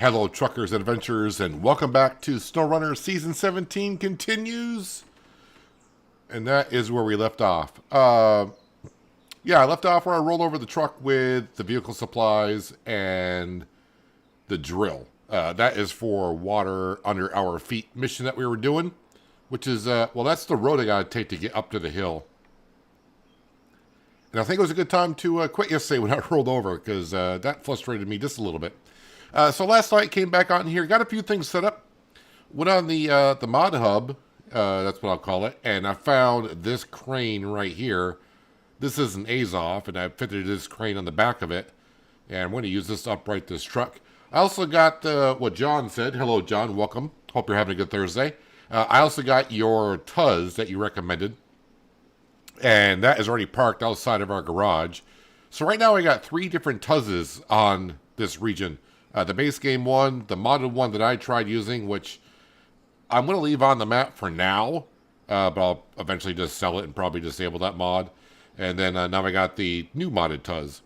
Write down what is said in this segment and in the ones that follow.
Hello, truckers and adventurers, and welcome back to SnowRunner Season 17 continues. And that is where we left off. Yeah, I left off where I rolled over the truck with the vehicle supplies and the drill. That is for water under our feet mission that we were doing, which is, well, that's the road I gotta take to get up to the hill. And I think it was a good time to quit yesterday when I rolled over, because that frustrated me just a little bit. So last night, came back on here, got a few things set up, went on the mod hub, that's what I'll call it, and I found this crane right here. This is an Azov, and I fitted this crane on the back of it, and I'm going to use this to upright this truck. I also got what John said. Hello, John. Welcome. Hope you're having a good Thursday. I also got your Tuz that you recommended, and that is already parked outside of our garage. So right now I got 3 different Tuzes on this region. The base game one, the modded one that I tried using, which I'm going to leave on the map for now, but I'll eventually just sell it and probably disable that mod. And then now I got the new modded Tuz.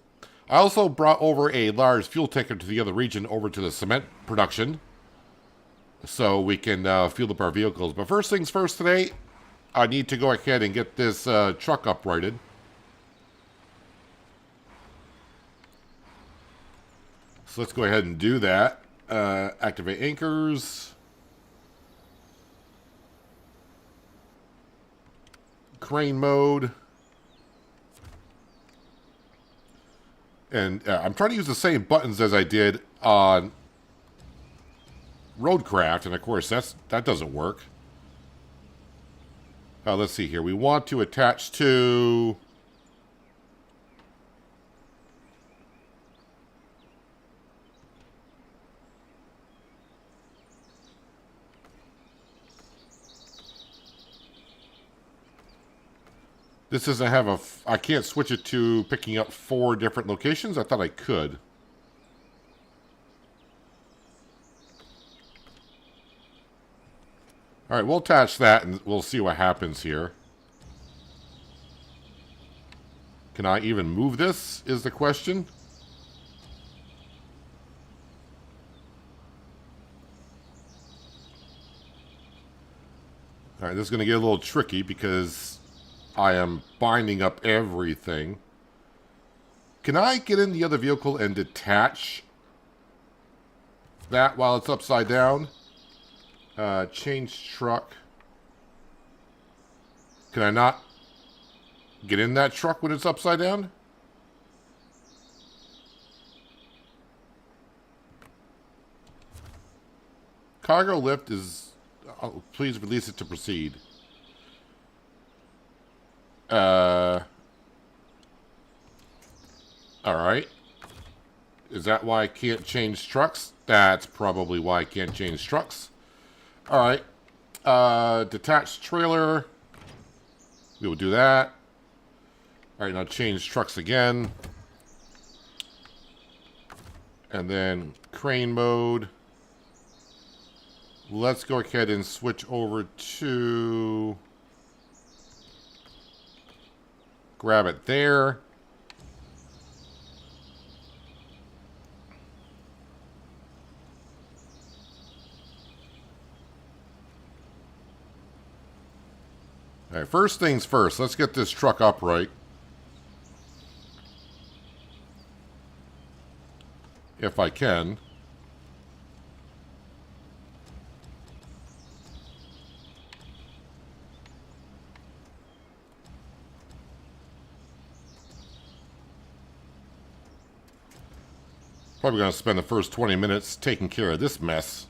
I also brought over a large fuel tanker to the other region, over to the cement production, so we can fuel up our vehicles. But first things first today, I need to go ahead and get this truck uprighted. So let's go ahead and do that. Activate anchors. Crane mode. And I'm trying to use the same buttons as I did on Roadcraft, and of course that doesn't work. Let's see here. We want to attach to... This doesn't have a... I can't switch it to picking up 4 different locations. I thought I could. Alright, we'll attach that and we'll see what happens here. Can I even move this, is the question. Alright, this is going to get a little tricky because I am binding up everything. Can I get in the other vehicle and detach that while it's upside down? Change truck. Can I not get in that truck when it's upside down? Cargo lift is... please release it to proceed. Alright. Is that why I can't change trucks? That's probably why I can't change trucks. Alright. Detached trailer. We will do that. Alright, now change trucks again. And then crane mode. Let's go ahead and switch over to... grab it there. All right, first things first, let's get this truck upright. If I can. Probably going to spend the first 20 minutes taking care of this mess.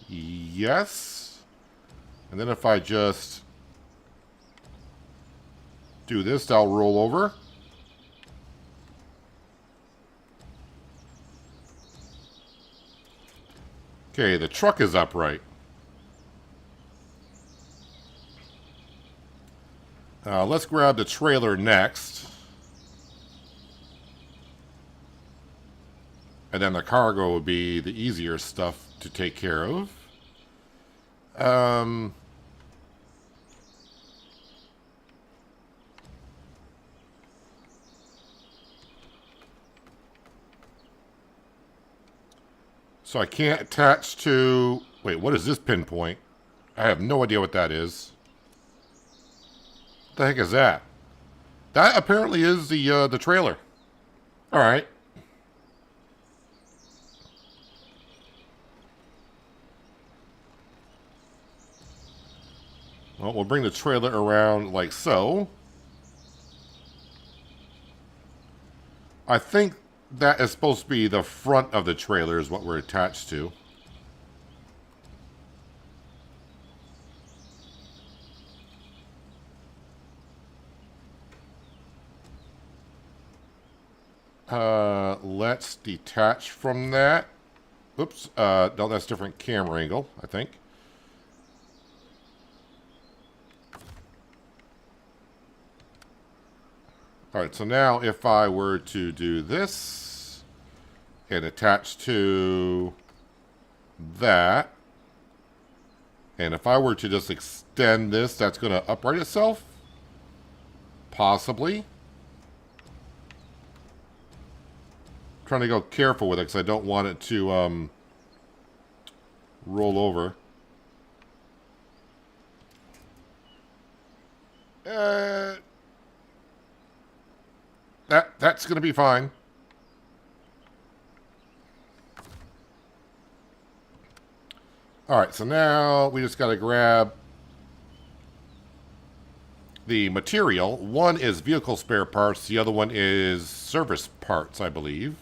Yes. And then if I just do this, I'll roll over. Okay, the truck is upright. Let's grab the trailer next. And then the cargo would be the easier stuff to take care of. So I can't attach to... Wait, what is this pinpoint? I have no idea what that is. What the heck is that? That apparently is the trailer. All right. Well, we'll bring the trailer around like so. I think that is supposed to be the front of the trailer is what we're attached to. Let's detach from that. Oops. No, that's different camera angle, I think. All right, so now if I were to do this and attach to that, and if I were to just extend this, that's going to upright itself? Possibly. Trying to go careful with it because I don't want it to roll over. That's going to be fine. All right, so now we just got to grab the material. One is vehicle spare parts. The other one is service parts, I believe.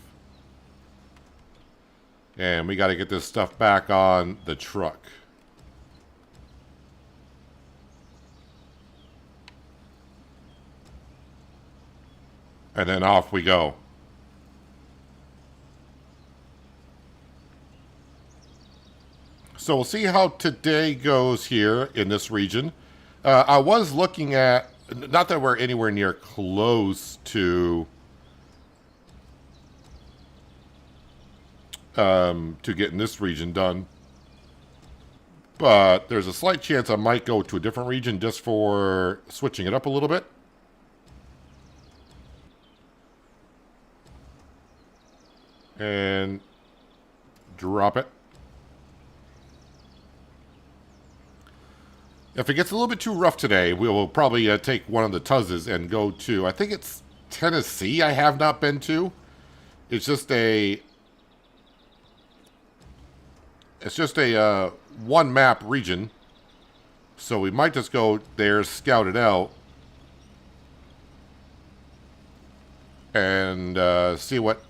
And we got to get this stuff back on the truck. And then off we go. So we'll see how today goes here in this region. I was looking at, not that we're anywhere near close to getting this region done. But there's a slight chance I might go to a different region just for switching it up a little bit. And drop it. If it gets a little bit too rough today, we will probably take one of the Tuzzes and go to, I think it's Tennessee I have not been to. It's just a one map region. So we might just go there, scout it out, and see what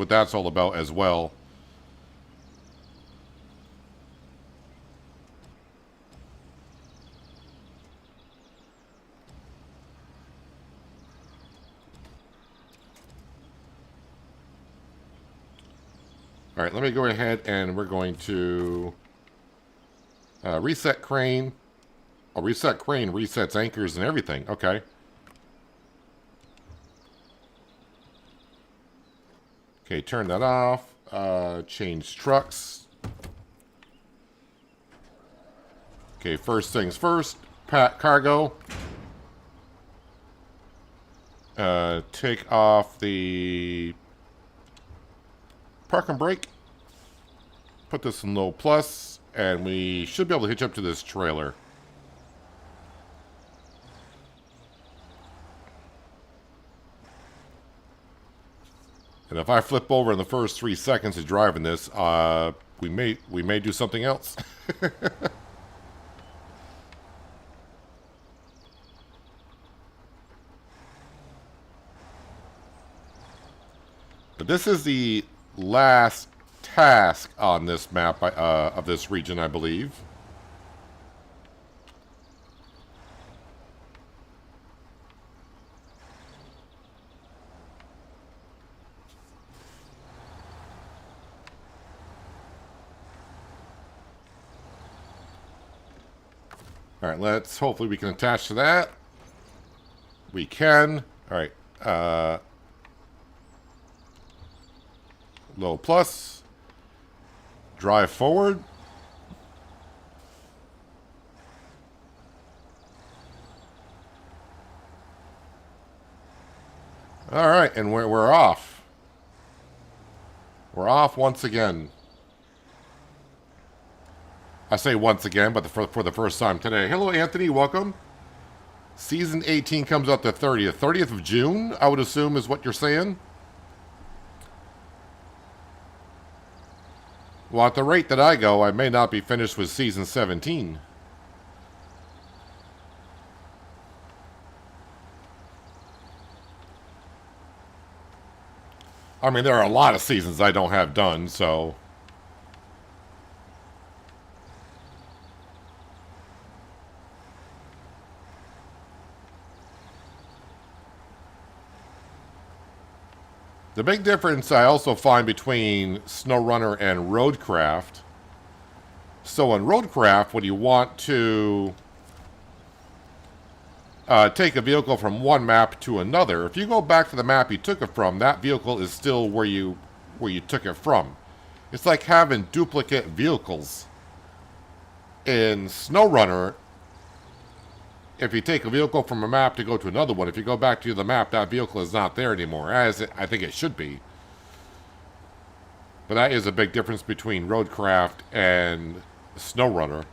that's all about as well. All right, let me go ahead and we're going to reset crane. Oh, reset crane resets anchors and everything. Okay. Okay, turn that off. Change trucks. Okay, first things first. Pack cargo. Take off the park and brake. Put this in low plus, and we should be able to hitch up to this trailer. And if I flip over in the first 3 seconds of driving this, we may do something else. But this is the last task on this map of this region, I believe. All right, let's hopefully we can attach to that. We can. All right. Low plus. Drive forward. All right, and we're off. We're off once again. I say once again, but for the first time today. Hello, Anthony. Welcome. Season 18 comes out the 30th. 30th of June, I would assume, is what you're saying? Well, at the rate that I go, I may not be finished with Season 17. I mean, there are a lot of seasons I don't have done, so... The big difference I also find between SnowRunner and Roadcraft. So in Roadcraft, when you want to take a vehicle from one map to another, if you go back to the map you took it from, that vehicle is still where you took it from. It's like having duplicate vehicles. In SnowRunner, if you take a vehicle from a map to go to another one, if you go back to the map, that vehicle is not there anymore, as I think it should be. But that is a big difference between Roadcraft and SnowRunner.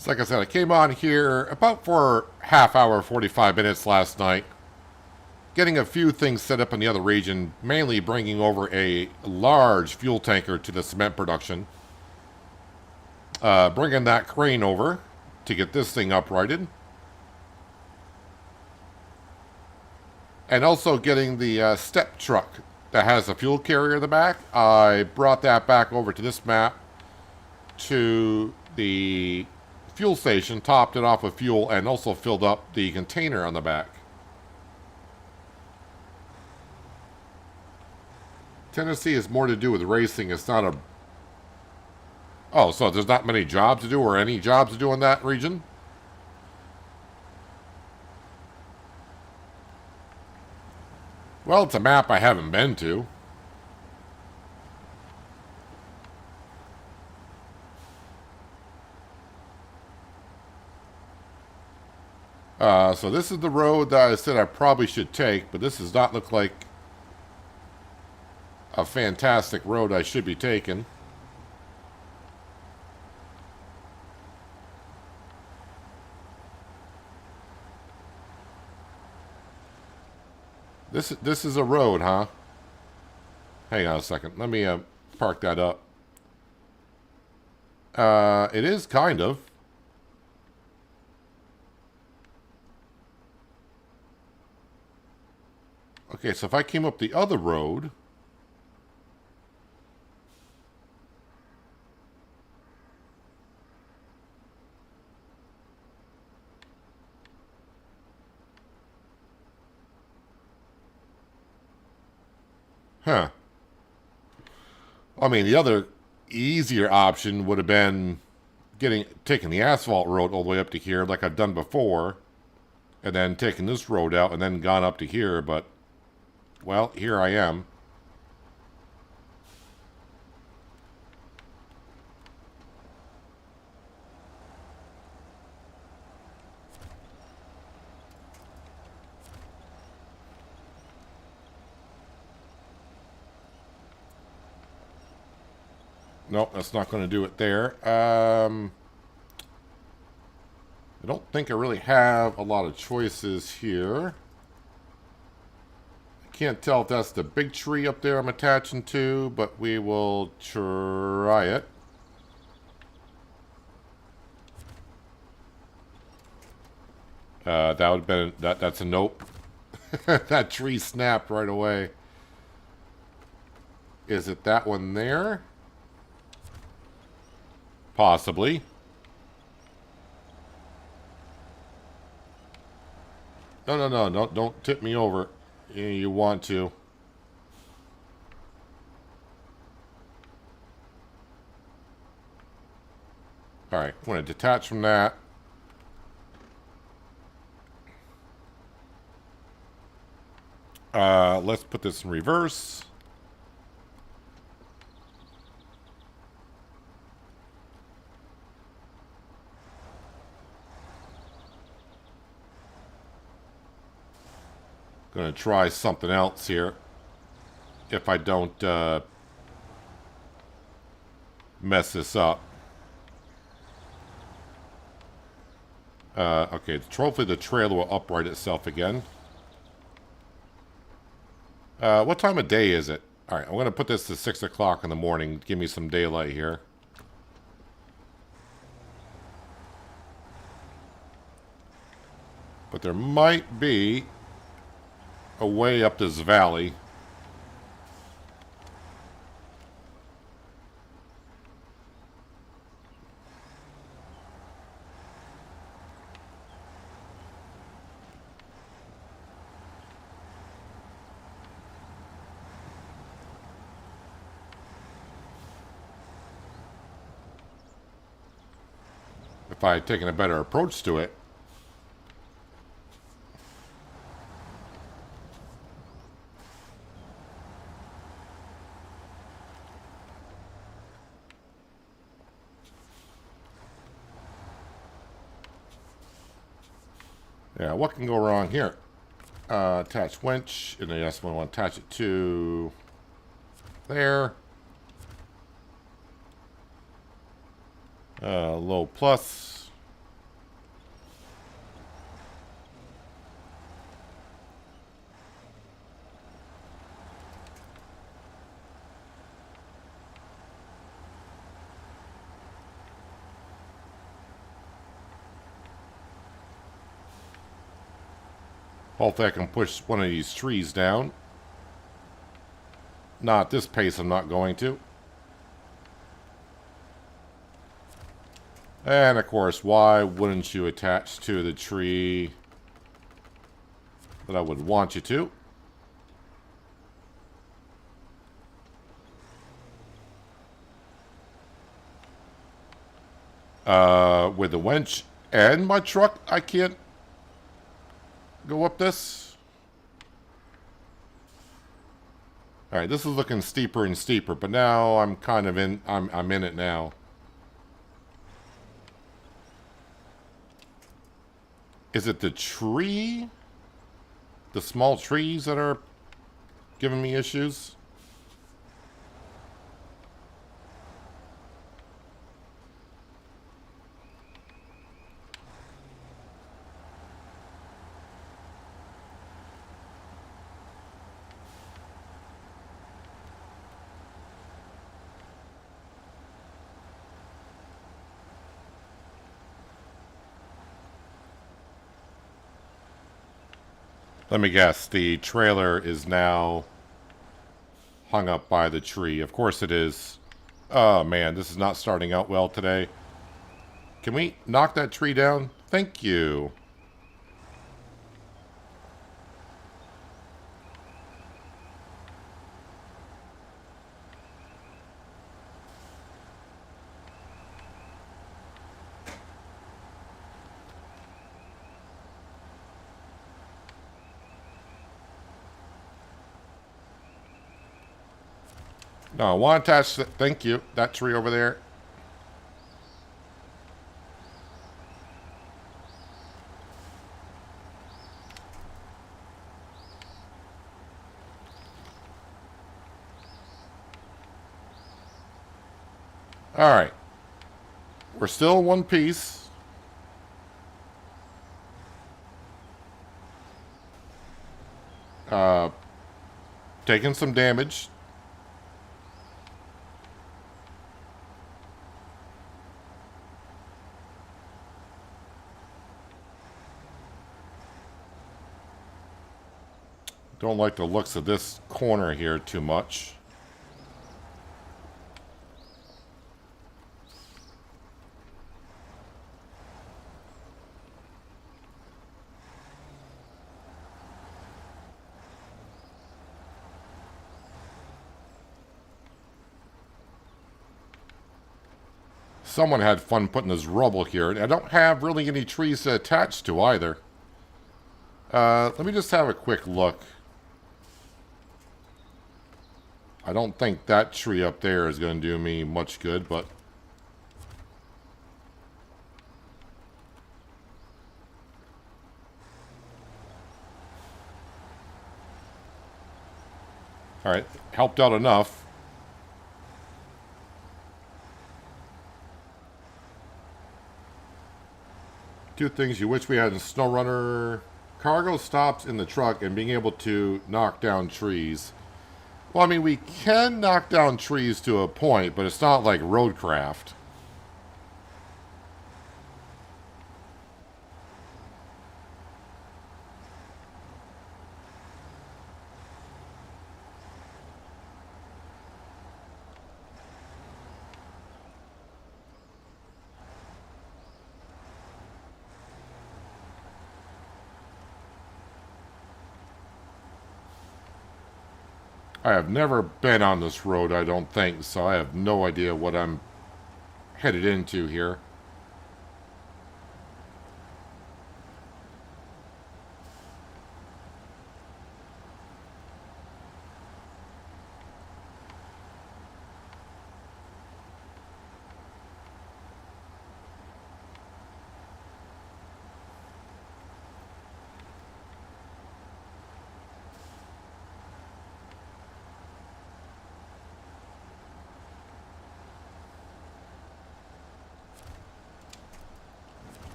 So like I said, I came on here about for half hour, 45 minutes last night, getting a few things set up in the other region, mainly bringing over a large fuel tanker to the cement production. Bringing that crane over to get this thing uprighted. And also getting the step truck that has a fuel carrier in the back. I brought that back over to this map to the fuel station, topped it off with fuel, and also filled up the container on the back. Tennessee has more to do with racing. It's not a... Oh, so there's not many jobs to do, or any jobs to do in that region? Well, it's a map I haven't been to. So this is the road that I said I probably should take, but this does not look like a fantastic road I should be taking. This is a road, huh? Hang on a second. Let me park that up. It is kind of. Okay, so if I came up the other road... Huh. I mean, the other easier option would have been taking the asphalt road all the way up to here like I've done before, and then taking this road out and then gone up to here, but, well, here I am. Nope, that's not going to do it there. I don't think I really have a lot of choices here. I can't tell if that's the big tree up there I'm attaching to, but we will try it. That would have been... That's a nope. That tree snapped right away. Is it that one there? Possibly. No, don't tip me over. You want to. Alright, I'm going to detach from that. Let's put this in reverse. Going to try something else here. If I don't mess this up. Okay, hopefully the trailer will upright itself again. What time of day is it? Alright, I'm going to put this to 6 o'clock in the morning. Give me some daylight here. But there might be a way up this valley. If I had taken a better approach to it. Yeah, what can go wrong here? Attach winch, and then I want to attach it to there. Low plus. Hopefully I can push one of these trees down. Not at this pace, I'm not going to. And of course, why wouldn't you attach to the tree that I would want you to? With the winch and my truck, I can't go up this. Alright, this is looking steeper and steeper, but now I'm kind of in, I'm in it now. Is it the tree? The small trees that are giving me issues? Let me guess, the trailer is now hung up by the tree. Of course it is. Oh man, this is not starting out well today. Can we knock that tree down? Thank you. No, I want to attach, thank you, that tree over there. Alright. We're still in one piece. Taking some damage. Don't like the looks of this corner here too much. someone had fun putting this rubble here. And I don't have really any trees to attach to either. Let me just have a quick look. I don't think that tree up there is going to do me much good, but... Alright, helped out enough. Two things you wish we had in SnowRunner. Cargo stops in the truck and being able to knock down trees. Well, I mean, we can knock down trees to a point, but it's not like roadcraft. I have never been on this road, I don't think, so I have no idea what I'm headed into here.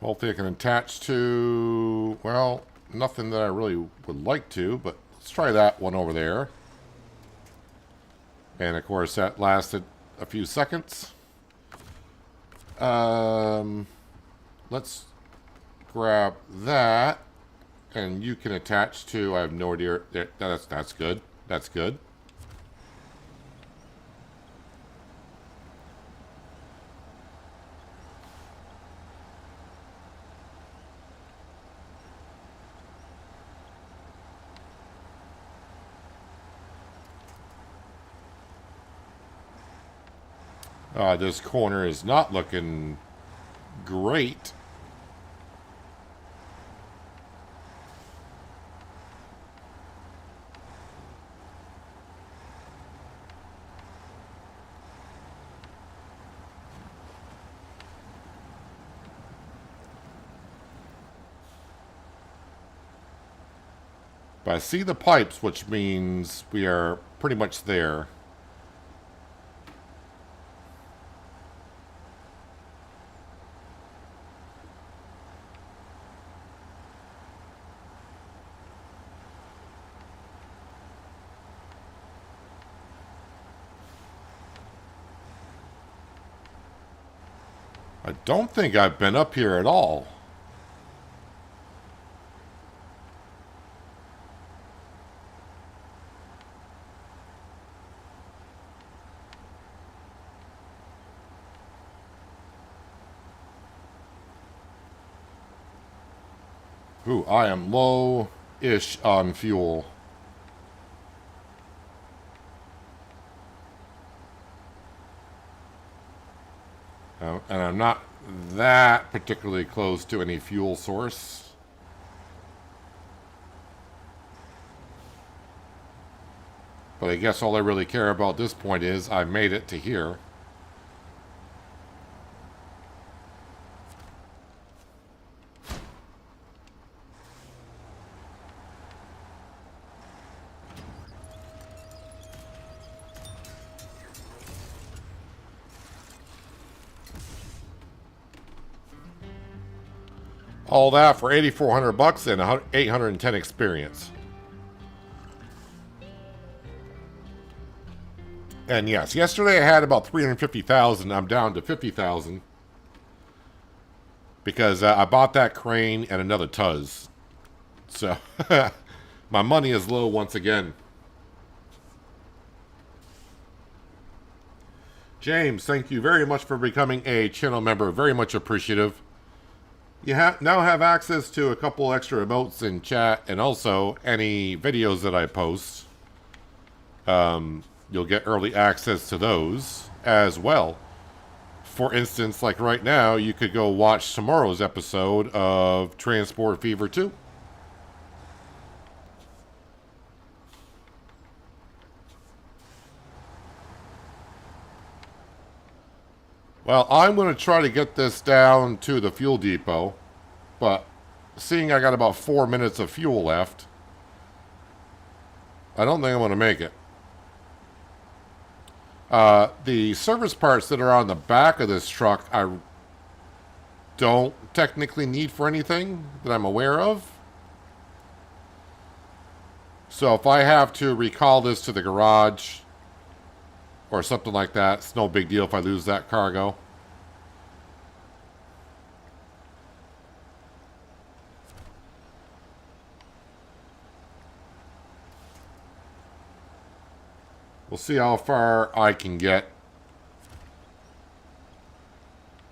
Hopefully I can attach to, well, nothing that I really would like to, but let's try that one over there. And of course that lasted a few seconds. Let's grab that, and you can attach to, I have no idea, that's good, that's good. This corner is not looking great. But I see the pipes, which means we are pretty much there. I don't think I've been up here at all. Ooh, I am low-ish on fuel. And I'm not that particularly close to any fuel source. But I guess all I really care about at this point is I made it to here. All that for 8,400 bucks and 810 experience. And yes, yesterday I had about 350,000. I'm down to 50,000 because I bought that crane and another Tuz. So my money is low once again. James, thank you very much for becoming a channel member. Very much appreciative. You now have access to a couple extra emotes in chat, and also any videos that I post. You'll get early access to those as well. For instance, like right now, you could go watch tomorrow's episode of Transport Fever 2. Well, I'm going to try to get this down to the fuel depot, but seeing I got about 4 minutes of fuel left, I don't think I'm going to make it. The service parts that are on the back of this truck, I don't technically need for anything that I'm aware of. So if I have to recall this to the garage or something like that, it's no big deal if I lose that cargo. We'll see how far I can get.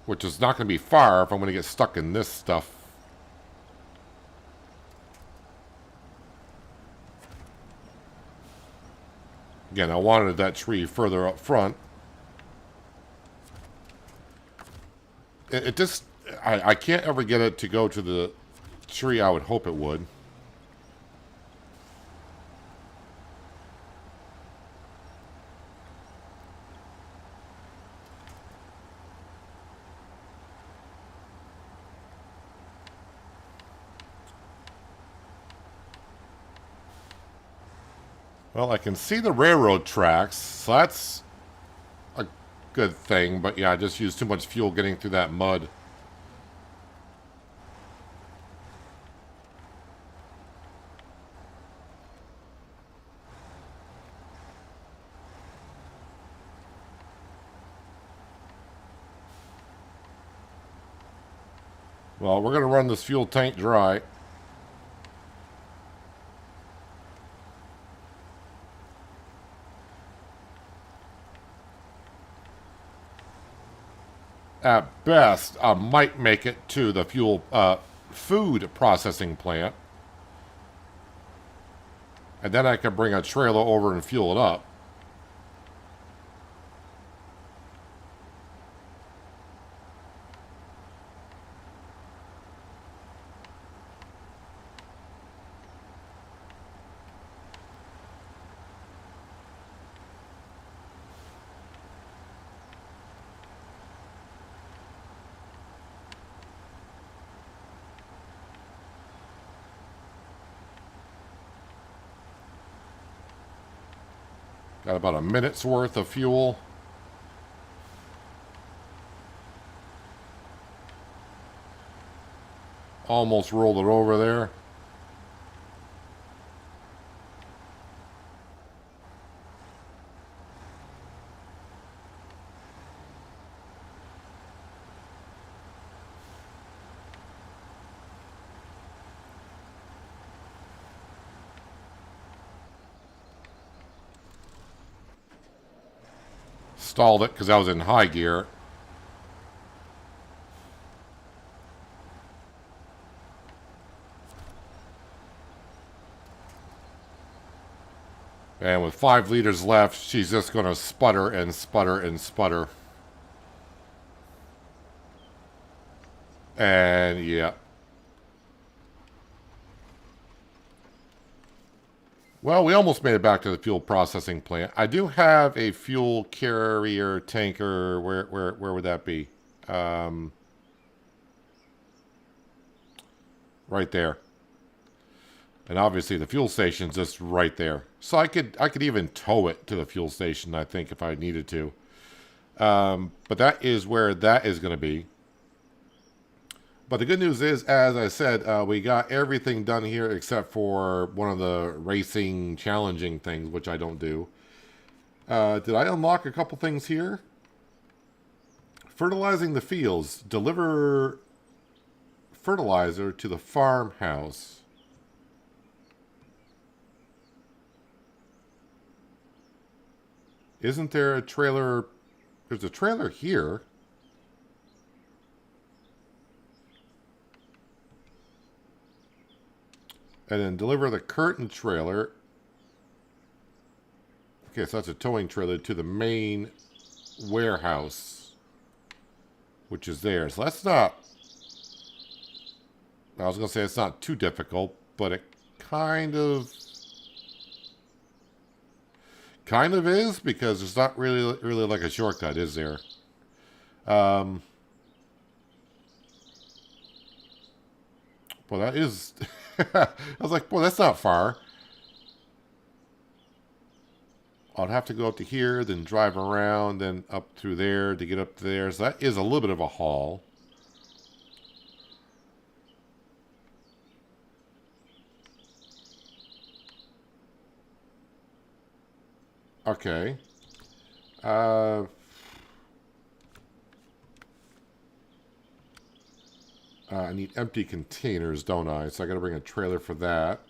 Which is not going to be far if I'm going to get stuck in this stuff. Again, I wanted that tree further up front. It just... I can't ever get it to go to the tree I would hope it would. Well, I can see the railroad tracks, so that's a good thing. But yeah, I just used too much fuel getting through that mud. Well, we're going to run this fuel tank dry. At best, I might make it to the food processing plant. And then I can bring a trailer over and fuel it up. Got about a minute's worth of fuel. Almost rolled it over there. Stalled it because I was in high gear. And with 5 liters left, she's just going to sputter and sputter and sputter. And yeah. Well, we almost made it back to the fuel processing plant. I do have a fuel carrier tanker. Where would that be? Right there. And obviously the fuel station's just right there. So I could even tow it to the fuel station, I think, if I needed to. But that is where that is going to be. But the good news is, as I said, we got everything done here except for one of the racing challenging things, which I don't do. Did I unlock a couple things here? Fertilizing the fields. Deliver fertilizer to the farmhouse. Isn't there a trailer? There's a trailer here. And then deliver the curtain trailer. Okay, so that's a towing trailer to the main warehouse, which is there. So that's not... I was going to say it's not too difficult, but it kind of is, because there's not really like a shortcut, is there? Well, that is... I was like, well, that's not far. I'd have to go up to here, then drive around, then up through there to get up there. So that is a little bit of a haul. Okay. I need empty containers, don't I? So I got to bring a trailer for that.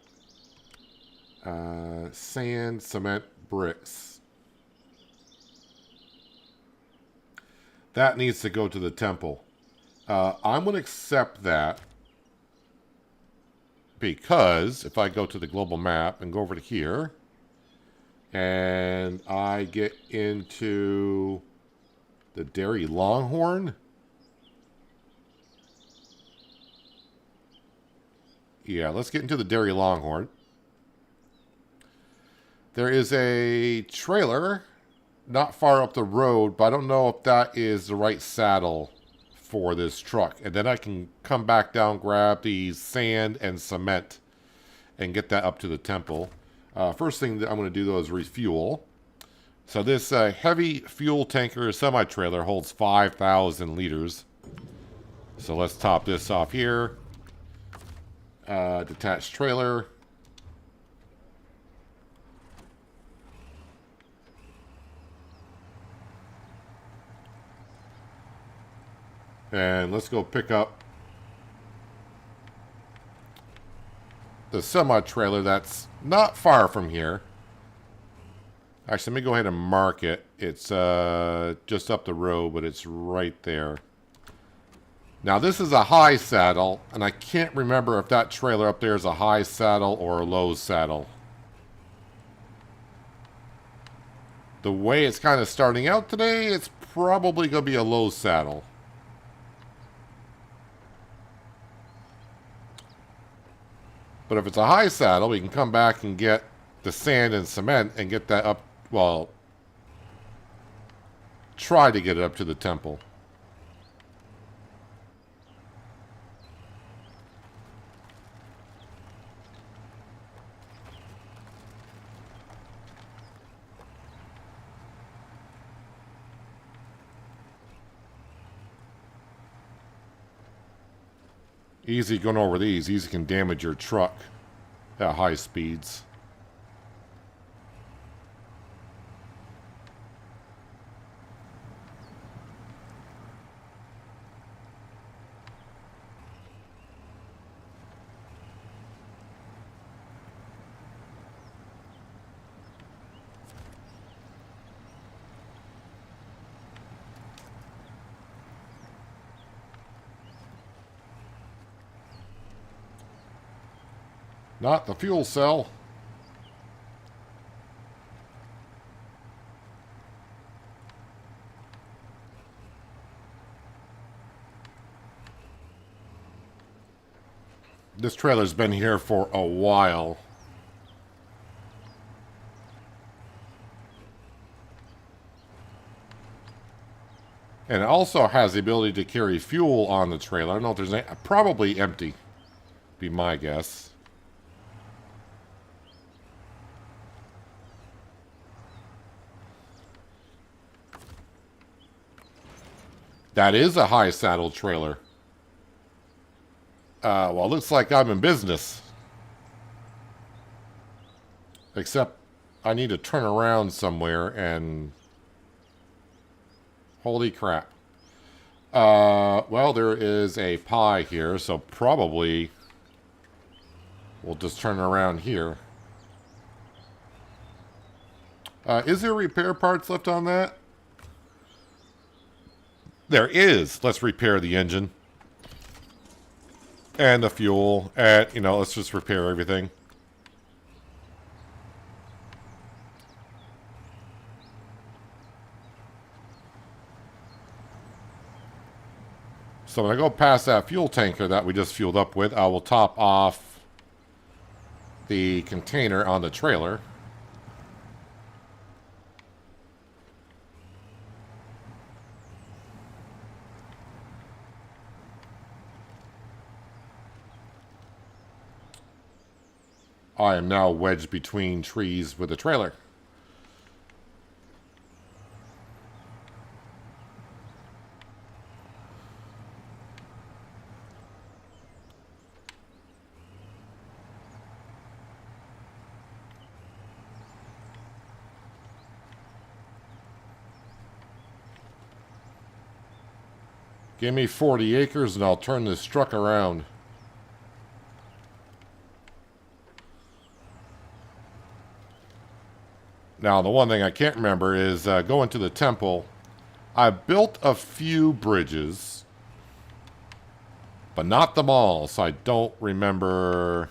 Sand, cement, bricks. That needs to go to the temple. I'm going to accept that, because if I go to the global map and go over to here, and I get into the Dairy Longhorn. Yeah, let's get into the Dairy Longhorn. There is a trailer not far up the road, but I don't know if that is the right saddle for this truck. And then I can come back down, grab the sand and cement, and get that up to the temple. First thing that I'm going to do, though, is refuel. So this heavy fuel tanker semi-trailer holds 5,000 liters. So let's top this off here. Detached trailer. And let's go pick up the semi-trailer that's not far from here. Actually, let me go ahead and mark it. It's just up the road, but it's right there. Now, this is a high saddle, and I can't remember if that trailer up there is a high saddle or a low saddle. The way it's kind of starting out today, it's probably going to be a low saddle. But if it's a high saddle, we can come back and get the sand and cement and get that up, well, try to get it up to the temple. Easy going over these. These can damage your truck at high speeds. Not the fuel cell. This trailer's been here for a while. And it also has the ability to carry fuel on the trailer. I don't know if there's any, probably empty, be my guess. That is a high saddle trailer. Well, it looks like I'm in business. Except I need to turn around somewhere and... Holy crap. Well, there is a pie here, so probably we'll just turn around here. Is there repair parts left on that? There is. Let's repair the engine. And the fuel. And, you know, let's just repair everything. So when I go past that fuel tanker that we just fueled up with, I will top off the container on the trailer. I am now wedged between trees with the trailer. Give me 40 acres and I'll turn this truck around. Now, the one thing I can't remember is going to the temple. I built a few bridges, but not them all, so I don't remember.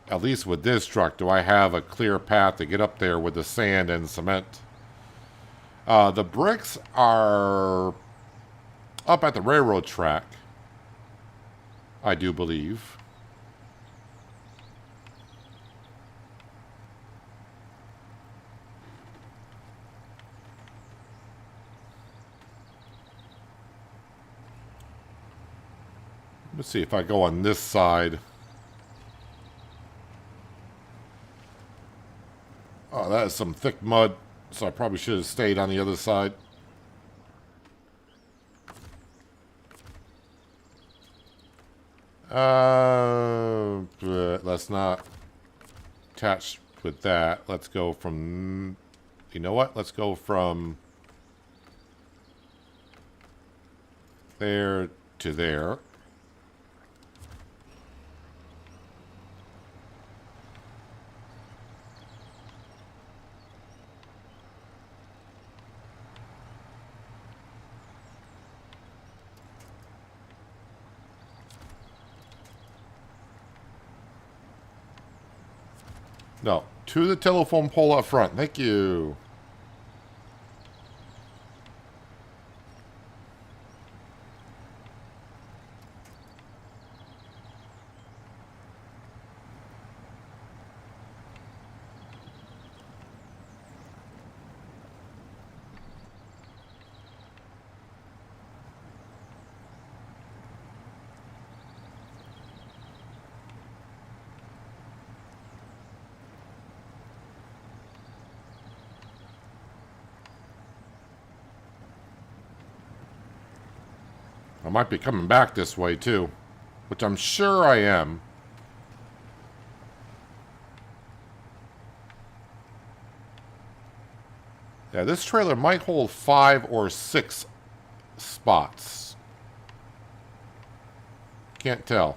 At least with this truck, do I have a clear path to get up there with the sand and cement? The bricks are up at the railroad track, I do believe. Let's see if I go on this side. Oh, that is some thick mud, so I probably should have stayed on the other side. But let's not attach with that. Let's go from... You know what? Let's go from there to there. No, to the telephone pole up front. Thank you. I might be coming back this way, too. Which I'm sure I am. Yeah, this trailer might hold 5 or 6 spots. Can't tell.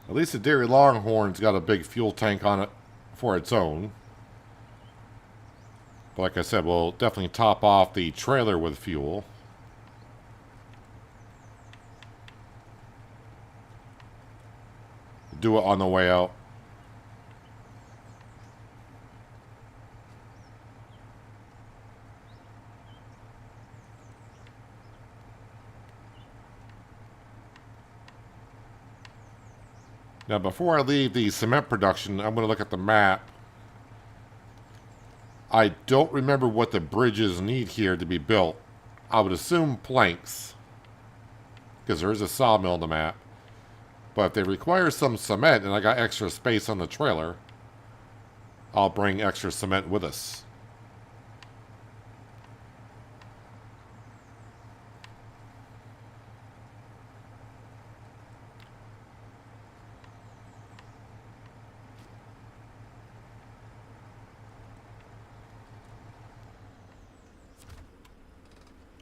At least the Dairy Longhorn's got a big fuel tank on it for its own. But like I said, we'll definitely top off the trailer with fuel. Do it on the way out. Now, before I leave the cement production, I'm going to look at the map. I don't remember what the bridges need here to be built. I would assume planks, because there is a sawmill on the map. But if they require some cement and I got extra space on the trailer, I'll bring extra cement with us.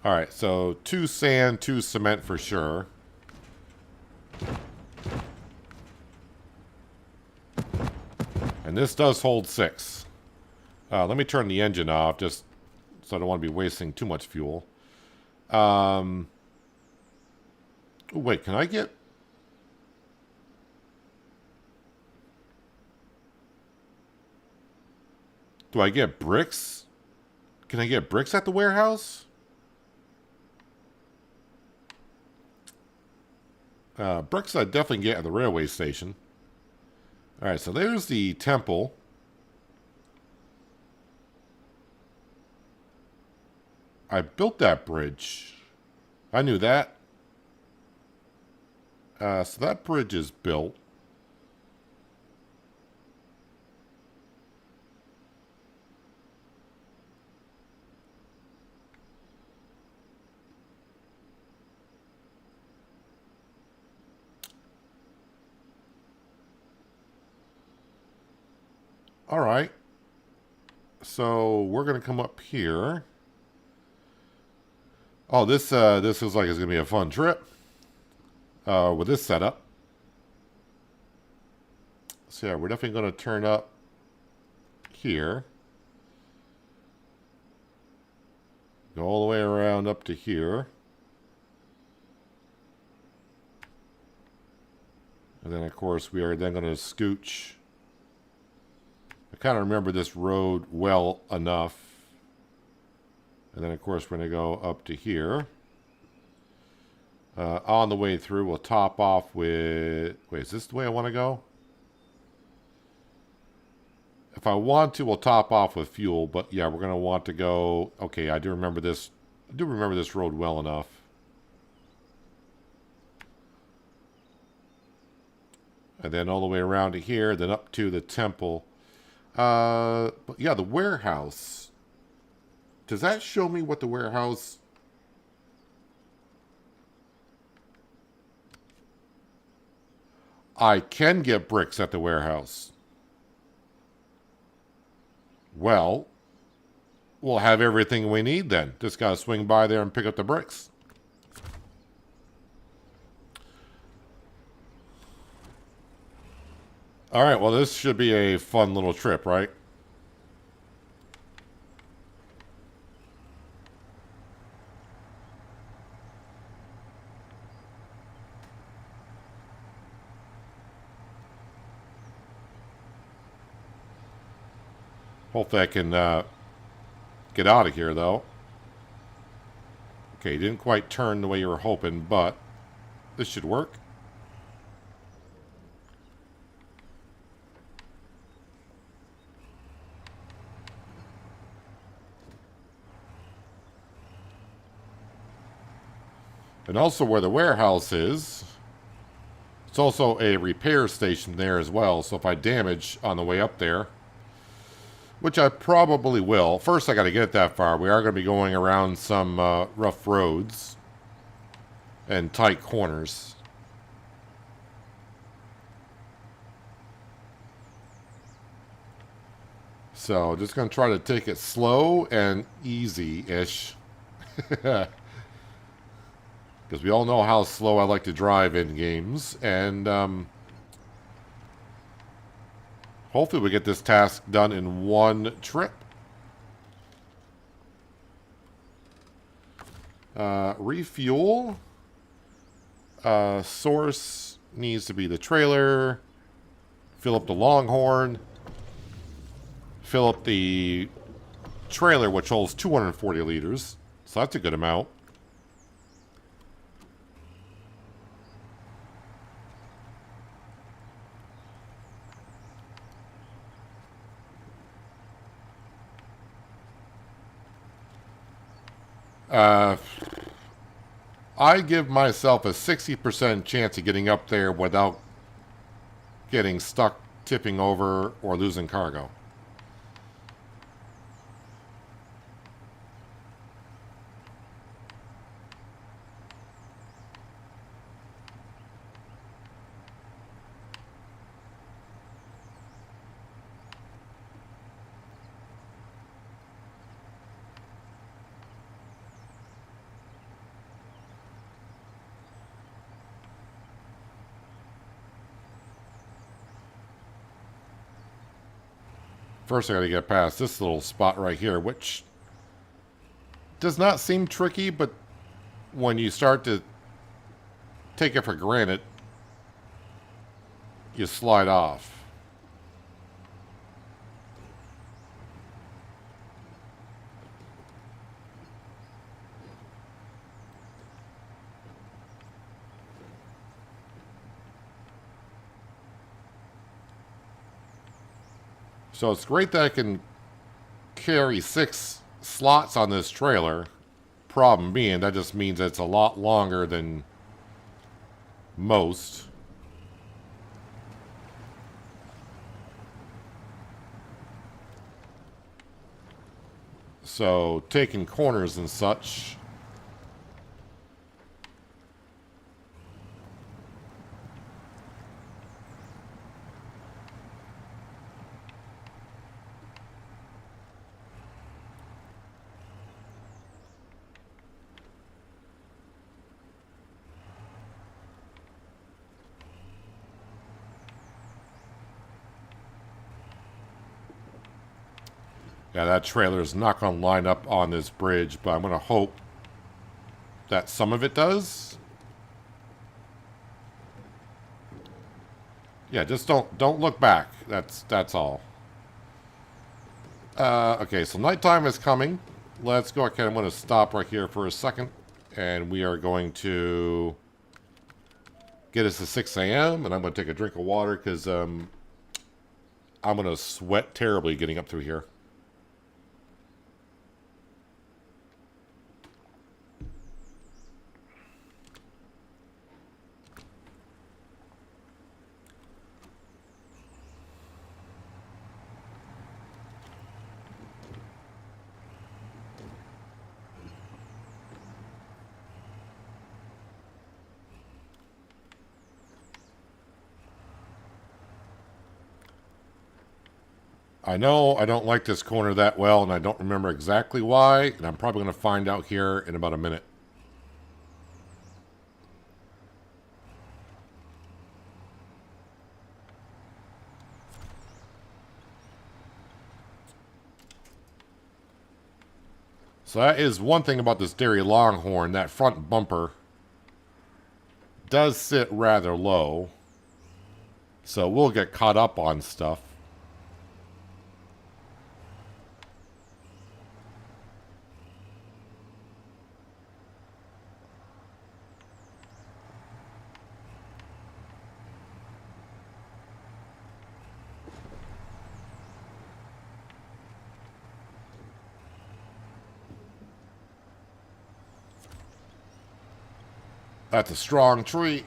All right, so 2 sand, 2 cement for sure. And this does hold 6. Let me turn the engine off just so I don't want to be wasting too much fuel. Wait, can I get... Do I get bricks? Can I get bricks at the warehouse? Bricks I definitely get at the railway station. Alright, so there's the temple. I built that bridge. I knew that. So that bridge is built. All right. So we're going to come up here. Oh, this looks like it's going to be a fun trip. With this setup. So yeah, we're definitely going to turn up here. Go all the way around up to here. And then, of course, we are then going to scooch. I kind of remember this road well enough. And then, of course, we're going to go up to here. On the way through, we'll top off with... Wait, is this the way I want to go? If I want to, we'll top off with fuel. But, yeah, we're going to want to go... Okay, I do remember this. I do remember this road well enough. And then all the way around to here, then up to the temple. But yeah, the warehouse. Does that show me what the warehouse... I can get bricks at the warehouse. Well, we'll have everything we need then. Just gotta swing by there and pick up the bricks. Alright, well this should be a fun little trip, right? Hopefully I can get out of here, though. Okay, didn't quite turn the way you were hoping, but this should work. And also where the warehouse is, it's also a repair station there as well. So if I damage on the way up there, which I probably will. First, I got to get it that far. We are going to be going around some rough roads and tight corners. So, just going to try to take it slow and easy-ish. Because we all know how slow I like to drive in games. And, hopefully we get this task done in one trip. Refuel. Source needs to be the trailer. Fill up the Longhorn. Fill up the trailer, which holds 240 liters. So that's a good amount. I give myself a 60% chance of getting up there without getting stuck, tipping over, or losing cargo. First, I gotta get past this little spot right here, which does not seem tricky, but when you start to take it for granted, you slide off. So it's great that I can carry 6 slots on this trailer. Problem being, that just means it's a lot longer than most. So taking corners and such. Yeah, that trailer is not going to line up on this bridge, but I'm going to hope that some of it does. Yeah, just don't look back. That's all. Okay, so nighttime is coming. Let's go. Okay, I'm going to stop right here for a second, and we are going to get us to 6 a.m. and I'm going to take a drink of water because I'm going to sweat terribly getting up through here. I know I don't like this corner that well, and I don't remember exactly why, and I'm probably going to find out here in about a minute. So that is one thing about this Dairy Longhorn. That front bumper does sit rather low, so we'll get caught up on stuff. That's a strong tree.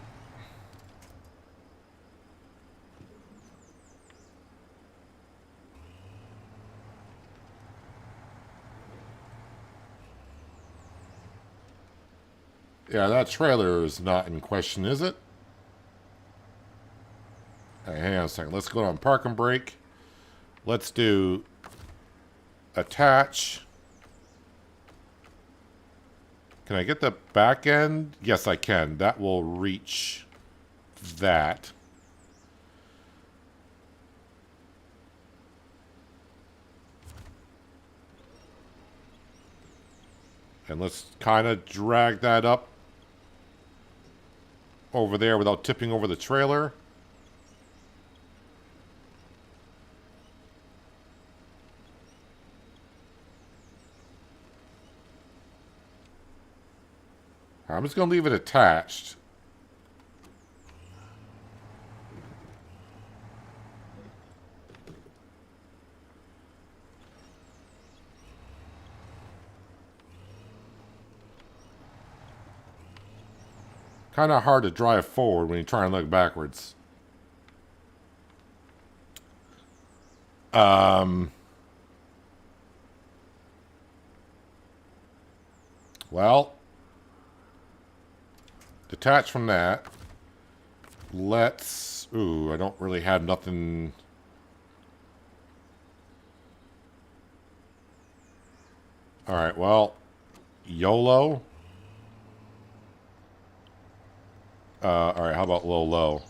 Yeah, that trailer is not in question, is it? Hey, hang on a second. Let's go on park and brake. Let's do attach. Can I get the back end? Yes, I can. That will reach that. And let's kind of drag that up over there without tipping over the trailer. I'm just going to leave it attached. Kind of hard to drive forward when you try and look backwards. Well, detach from that. Let's... Ooh, I don't really have nothing... Alright, well, YOLO. Alright, how about low, low?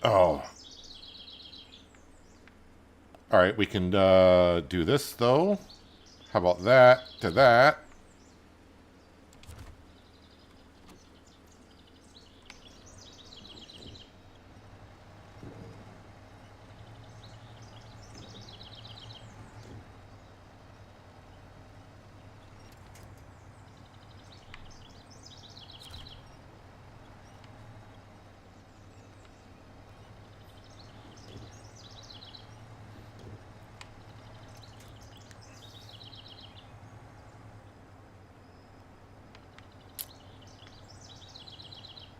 Oh. Alright, we can do this, though. How about that to that?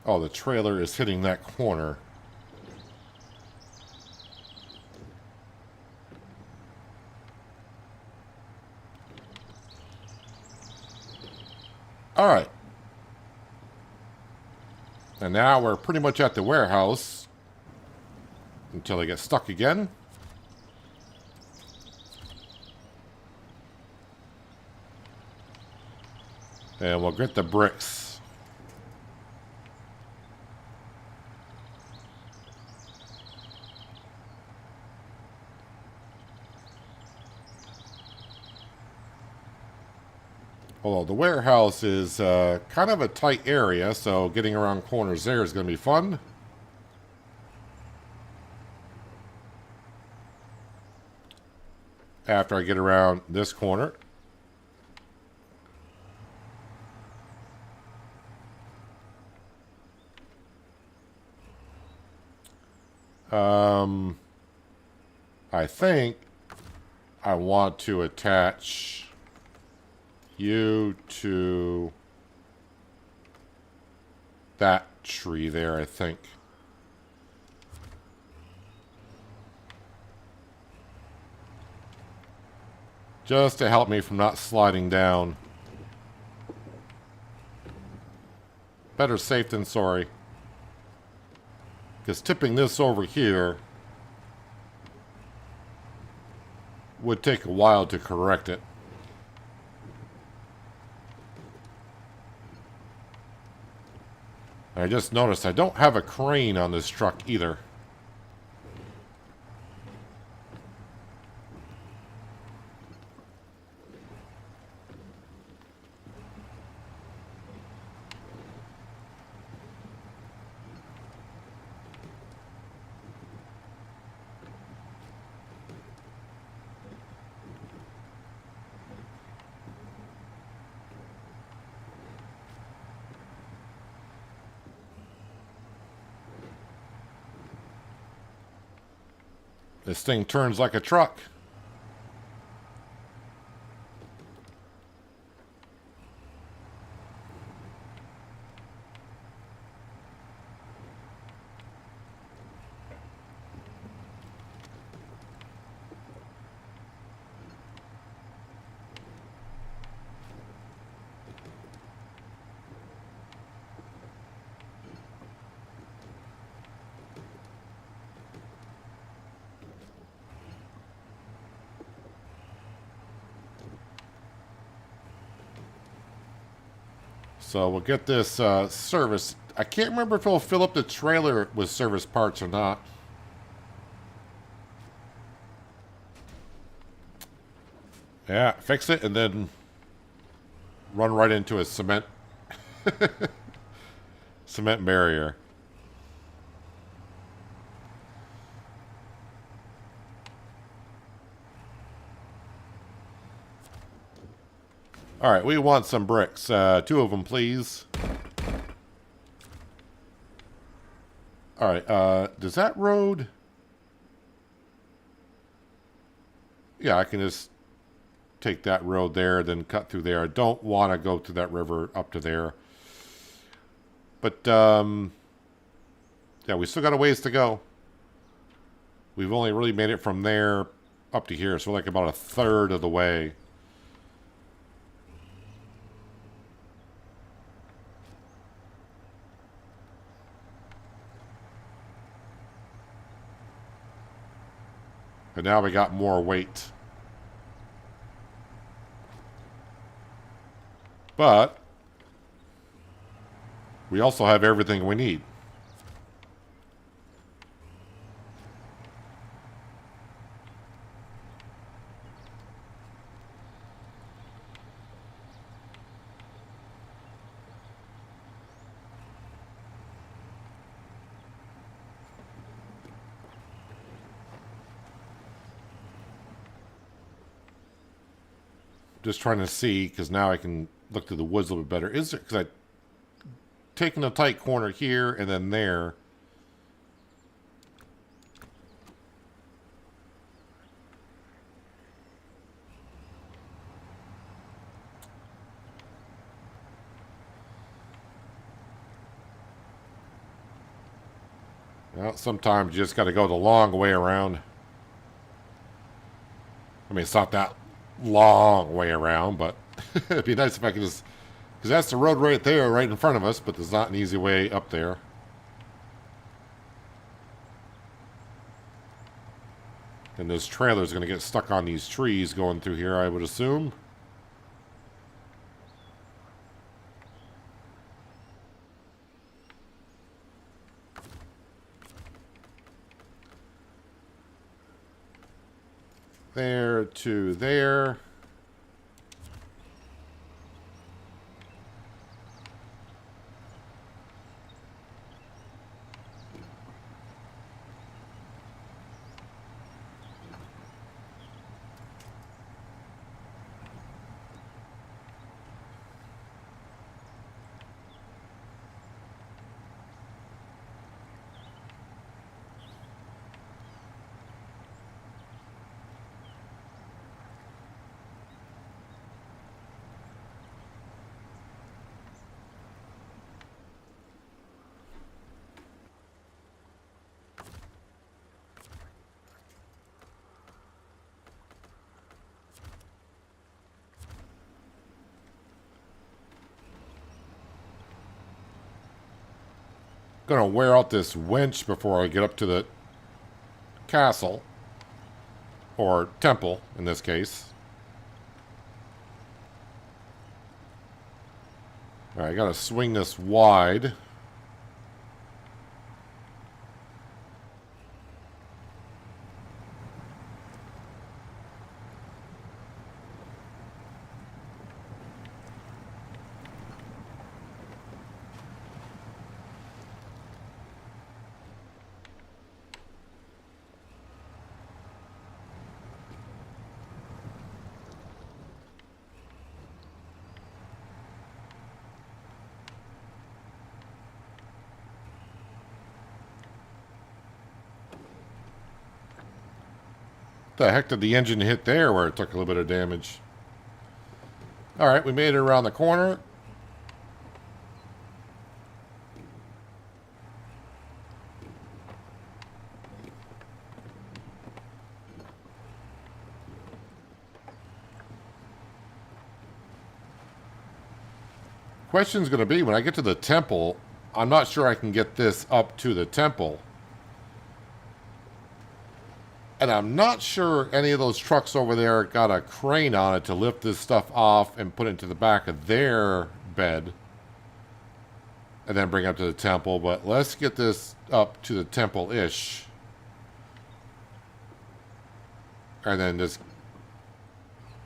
Oh, the trailer is hitting that corner. Alright. And now we're pretty much at the warehouse. Until I get stuck again. And we'll get the bricks. Although the warehouse is kind of a tight area, so getting around corners there is going to be fun. After I get around this corner. I think I want to attach you to that tree there, I think. Just to help me from not sliding down. Better safe than sorry. Because tipping this over here would take a while to correct it. I just noticed I don't have a crane on this truck either. This thing turns like a truck. So we'll get this service. I can't remember if it'll fill up the trailer with service parts or not. Yeah, fix it and then run right into a cement barrier. All right, we want some bricks. 2 of them, please. All right, does that road... Yeah, I can just take that road there, then cut through there. I don't want to go to that river up to there. But, yeah, we still got a ways to go. We've only really made it from there up to here, so like about a third of the way. And now we got more weight. But we also have everything we need. Just trying to see, because now I can look through the woods a little bit better. Is there, because I taking a tight corner here and then there. Well, sometimes you just got to go the long way around. I mean, it's not that long way around, but it'd be nice if I could just... Because that's the road right there, right in front of us, but there's not an easy way up there. And this trailer's going to get stuck on these trees going through here, I would assume. There to there. Gonna wear out this winch before I get up to the castle. Or temple, in this case. Alright, I gotta swing this wide. The heck did the engine hit there where it took a little bit of damage? Alright, we made it around the corner. Question's going to be, when I get to the temple, I'm not sure I can get this up to the temple. And I'm not sure any of those trucks over there got a crane on it to lift this stuff off and put it into the back of their bed. And then bring it up to the temple. But let's get this up to the temple-ish. And then just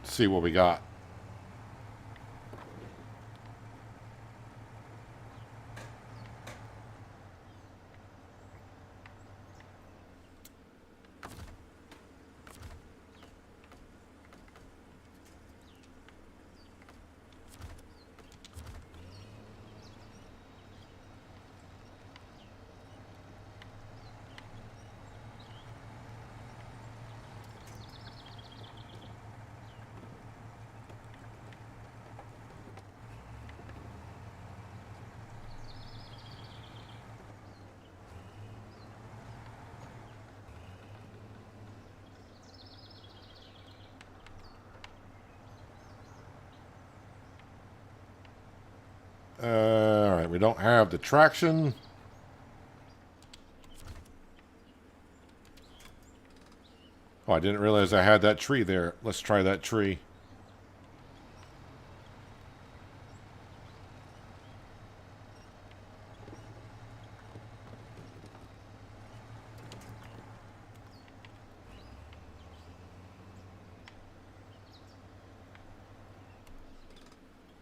see what we got. Alright, we don't have the traction. Oh, I didn't realize I had that tree there. Let's try that tree.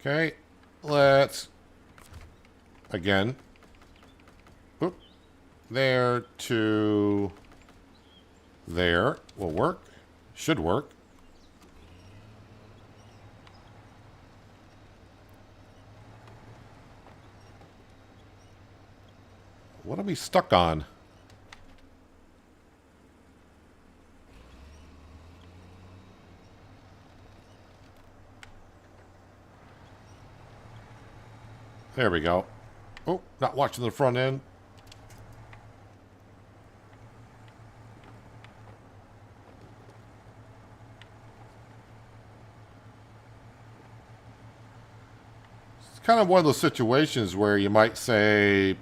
Okay, let's again. Oop. There to there will work. Should work. What are we stuck on? There we go. Oh, not watching the front end. It's kind of one of those situations where you might say,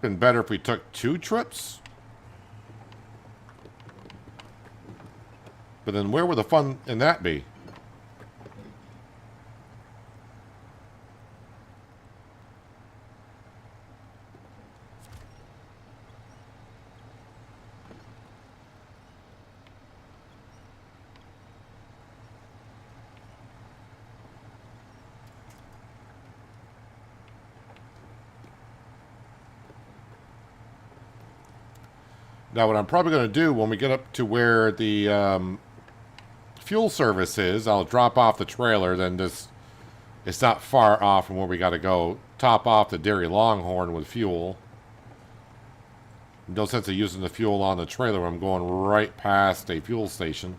been better if we took 2 trips. But then where would the fun in that be? Now, what I'm probably going to do when we get up to where the fuel service is, I'll drop off the trailer, then just, it's not far off from where we got to go. Top off the Dairy Longhorn with fuel. No sense of using the fuel on the trailer when I'm going right past a fuel station.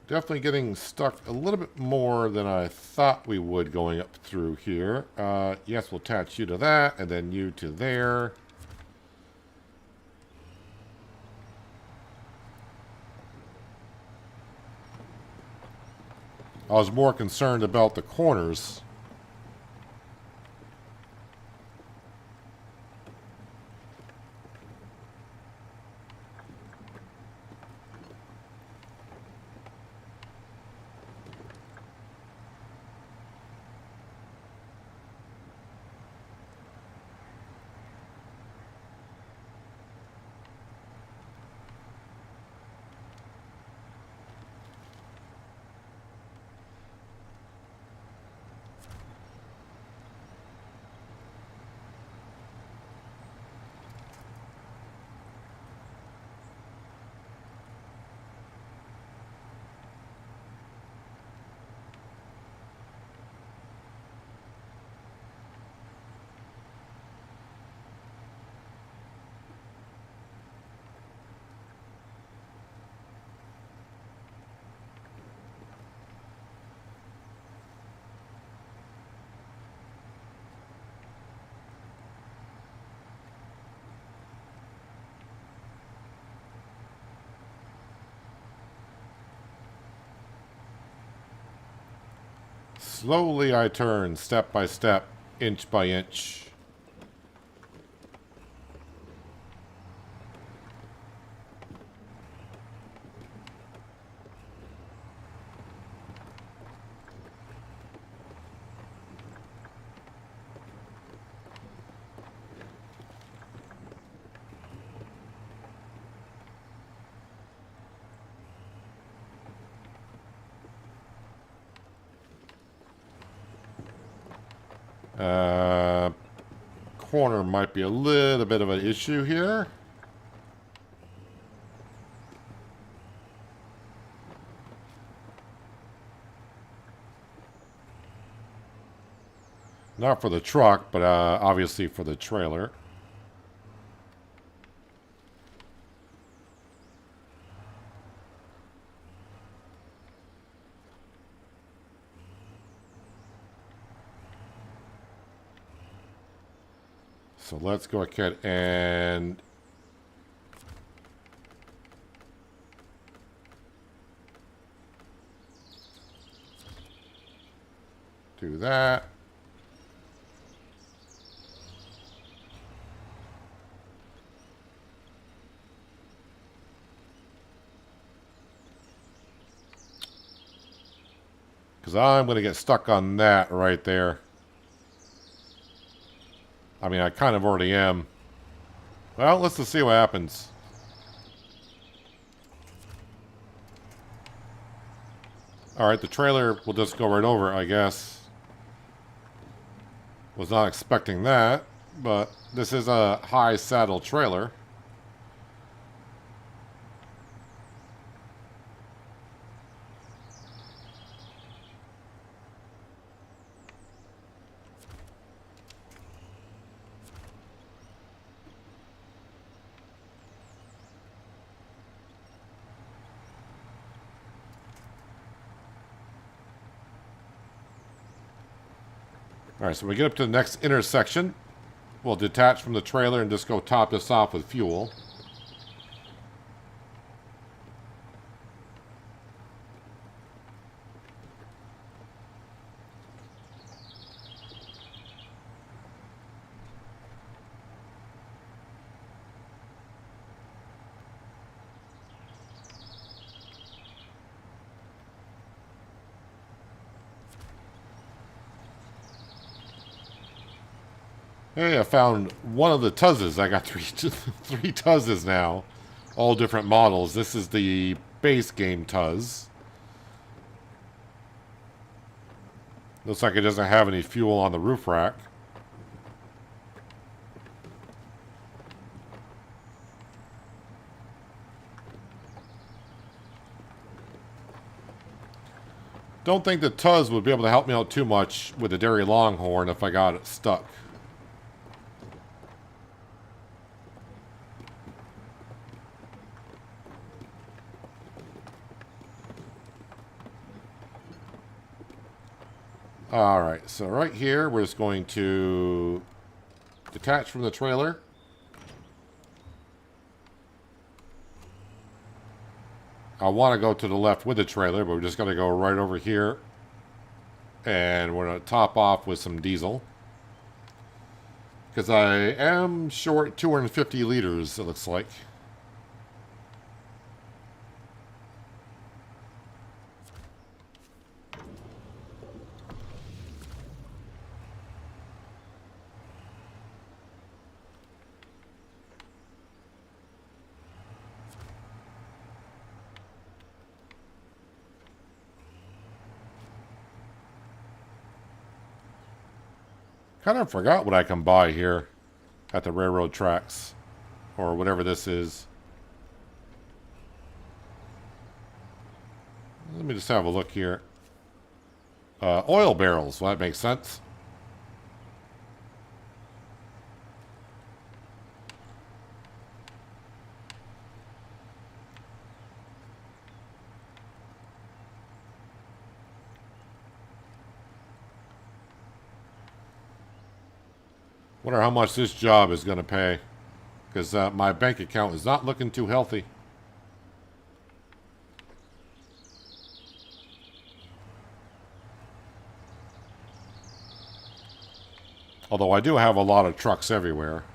Definitely getting stuck a little bit more than I thought we would going up through here. Yes, we'll attach you to that, and then you to there. I was more concerned about the corners. Slowly I turn, step by step, inch by inch. Corner might be a little bit of an issue here. Not for the truck, but obviously for the trailer. So let's go ahead and do that. Because I'm going to get stuck on that right there. I mean, I kind of already am. Well, let's just see what happens. Alright, the trailer will just go right over, I guess. Was not expecting that, but this is a high saddle trailer. Alright, so when we get up to the next intersection, we'll detach from the trailer and just go top this off with fuel. Hey, I found one of the Tuzzes. I got three Tuzzes now. All different models. This is the base game Tuzz. Looks like it doesn't have any fuel on the roof rack. Don't think the Tuzz would be able to help me out too much with the Dairy Longhorn if I got it stuck. Alright, so right here, we're just going to detach from the trailer. I want to go to the left with the trailer, but we're just going to go right over here. And we're going to top off with some diesel. Because I am short 250 liters, it looks like. Kind of forgot what I can buy here at the railroad tracks, or whatever this is. Let me just have a look here. Oil barrels, well, that makes sense. Wonder how much this job is going to pay. Because my bank account is not looking too healthy. Although I do have a lot of trucks everywhere.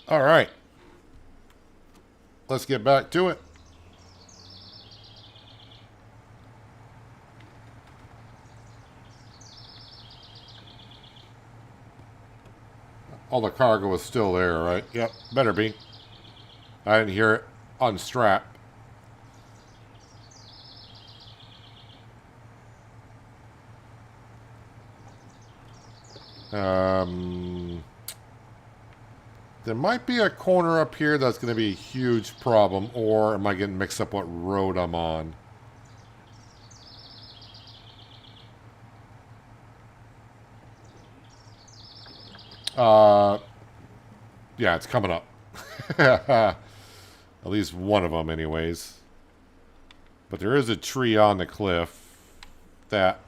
All right. Let's get back to it. All the cargo is still there, right? Yep, better be. I didn't hear it unstrap. There might be a corner up here that's going to be a huge problem, or am I getting mixed up what road I'm on? Yeah, it's coming up. At least one of them anyways. But there is a tree on the cliff that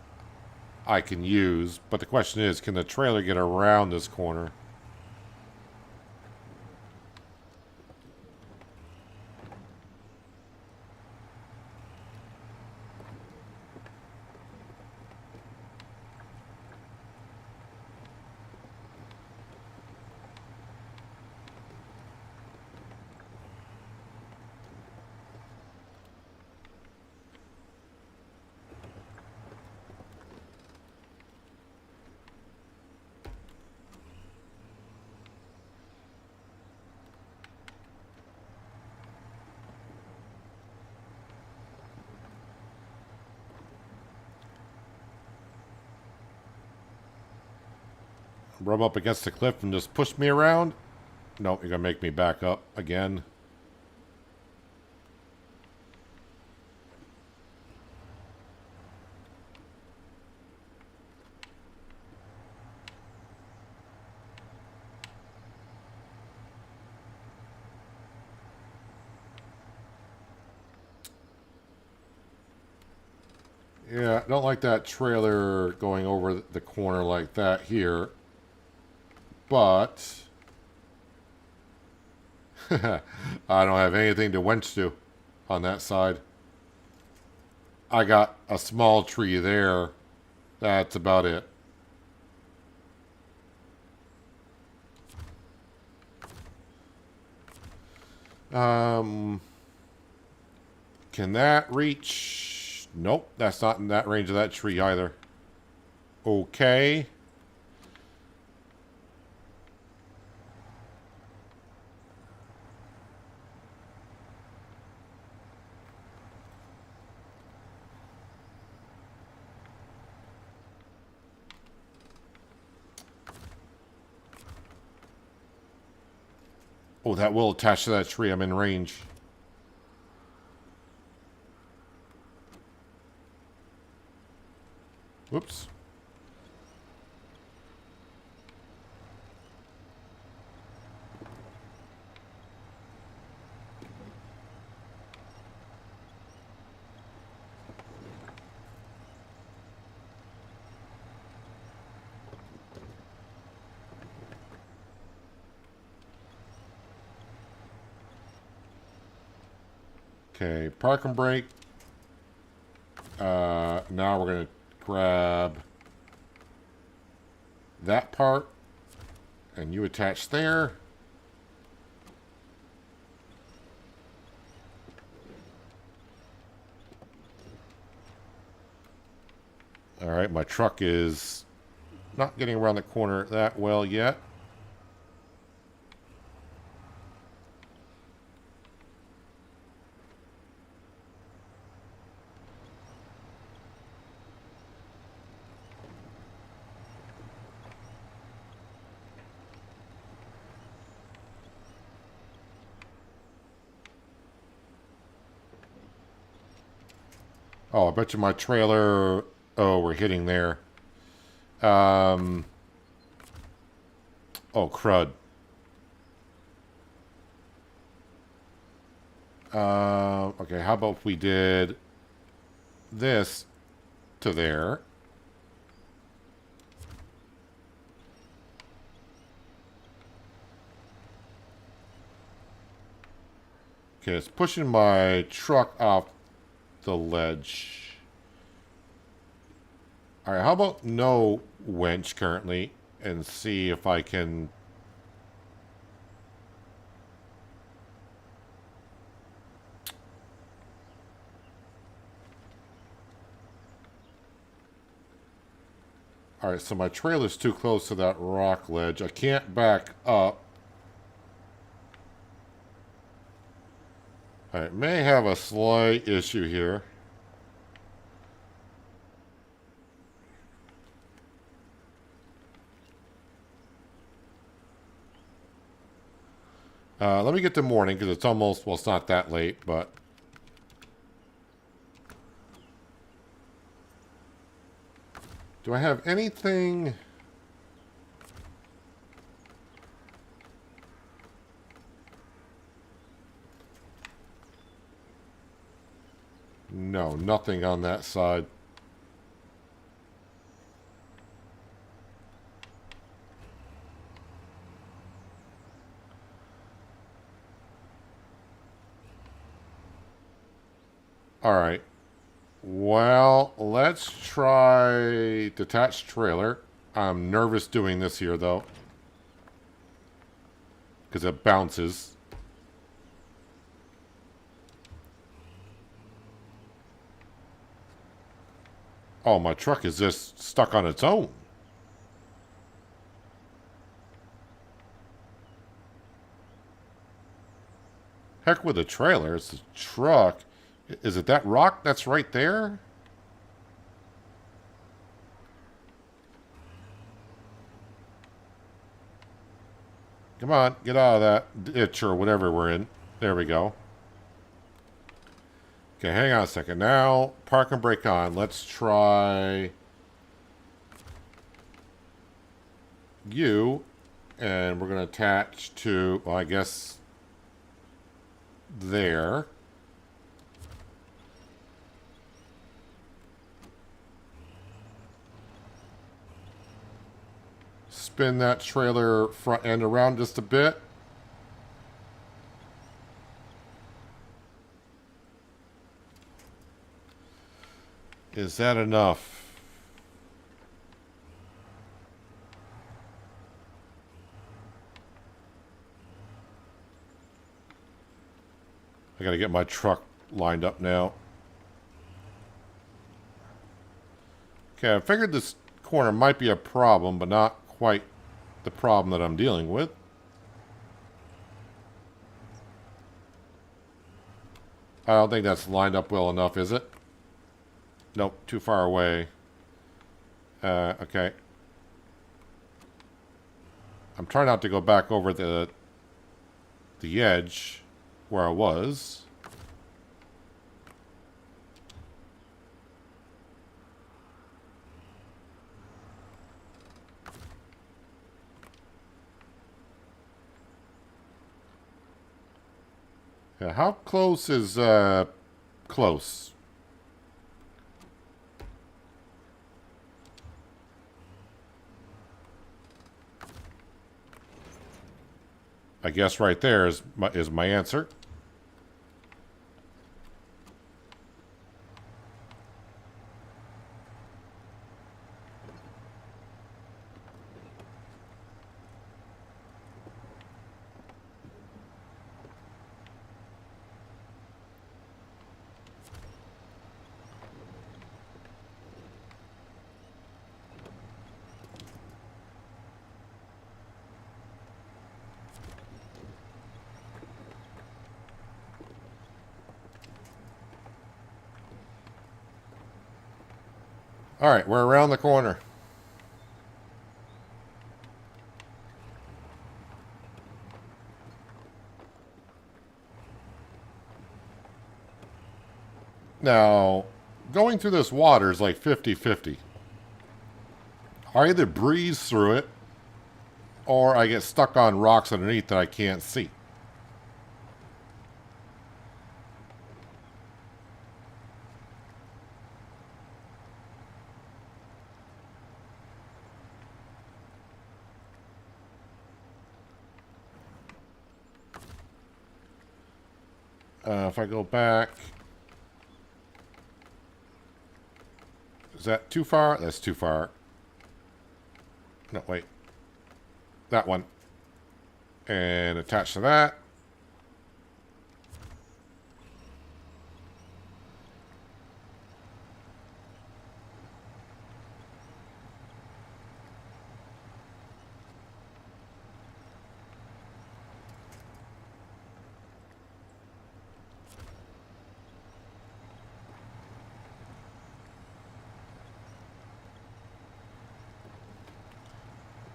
I can use. But the question is, can the trailer get around this corner? rub up against the cliff and just push me around? Nope, you're going to make me back up again. Yeah, I don't like that trailer going over the corner like that here. But I don't have anything to winch to on that side. I got a small tree there. That's about it. Can that reach? Nope, that's not in that range of that tree either. Okay. Oh, that will attach to that tree. I'm in range. Whoops. Okay, park and brake. Now we're going to grab that part, and you attach there. All right, my truck is not getting around the corner that well yet. Oh, I bet you my trailer... Oh, we're hitting there. Oh, crud. Okay, how about if we did this to there? Okay, it's pushing my truck off the ledge. All right, how about no winch currently, and see if I can... All right, so my trailer's too close to that rock ledge. I can't back up. I may have a slight issue here. Let me get to morning, because it's almost, well, it's not that late, but... Do I have anything... No, nothing on that side. All right. Well, let's try detached trailer. I'm nervous doing this here, though, because it bounces. Oh, my truck is just stuck on its own. Heck with the trailer. It's the truck. Is it that rock that's right there? Come on, get out of that ditch or whatever we're in. There we go. Okay, hang on a second. Now, park and brake on. Let's try you. And we're going to attach to, well, I guess, there. Spin that trailer front end around just a bit. Is that enough? I gotta get my truck lined up now. Okay, I figured this corner might be a problem, but not quite the problem that I'm dealing with. I don't think that's lined up well enough, is it? Nope, too far away. Okay. I'm trying not to go back over the edge where I was. Yeah, how close is close? I guess right there is my answer. All right, we're around the corner. Now, going through this water is like 50-50. I either breeze through it, or I get stuck on rocks underneath that I can't see. If I go back... Is that too far? That's too far. No, wait. That one. And attach to that.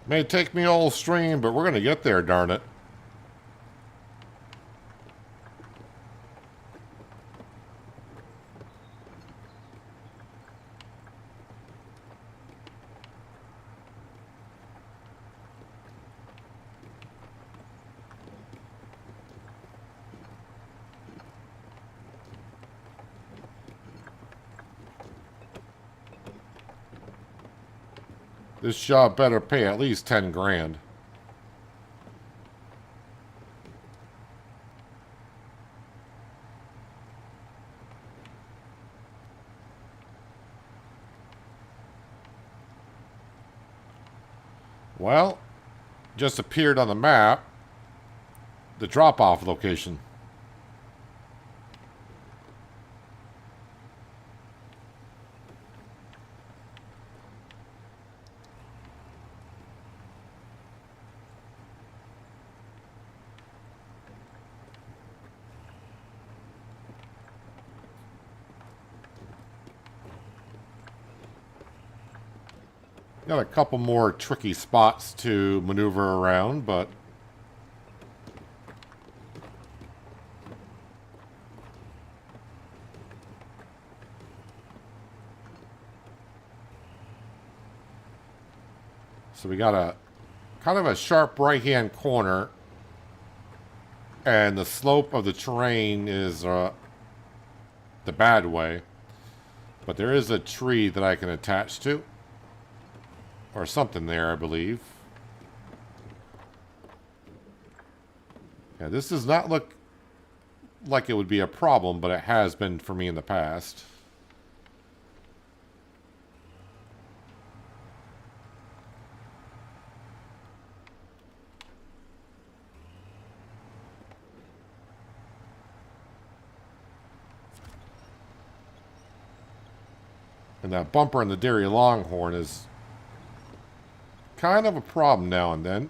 May take me all stream, but we're going to get there, darn it. This job better pay at least 10 grand. Well, just appeared on the map, the drop-off location. Got a couple more tricky spots to maneuver around, but So we got a kind of a sharp right-hand corner, and the slope of the terrain is the bad way. But there is a tree that I can attach to, or something there, I believe. Yeah, this does not look like it would be a problem, but it has been for me in the past. And that bumper in the Dairy Longhorn is kind of a problem now and then.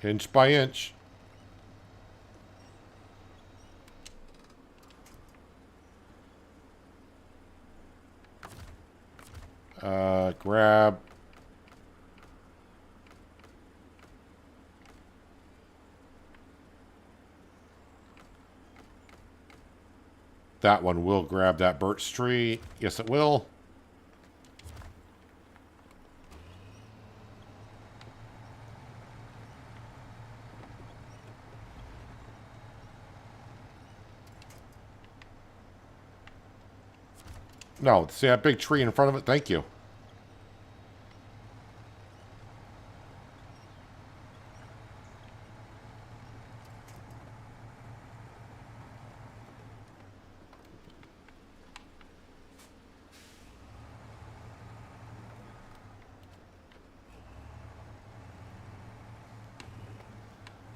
Inch by inch. Grab. That one will grab that birch tree. Yes, it will. No, see that big tree in front of it? Thank you.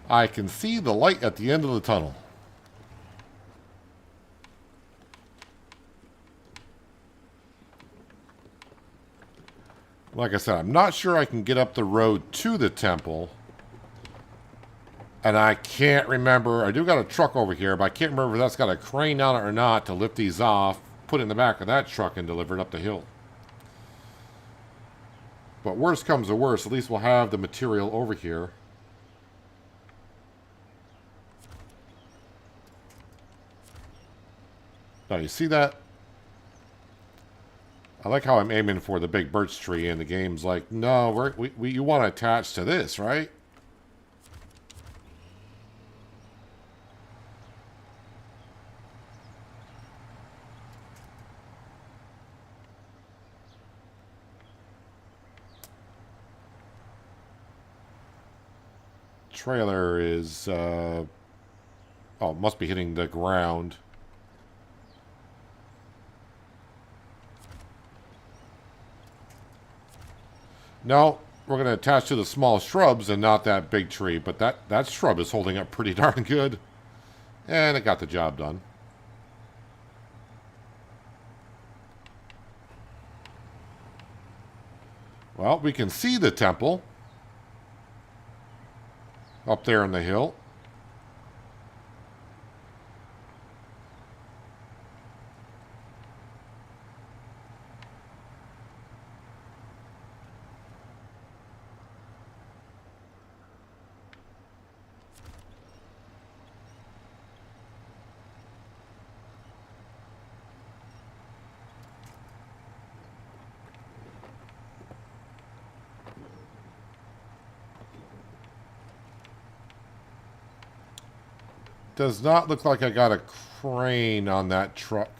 I can see the light at the end of the tunnel. Like I said, I'm not sure I can get up the road to the temple. And I can't remember. I do got a truck over here, but I can't remember if that's got a crane on it or not to lift these off, put it in the back of that truck, and deliver it up the hill. But worst comes to worst, at least we'll have the material over here. Now, you see that? I like how I'm aiming for the big birch tree, and the game's like, no, you want to attach to this, right? Trailer is, oh, it must be hitting the ground. No, we're going to attach to the small shrubs and not that big tree. But that shrub is holding up pretty darn good. And it got the job done. Well, we can see the temple up there on the hill. Does not look like I got a crane on that truck.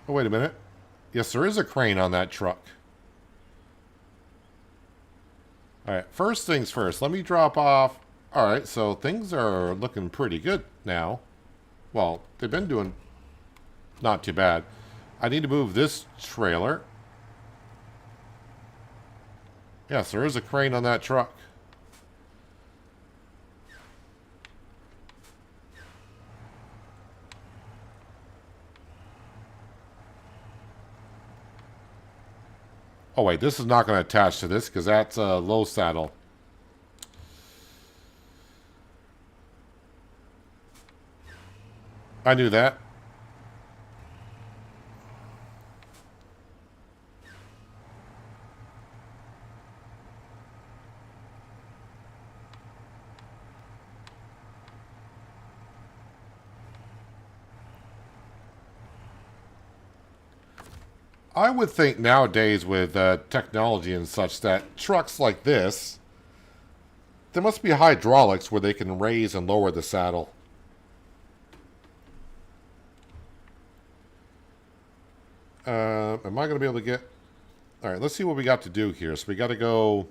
Oh, wait a minute. Yes, there is a crane on that truck. Alright, first things first. Let me drop off. Alright, so things are looking pretty good now. Well, they've been doing not too bad. I need to move this trailer. Yes, there is a crane on that truck. Oh, wait, this is not going to attach to this because that's a low saddle. I knew that. I would think nowadays with technology and such that trucks like this, there must be hydraulics where they can raise and lower the saddle. Am I going to be able to get... All right, let's see what we got to do here. So we got to go...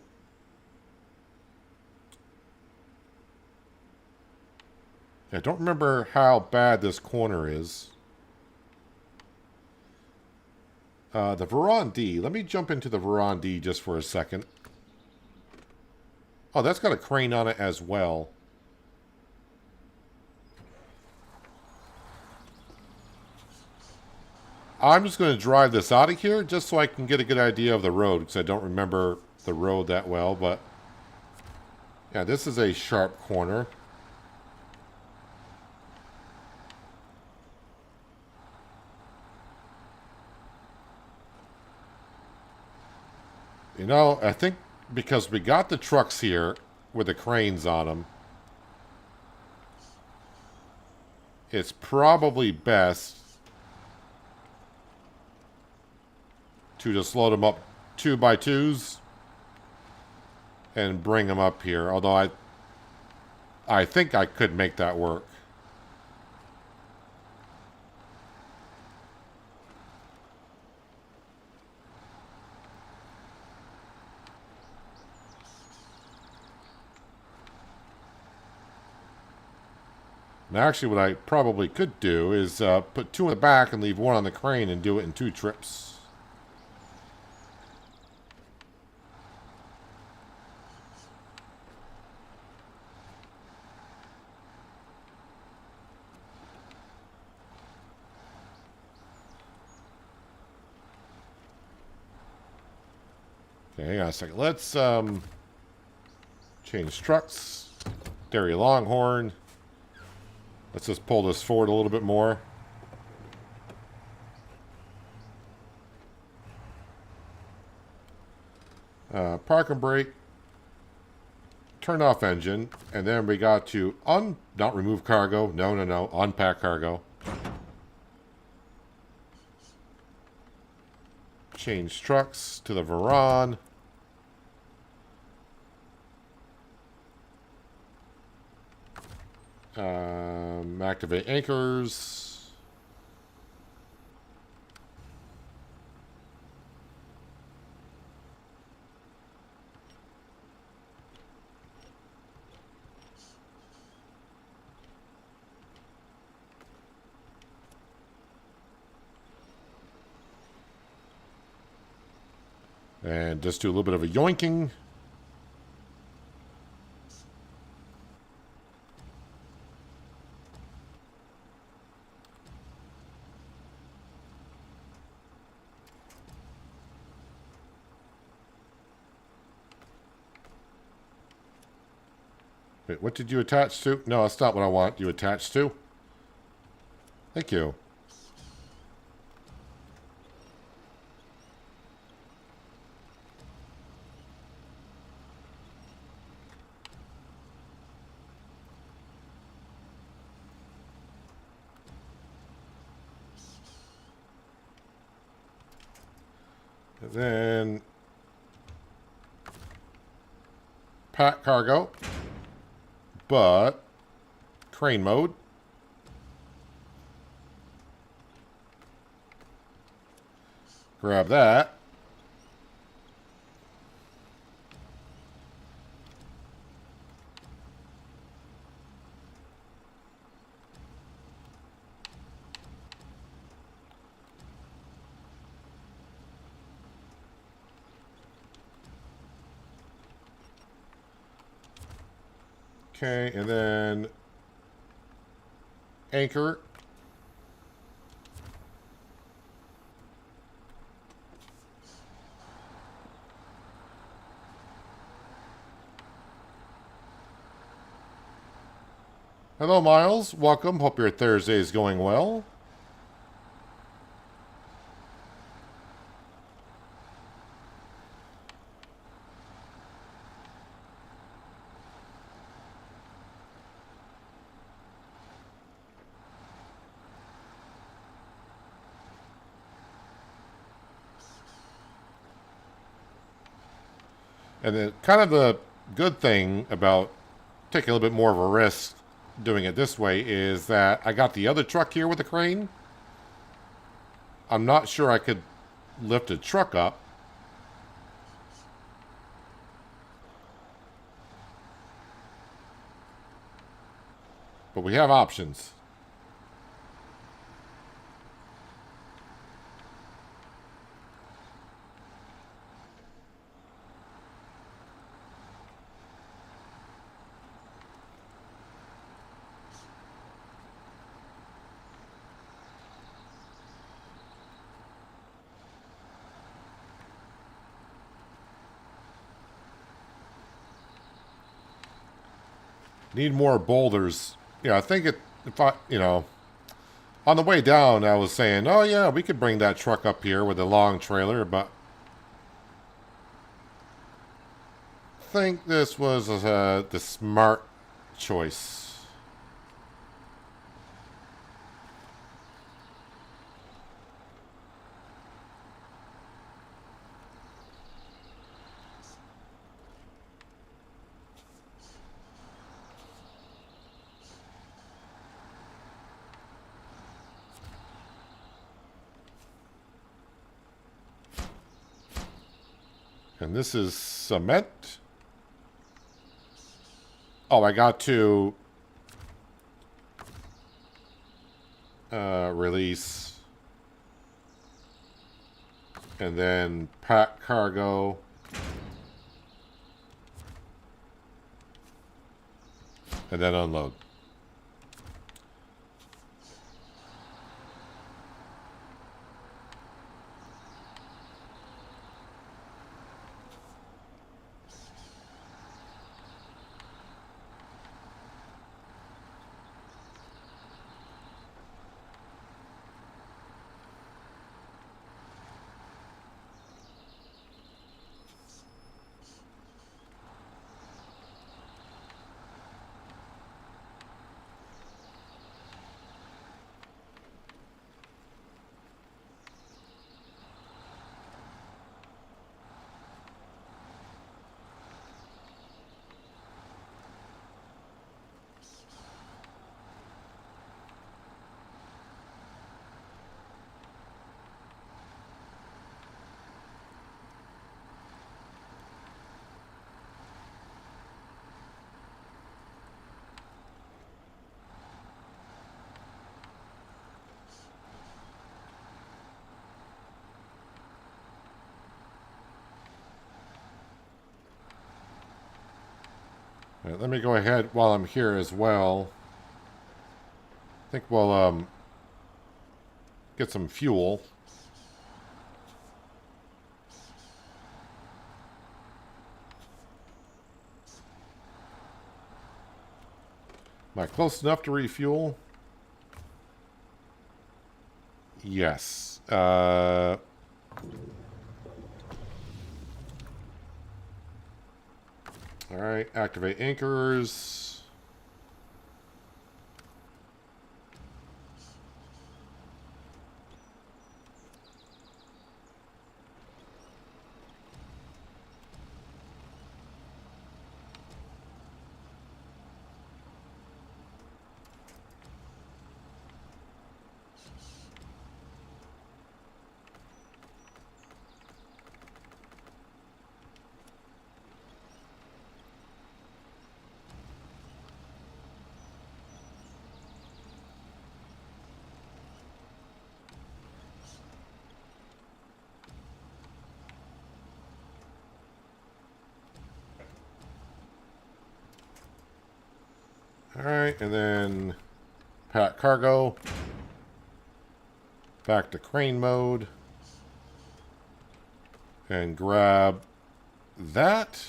I don't remember how bad this corner is. The Verandy. Let me jump into the Verandy just for a second. Oh, that's got a crane on it as well. I'm just going to drive this out of here just so I can get a good idea of the road, because I don't remember the road that well, but yeah, this is a sharp corner. You know, I think because we got the trucks here with the cranes on them, it's probably best to just load them up 2x2s and bring them up here. Although I think I could make that work. And actually, what I probably could do is put 2 in the back and leave 1 on the crane and do it in 2 trips. Okay, hang on a second. Let's change trucks. Dairy Longhorn. Let's just pull this forward a little bit more. Park and brake. Turn off engine. And then we got to not remove cargo. No. Unpack cargo. Change trucks to the Veran. Activate anchors. And just do a little bit of a yoinking. Wait, what did you attach to? No, that's not what I want you attached to. Thank you. And then pack cargo, but crane mode. Grab that. Okay, and then anchor. Hello, Miles. Welcome. Hope your Thursday is going well. And then kind of the good thing about taking a little bit more of a risk doing it this way is that I got the other truck here with a crane. I'm not sure I could lift a truck up. But we have options. Need more boulders. Yeah, I think it, if I, on the way down, I was saying, oh yeah, we could bring that truck up here with a long trailer, but I think this was the smart choice. And this is cement. Oh, I got to release and then pack cargo. And then unload. All right, let me go ahead while I'm here as well. I think we'll get some fuel. Am I close enough to refuel? Yes. All right, activate anchors. All right, and then pack cargo. Back to crane mode. And grab that.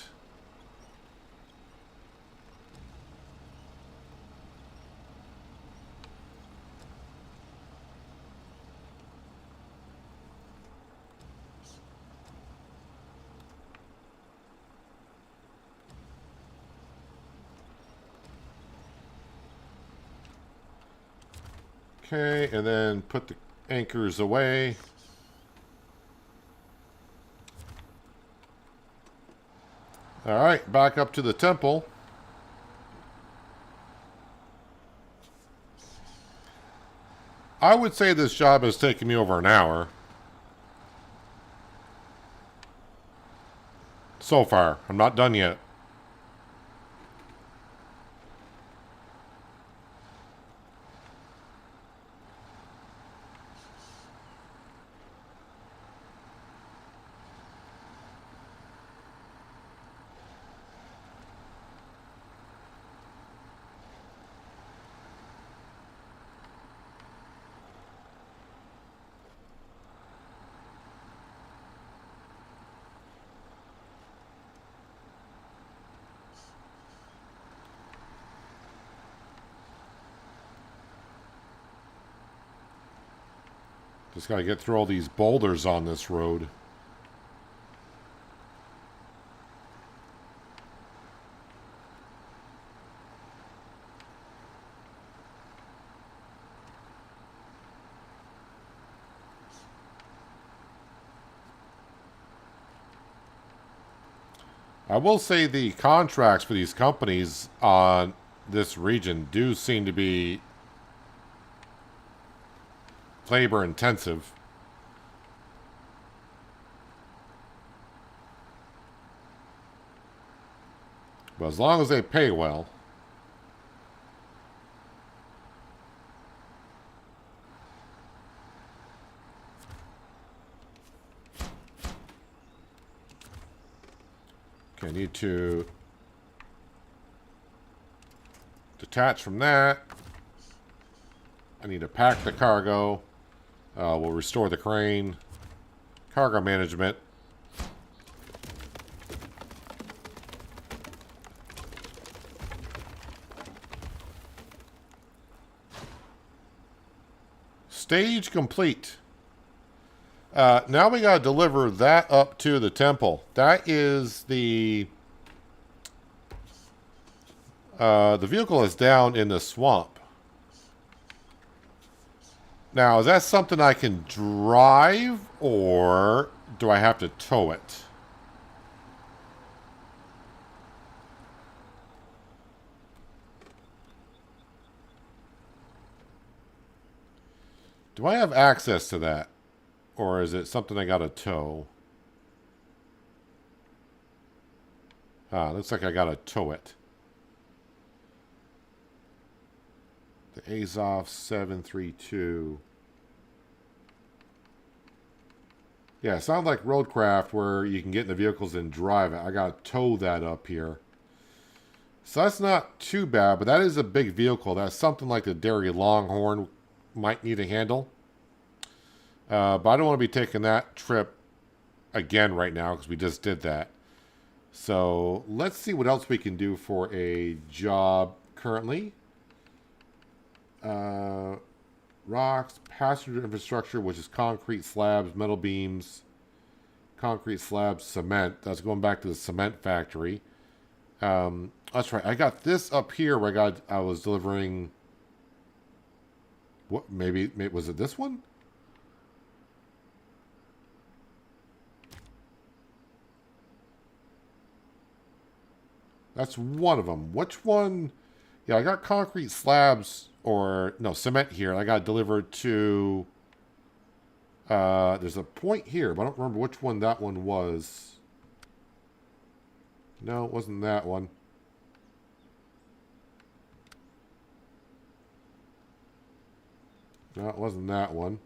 Okay, and then put the anchors away. Alright, back up to the temple. I would say this job has taken me over an hour. So far. I'm not done yet. Just gotta get through all these boulders on this road. I will say the contracts for these companies on this region do seem to be labor intensive. But as long as they pay well. Okay, I need to detach from that. I need to pack the cargo. We'll restore the crane. Cargo management. Stage complete. Now we gotta deliver that up to the temple. That is the vehicle is down in the swamp. Now, is that something I can drive, or do I have to tow it? Do I have access to that? Or is it something I gotta tow? Ah, looks like I gotta tow it. The Azov 732. Yeah, it sounds like Roadcraft where you can get in the vehicles and drive it. I gotta tow that up here. So that's not too bad, but that is a big vehicle. That's something like the Dairy Longhorn might need a handle. But I don't want to be taking that trip again right now because we just did that. So let's see what else we can do for a job currently. Rocks, passenger infrastructure, which is concrete slabs, metal beams, concrete slabs, cement. That's going back to the cement factory. That's right. I got this up here where I was delivering. What? Maybe was it this one? That's one of them. Which one? Yeah, I got concrete slabs or no cement here. I got delivered to. There's a point here, but I don't remember which one that one was. No, it wasn't that one. No, it wasn't that one.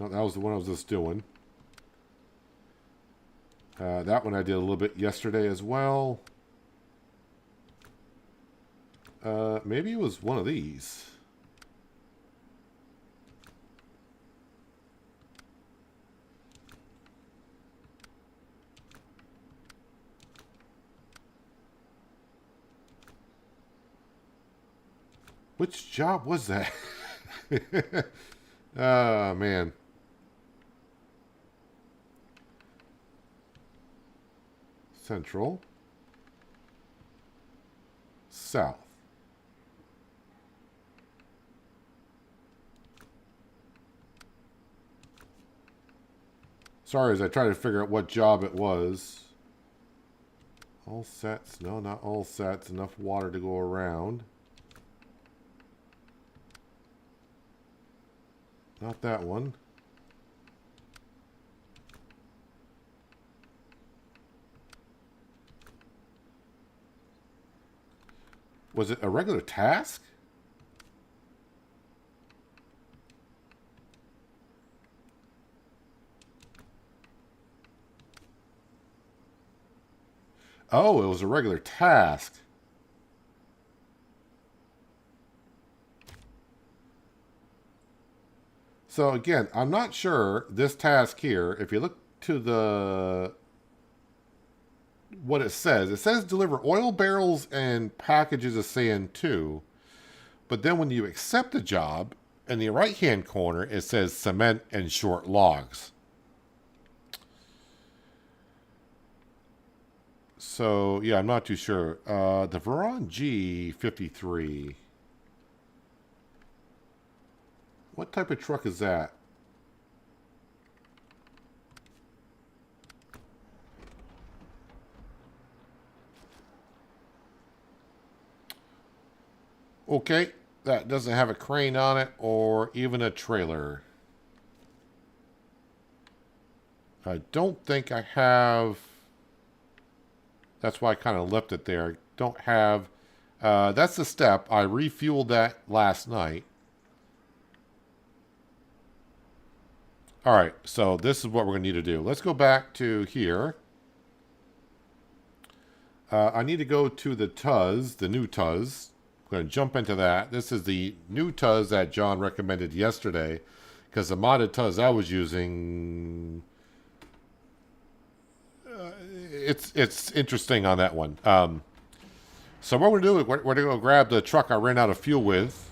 No, that was the one I was just doing. That one I did a little bit yesterday as well. Maybe it was one of these. Which job was that? Oh, man. Central. South. Sorry as I try to figure out what job it was. All sets. No, not all sets. Enough water to go around. Not that one. Was it a regular task? Oh, it was a regular task. So again, I'm not sure this task here, if you look to the what it says deliver oil barrels and packages of sand too. But then when you accept the job, in the right hand corner it says cement and short logs. So yeah, I'm not too sure. The Veron G53. What type of truck is that? Okay, that doesn't have a crane on it or even a trailer. I don't think I have... That's why I kind of left it there. I don't have... that's the step. I refueled that last night. Alright, so this is what we're going to need to do. Let's go back to here. I need to go to the TUZ, the new TUZ. I'm going to jump into that. This is the new TUZ that John recommended yesterday, because the modded TUZ I was using, it's interesting on that one. So what we're going to do is we're going to go grab the truck I ran out of fuel with,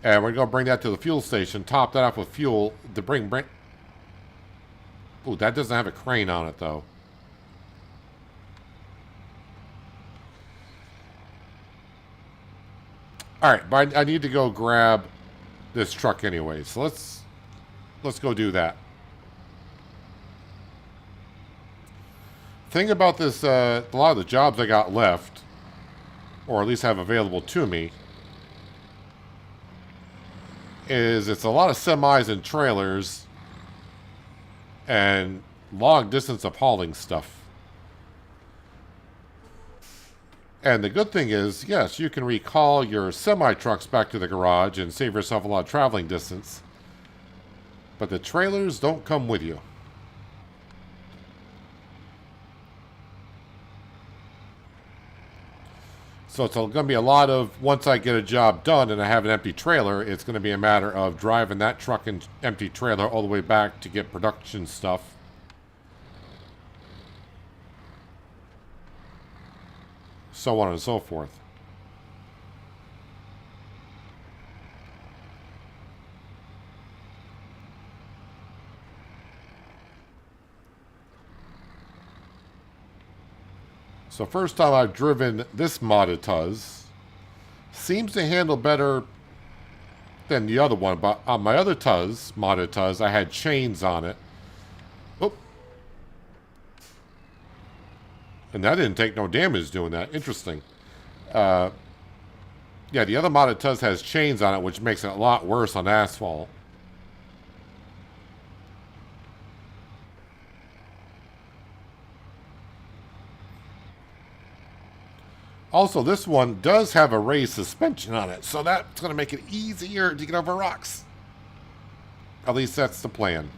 and we're going to bring that to the fuel station, top that off with fuel to bring... Ooh, that doesn't have a crane on it, though. Alright, but I need to go grab this truck anyway, so let's go do that. Thing about this, a lot of the jobs I got left, or at least have available to me, is it's a lot of semis and trailers and long distance of hauling stuff. And the good thing is, yes, you can recall your semi-trucks back to the garage and save yourself a lot of traveling distance. But the trailers don't come with you. So it's going to be a lot of, once I get a job done and I have an empty trailer, it's going to be a matter of driving that truck and empty trailer all the way back to get production stuff. So on and so forth. So first time I've driven this modded TUZ. Seems to handle better than the other one, but on my other TUZ, modded TUZ, I had chains on it. Oop. And that didn't take no damage doing that. Interesting. Yeah, the other modded TUZ has chains on it, which makes it a lot worse on asphalt. Also, this one does have a raised suspension on it, so that's going to make it easier to get over rocks. At least that's the plan.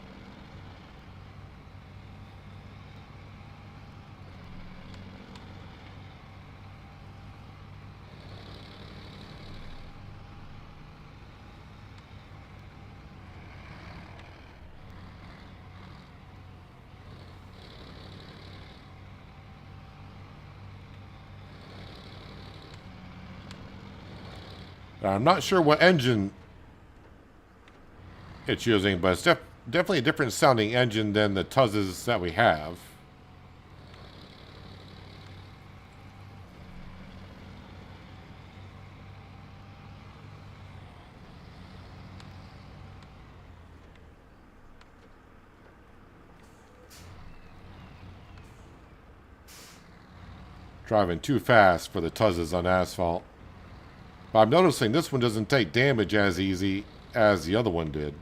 I'm not sure what engine it's using, but it's definitely a different sounding engine than the TUZs that we have. Driving too fast for the Tuzzes on asphalt. But I'm noticing this one doesn't take damage as easy as the other one did.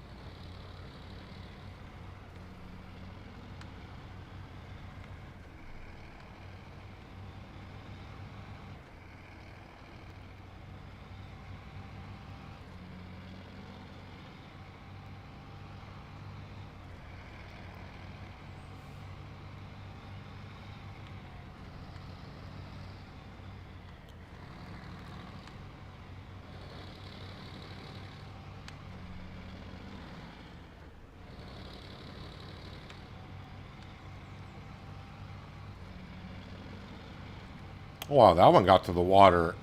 Wow, that one got to the water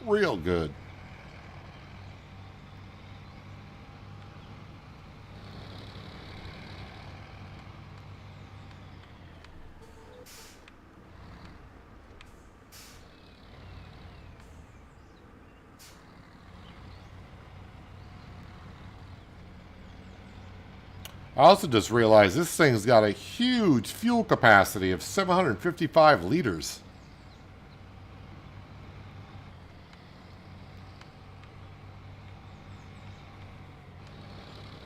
real good. I also just realized this thing's got a huge fuel capacity of 755 liters.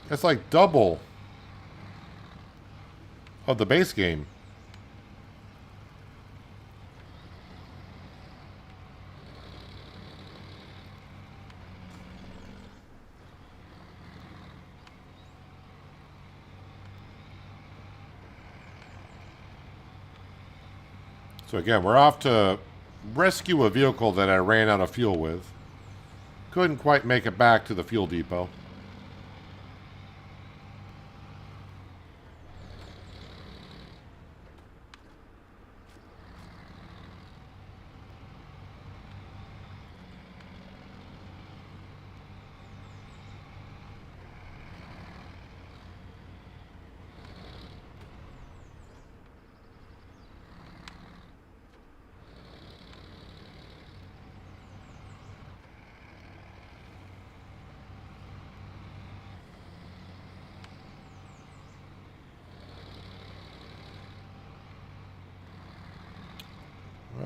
It's like double of the base game. So again, we're off to rescue a vehicle that I ran out of fuel with. Couldn't quite make it back to the fuel depot.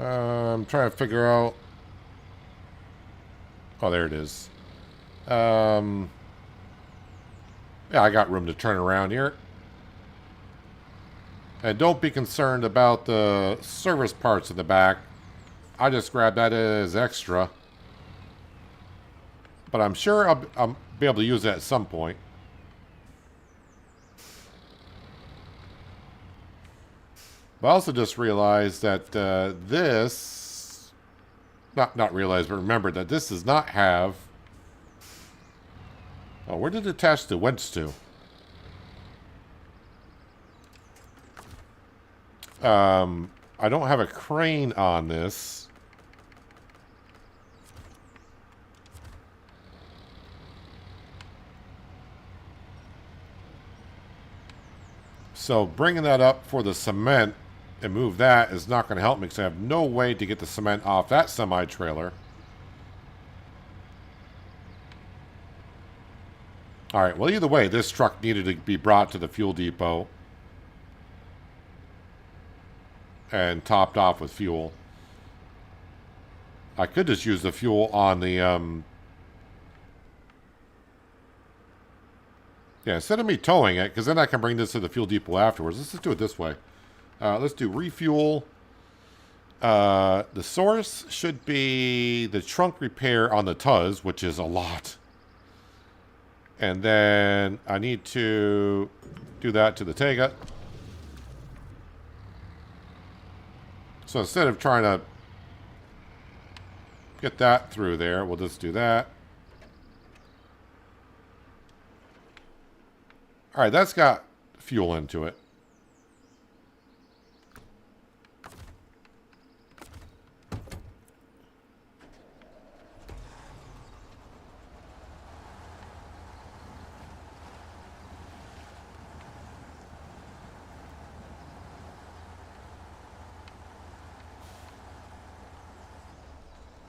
I'm trying to figure out... Oh, there it is. Yeah, I got room to turn around here. And don't be concerned about the service parts in the back. I just grabbed that as extra. But I'm sure I'll be able to use that at some point. But I also just realized that this... Not realized, but remember that this does not have... Oh, where did it attach the wents to? I don't have a crane on this. So bringing that up for the cement and move that is not going to help me because I have no way to get the cement off that semi-trailer. Alright, well either way, this truck needed to be brought to the fuel depot and topped off with fuel. I could just use the fuel on the, yeah, instead of me towing it, because then I can bring this to the fuel depot afterwards. Let's just do it this way. Let's do refuel. The source should be the trunk repair on the Tuz, which is a lot. And then I need to do that to the Tega. So instead of trying to get that through there, we'll just do that. All right, that's got fuel into it.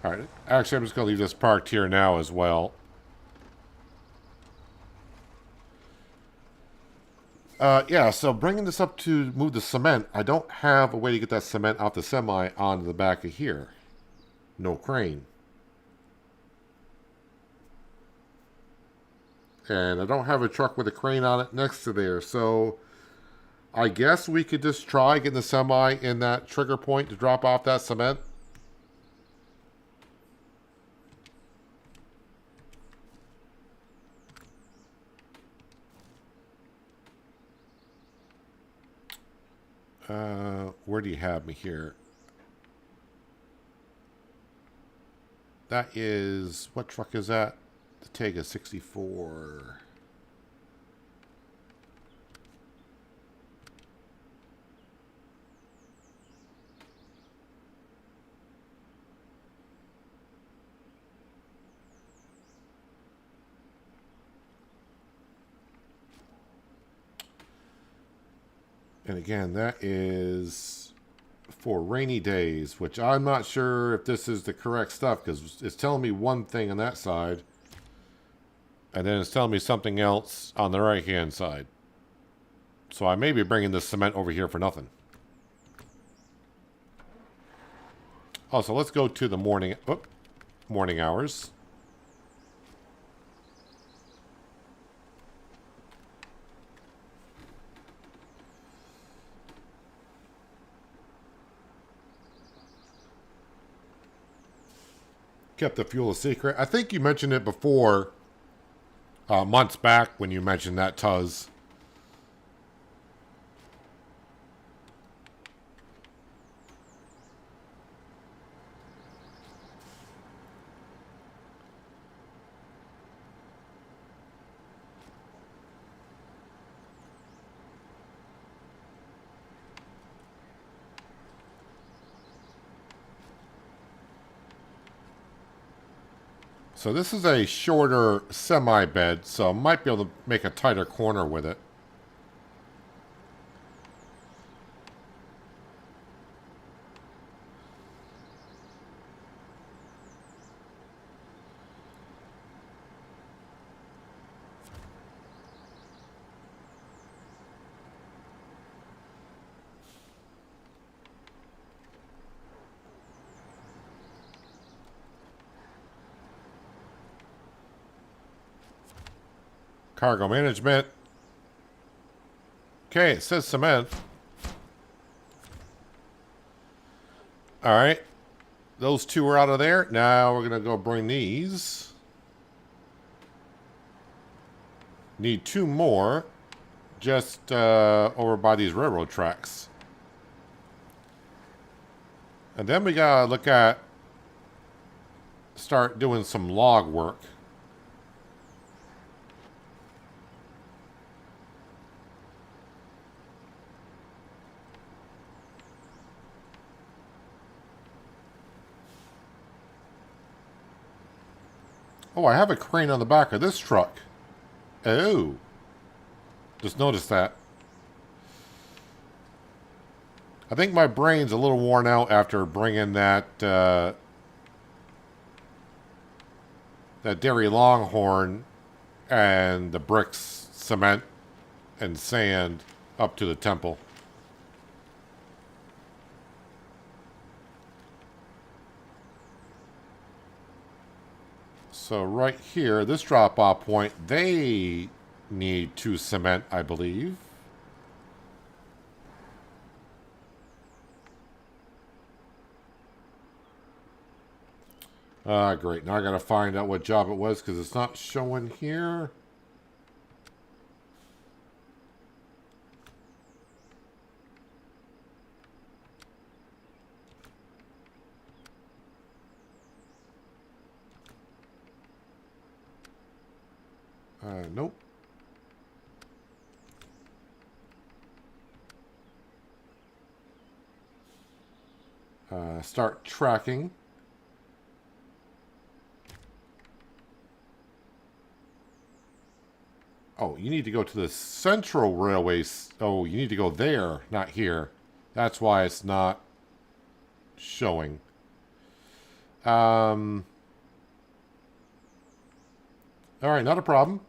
All right, actually, I'm just going to leave this parked here now as well. Yeah, so bringing this up to move the cement, I don't have a way to get that cement off the semi onto the back of here. No crane. And I don't have a truck with a crane on it next to there, so I guess we could just try getting the semi in that trigger point to drop off that cement. Where do you have me here? That is, what truck is that? The Tega 64. And again, that is for rainy days, which I'm not sure if this is the correct stuff because it's telling me one thing on that side and then it's telling me something else on the right hand side. So I may be bringing this cement over here for nothing. Also, let's go to the morning hours. Kept the fuel a secret. I think you mentioned it before, months back when you mentioned that, Tuz. So this is a shorter semi-bed, so I might be able to make a tighter corner with it. Cargo management. Okay, it says cement. Alright. Those two are out of there. Now we're going to go bring these. Need two more. Just over by these railroad tracks. And then we got to look at... start doing some log work. Oh, I have a crane on the back of this truck. Oh. Just noticed that. I think my brain's a little worn out after bringing that that Dairy Longhorn and the bricks, cement, and sand up to the temple. So right here, this drop-off point, they need two cement, I believe. Great. Now I gotta find out what job it was because it's not showing here. Nope. Start tracking. Oh, you need to go to the Central Railways. Oh, you need to go there, not here. That's why it's not showing. All right, not a problem.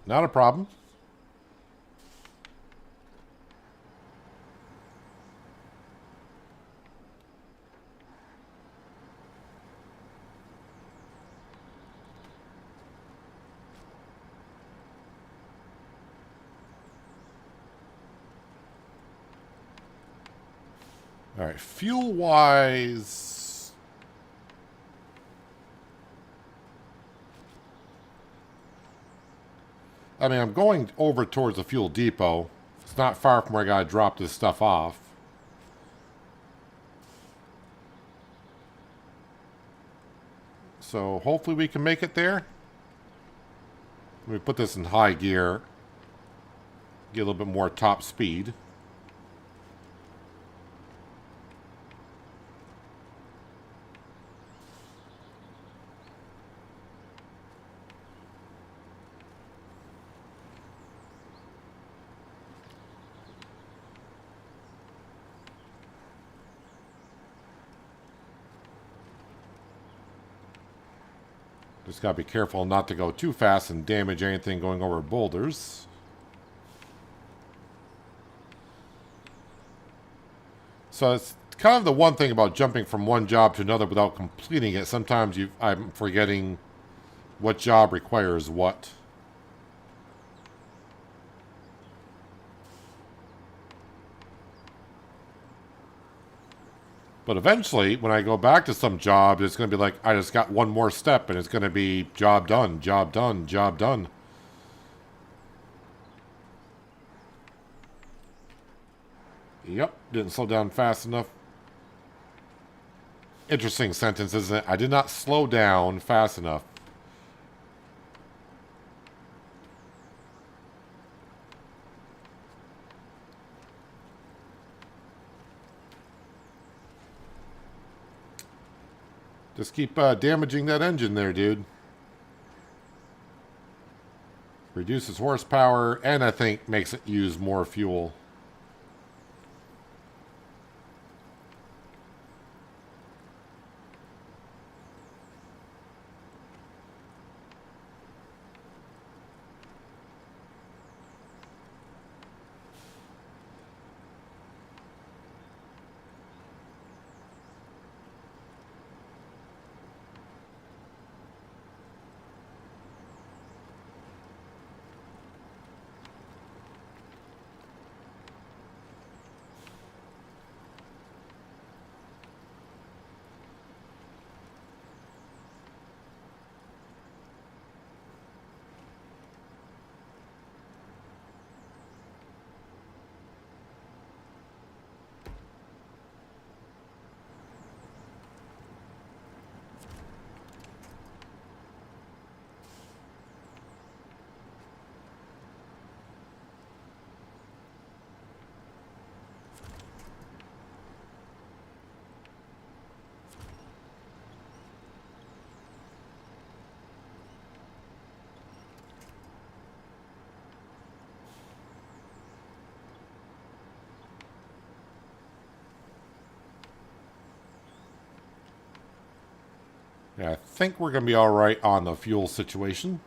not a problem. All right, fuel-wise... I mean, I'm going over towards the fuel depot. It's not far from where I gotta drop this stuff off. So hopefully we can make it there. Let me put this in high gear. Get a little bit more top speed. Just gotta be careful not to go too fast and damage anything going over boulders. So it's kind of the one thing about jumping from one job to another without completing it. Sometimes I'm forgetting what job requires what. But eventually, when I go back to some job, it's going to be like, I just got one more step, and it's going to be job done, job done, job done. Yep, didn't slow down fast enough. Interesting sentence, isn't it? I did not slow down fast enough. Just keep damaging that engine there, dude. Reduces horsepower, and I think makes it use more fuel. Yeah, I think we're going to be all right on the fuel situation.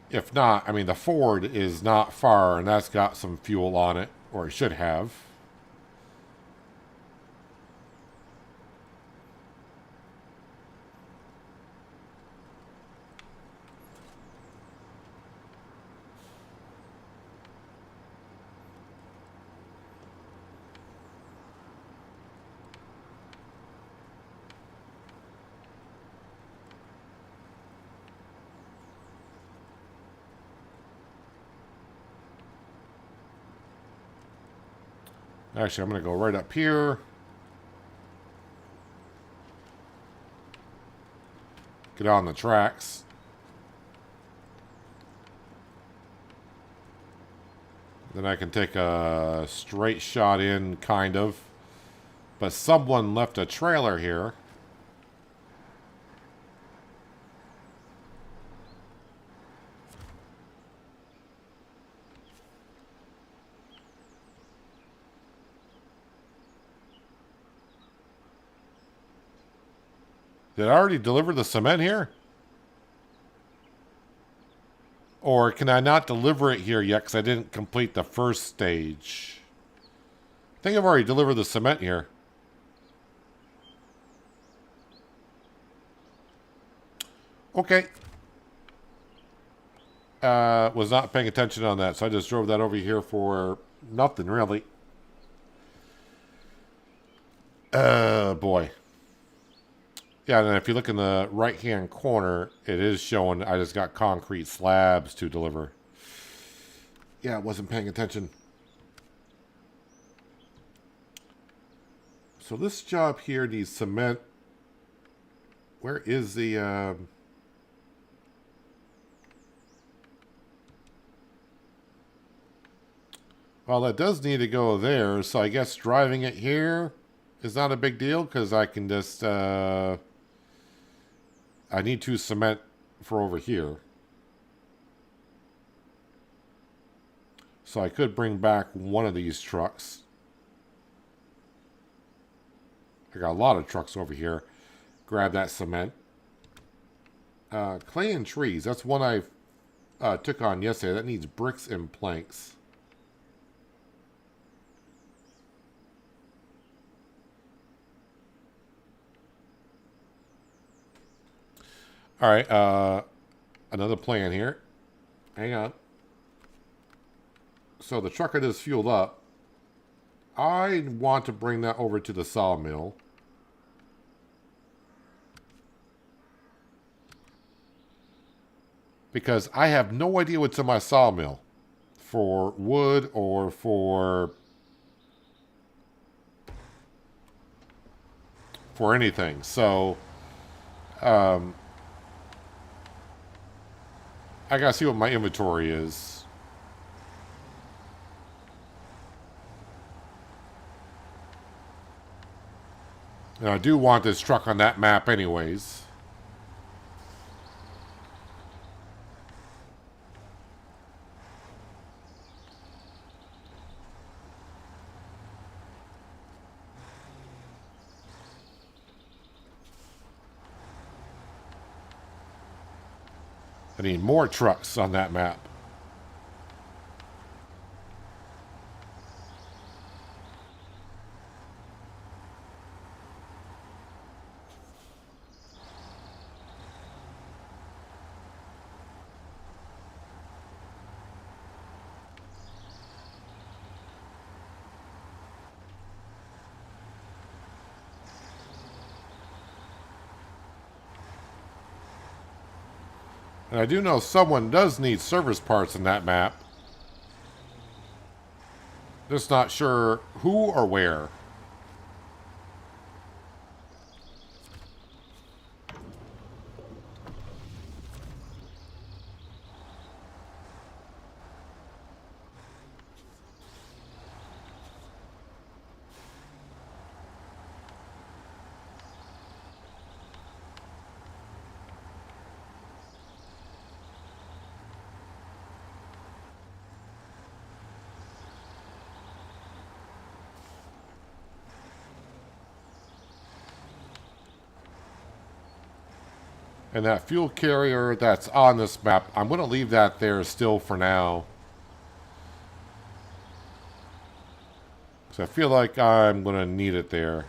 If not, I mean, the Ford is not far, and that's got some fuel on it, or it should have. Actually, I'm going to go right up here. Get on the tracks. Then I can take a straight shot in, kind of. But someone left a trailer here. Did I already deliver the cement here? Or can I not deliver it here yet because I didn't complete the first stage? I think I've already delivered the cement here. Okay. Was not paying attention on that, so I just drove that over here for nothing, really. Boy. Yeah, and if you look in the right-hand corner, it is showing I just got concrete slabs to deliver. Yeah, I wasn't paying attention. So this job here needs cement. Where is the... Well, that does need to go there, so I guess driving it here is not a big deal, because I can just... I need to cement for over here. So I could bring back one of these trucks. I got a lot of trucks over here. Grab that cement. Clay and trees. That's one I took on yesterday. That needs bricks and planks. All right. Another plan here. Hang on. So the truck I just fueled up. I want to bring that over to the sawmill. Because I have no idea what's in my sawmill. For wood or for anything. So, I gotta see what my inventory is. And I do want this truck on that map anyways. I need more trucks on that map. And I do know someone does need service parts in that map. Just not sure who or where. And that fuel carrier that's on this map, I'm going to leave that there still for now. So I feel like I'm going to need it there.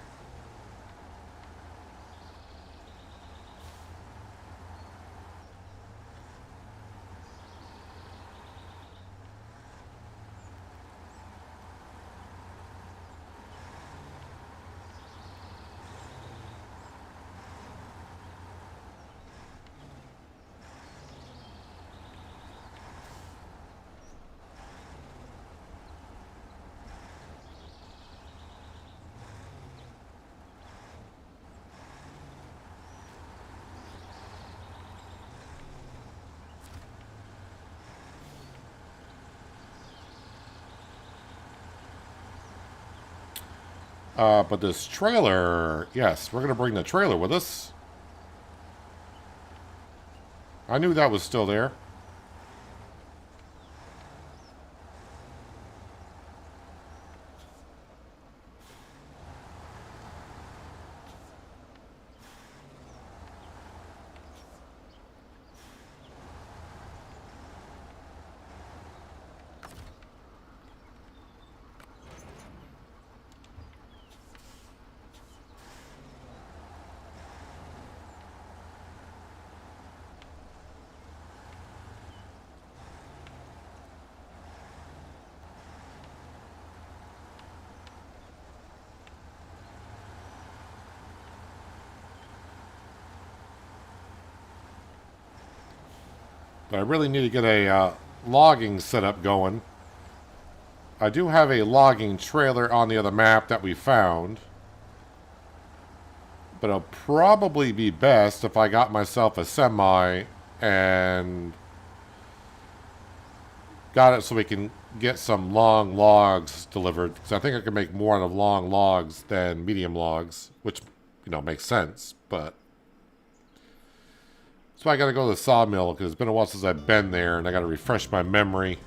But this trailer, yes, we're going to bring the trailer with us. I knew that was still there. But I really need to get a logging setup going. I do have a logging trailer on the other map that we found. But it'll probably be best if I got myself a semi and got it so we can get some long logs delivered. Because I think I can make more out of long logs than medium logs, which, you know, makes sense. But that's why I got to go to the sawmill, because it's been a while since I've been there, and I got to refresh my memory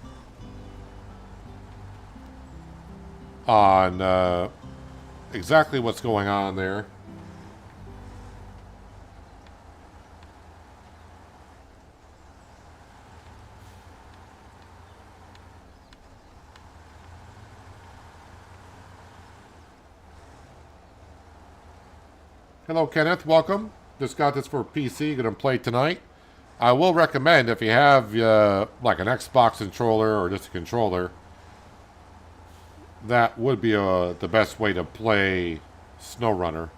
on exactly what's going on there. Hello, Kenneth. Welcome. Just got this for PC. Going to play tonight. I will recommend, if you have like an Xbox controller or just a controller, that would be the best way to play SnowRunner.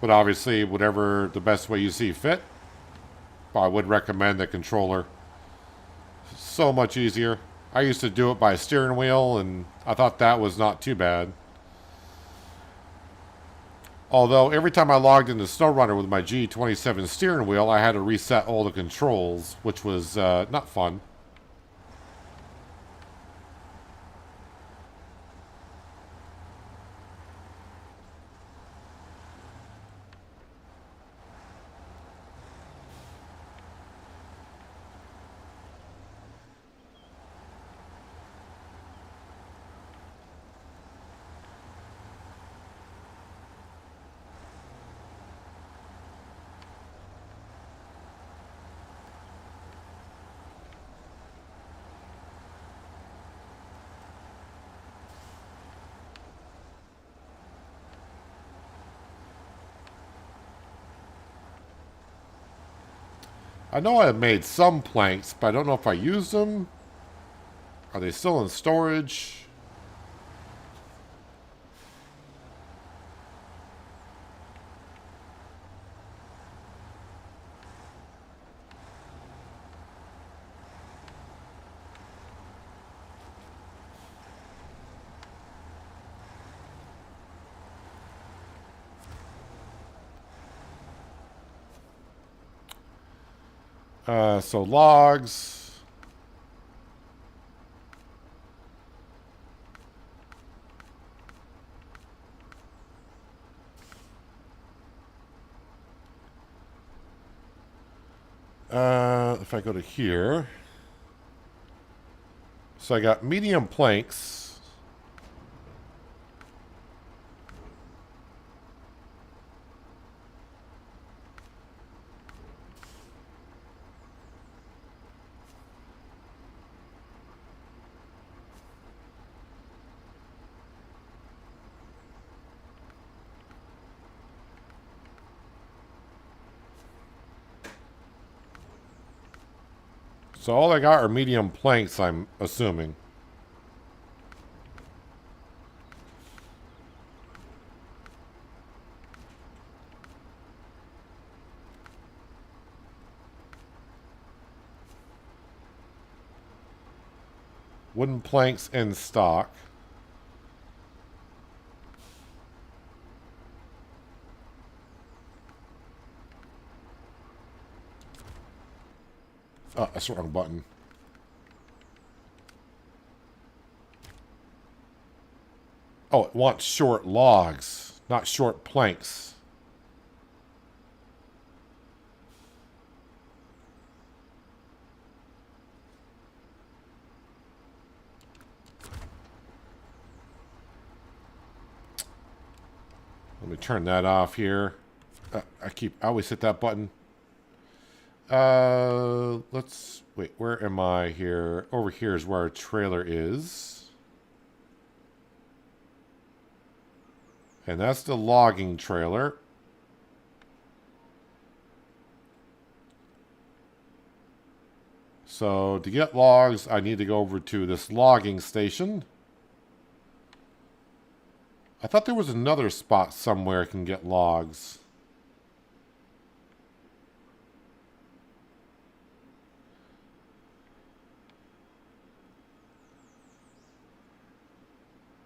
But obviously, whatever the best way you see fit, I would recommend the controller. So much easier. I used to do it by steering wheel, and I thought that was not too bad. Although, every time I logged into SnowRunner with my G27 steering wheel, I had to reset all the controls, which was not fun. I know I made some planks, but I don't know if I used them. Are they still in storage? So logs. If I go to here. So I got medium planks. So all I got are medium planks, I'm assuming. Wooden planks in stock. Oh, that's the wrong button. Oh, it wants short logs, not short planks. Let me turn that off here. I always hit that button. Let's wait. Where am I here? Over here is where our trailer is. And that's the logging trailer. So to get logs, I need to go over to this logging station. I thought there was another spot somewhere I can get logs.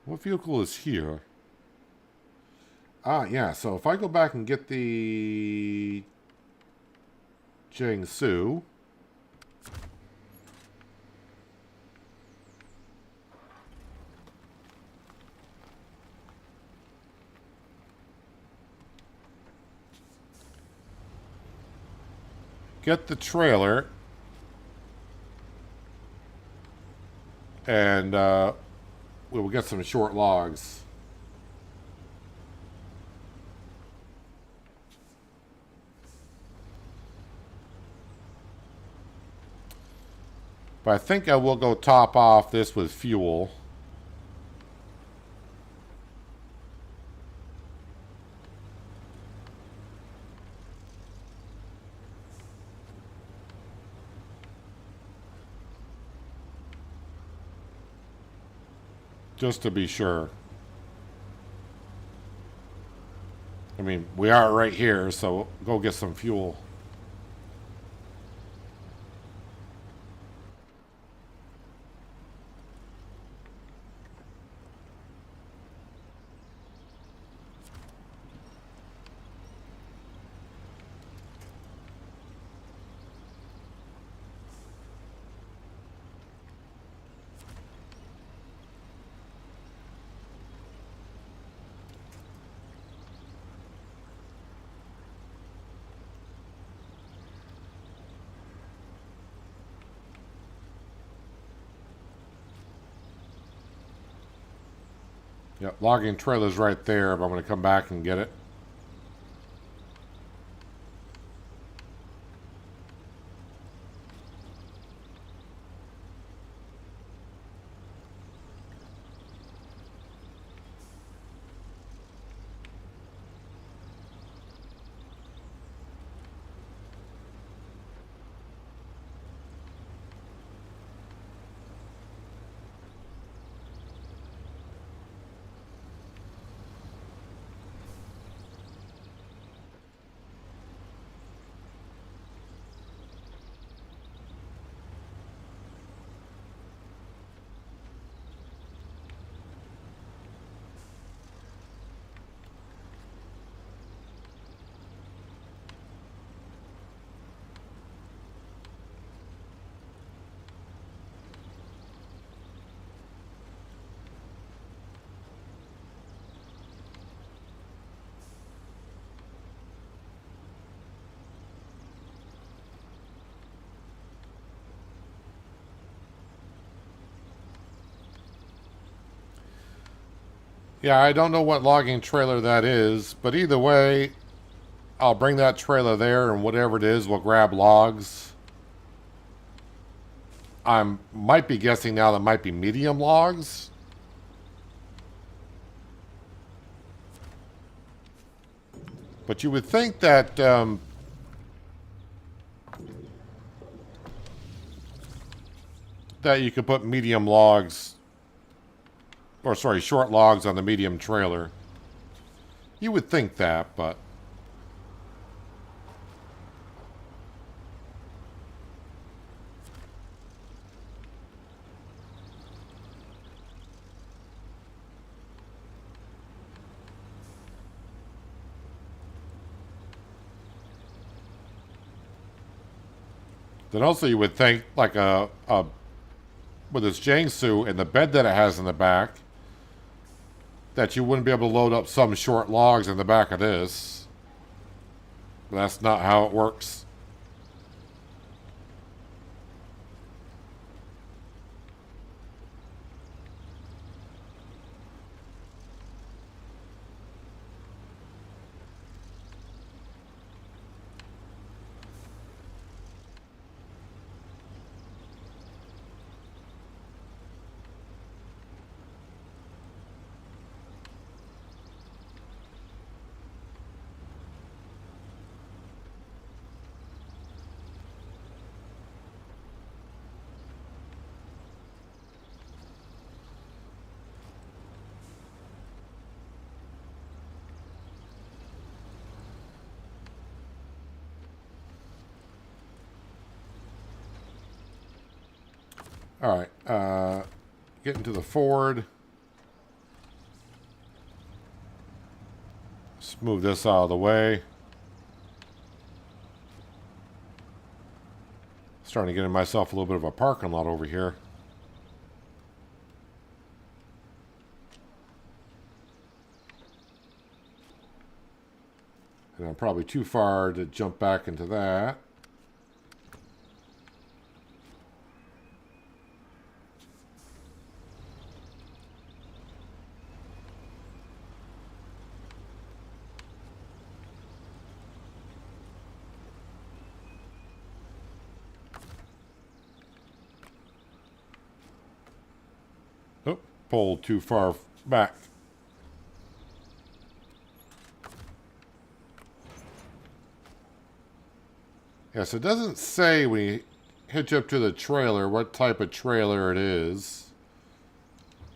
What vehicle is here? Ah, yeah, so if I go back and get the Jiangsu, get the trailer, and we will get some short logs. But I think I will go top off this with fuel. Just to be sure. I mean, we are right here, so go get some fuel. Yep, logging trailer's right there, but I'm going to come back and get it. Yeah, I don't know what logging trailer that is, but either way, I'll bring that trailer there, and whatever it is, we'll grab logs. I might be guessing now that might be medium logs. But you would think that that you could put medium logs, or sorry, short logs on the medium trailer. You would think that, but then also you would think like a with its Jiangsu and the bed that it has in the back, that you wouldn't be able to load up some short logs in the back of this. But that's not how it works. All right. Get into the Ford. Let's move this out of the way. Starting to get in myself a little bit of a parking lot over here. And I'm probably too far to jump back into that. Oh, pulled too far back. Yes, it doesn't say when you hitch up to the trailer what type of trailer it is.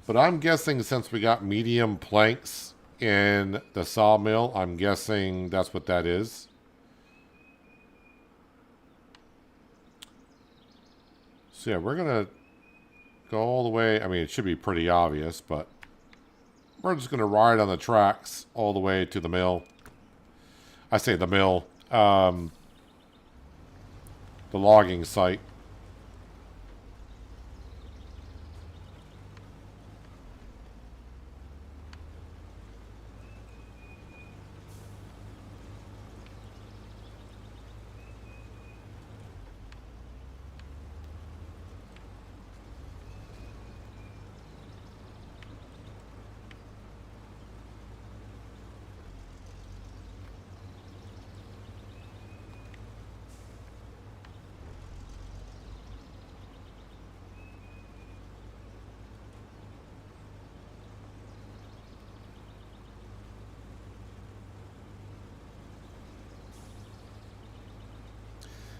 But I'm guessing since we got medium planks in the sawmill, I'm guessing that's what that is. So yeah, we're going to go all the way. I mean, it should be pretty obvious, but we're just going to ride on the tracks all the way to the mill. I say the mill. The logging site.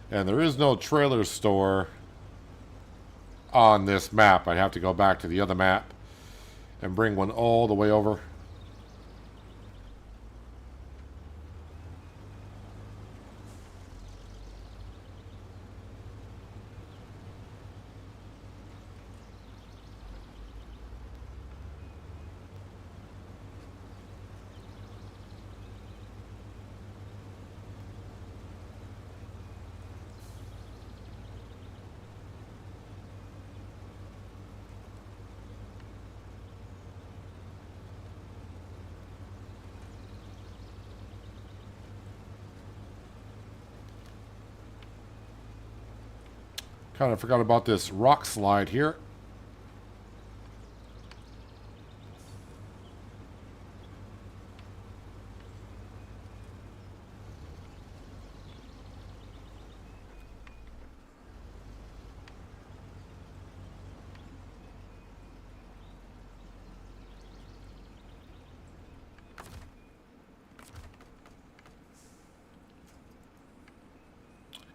And there is no trailer store on this map. I'd have to go back to the other map and bring one all the way over. Kind of forgot about this rock slide here.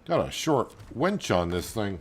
Got a short winch on this thing.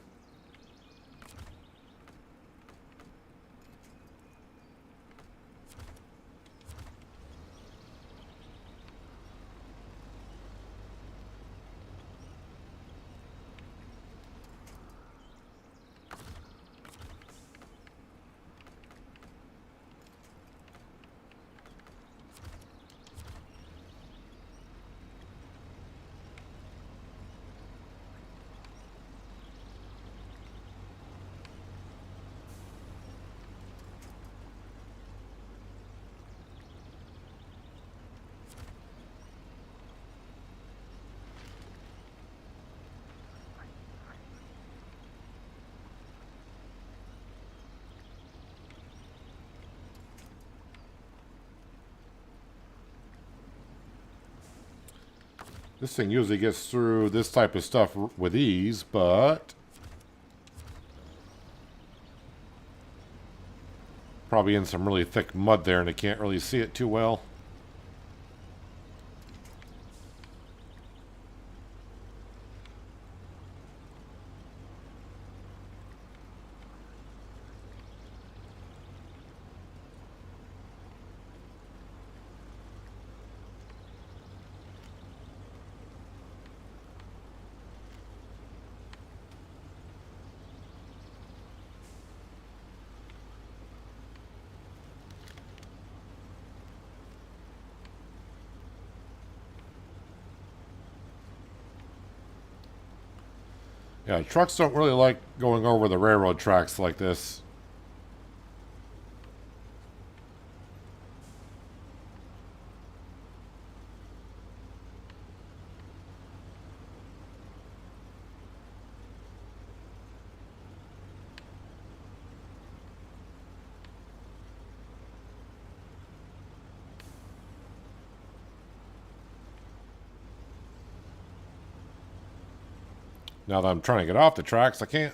This thing usually gets through this type of stuff with ease, but probably in some really thick mud there and I can't really see it too well. Yeah, trucks don't really like going over the railroad tracks like this. Now that I'm trying to get off the tracks, I can't.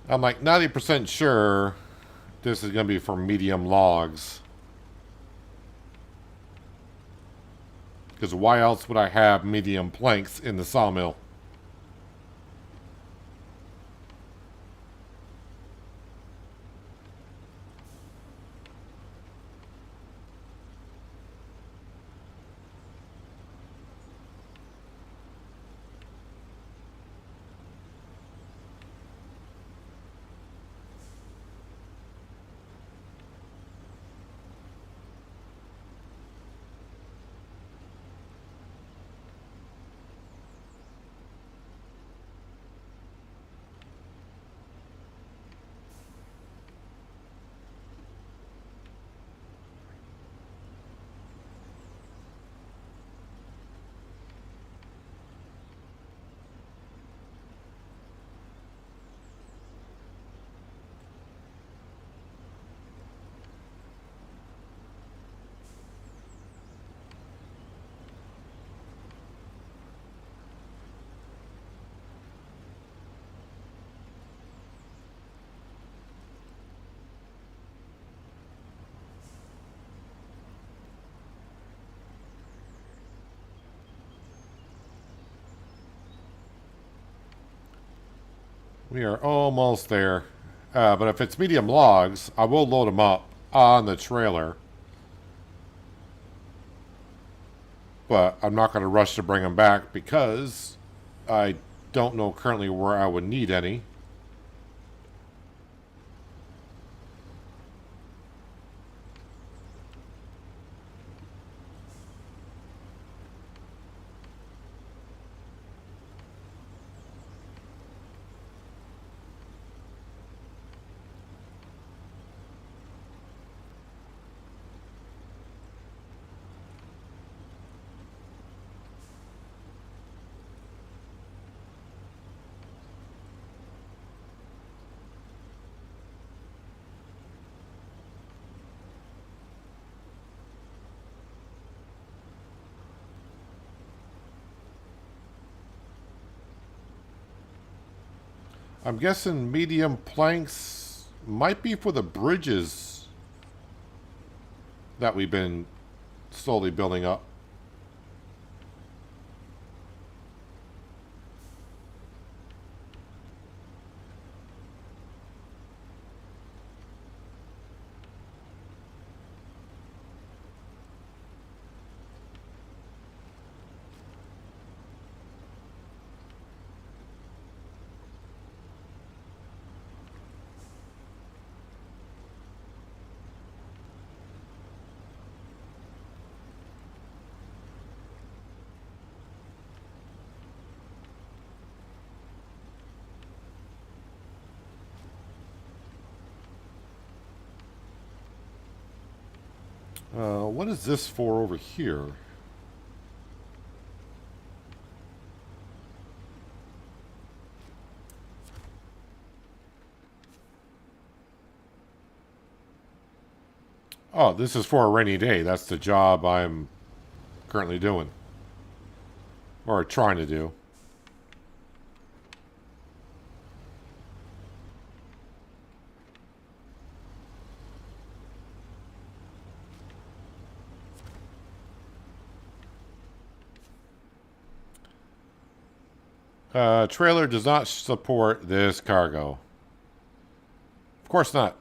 I'm like 90% sure this is going to be for medium logs. Because why else would I have medium planks in the sawmill? We are almost there. But if it's medium logs, I will load them up on the trailer. But I'm not going to rush to bring them back because I don't know currently where I would need any. I'm guessing medium planks might be for the bridges that we've been slowly building up. What is this for over here? Oh, this is for a rainy day. That's the job I'm currently doing. Or trying to do. Trailer does not support this cargo. Of course not.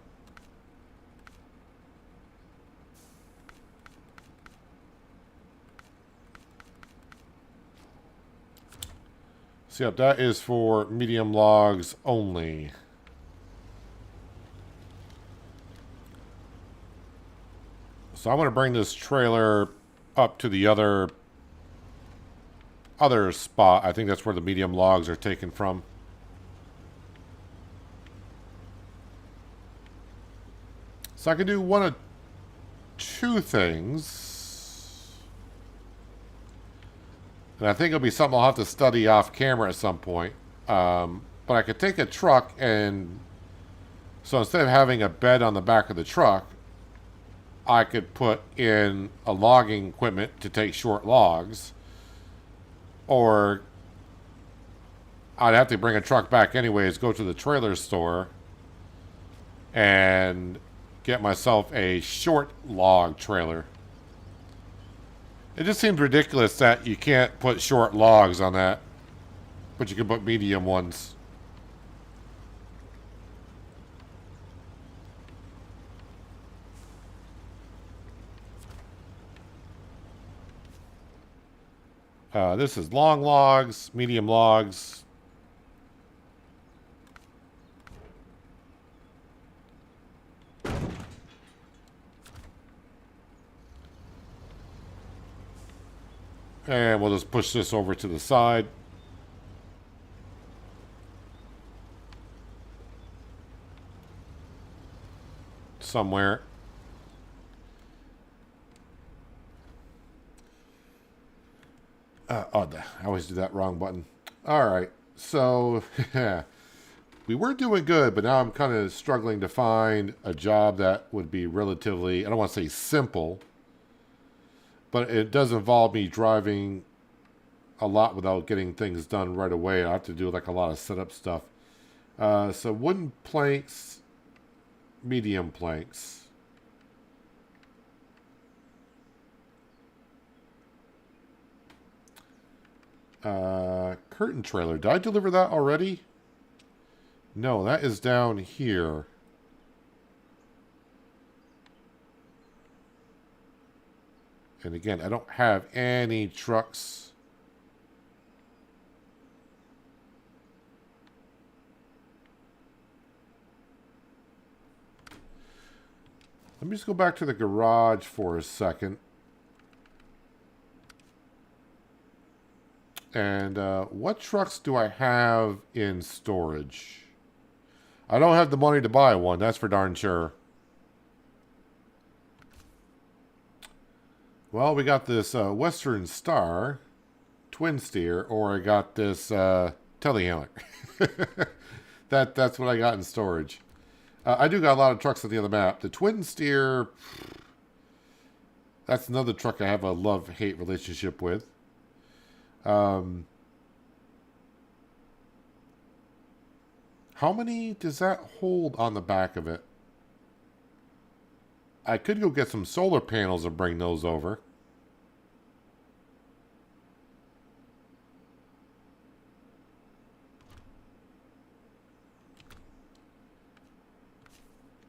So yep, that is for medium logs only. So I'm going to bring this trailer up to the other spot. I think that's where the medium logs are taken from. So I can do one of two things. And I think it'll be something I'll have to study off camera at some point. But I could take a truck and... So instead of having a bed on the back of the truck, I could put in a logging equipment to take short logs. Or I'd have to bring a truck back anyways, go to the trailer store and get myself a short log trailer. It just seems ridiculous that you can't put short logs on that, but you can put medium ones. This is long logs, medium logs. And we'll just push this over to the side. Somewhere. I always do that wrong button. Alright, so we were doing good, but now I'm kind of struggling to find a job that would be relatively, I don't want to say simple, but it does involve me driving a lot without getting things done right away. I have to do like a lot of setup stuff. So wooden planks, medium planks. Curtain trailer. Did I deliver that already? No, that is down here. And again, I don't have any trucks. Let me just go back to the garage for a second. And what trucks do I have in storage? I don't have the money to buy one, that's for darn sure. Well, we got this Western Star twin steer, or I got this telehandler. That's what I got in storage. I do got a lot of trucks on the other map. The twin steer, that's another truck I have a love-hate relationship with. How many does that hold on the back of it? I could go get some solar panels and bring those over.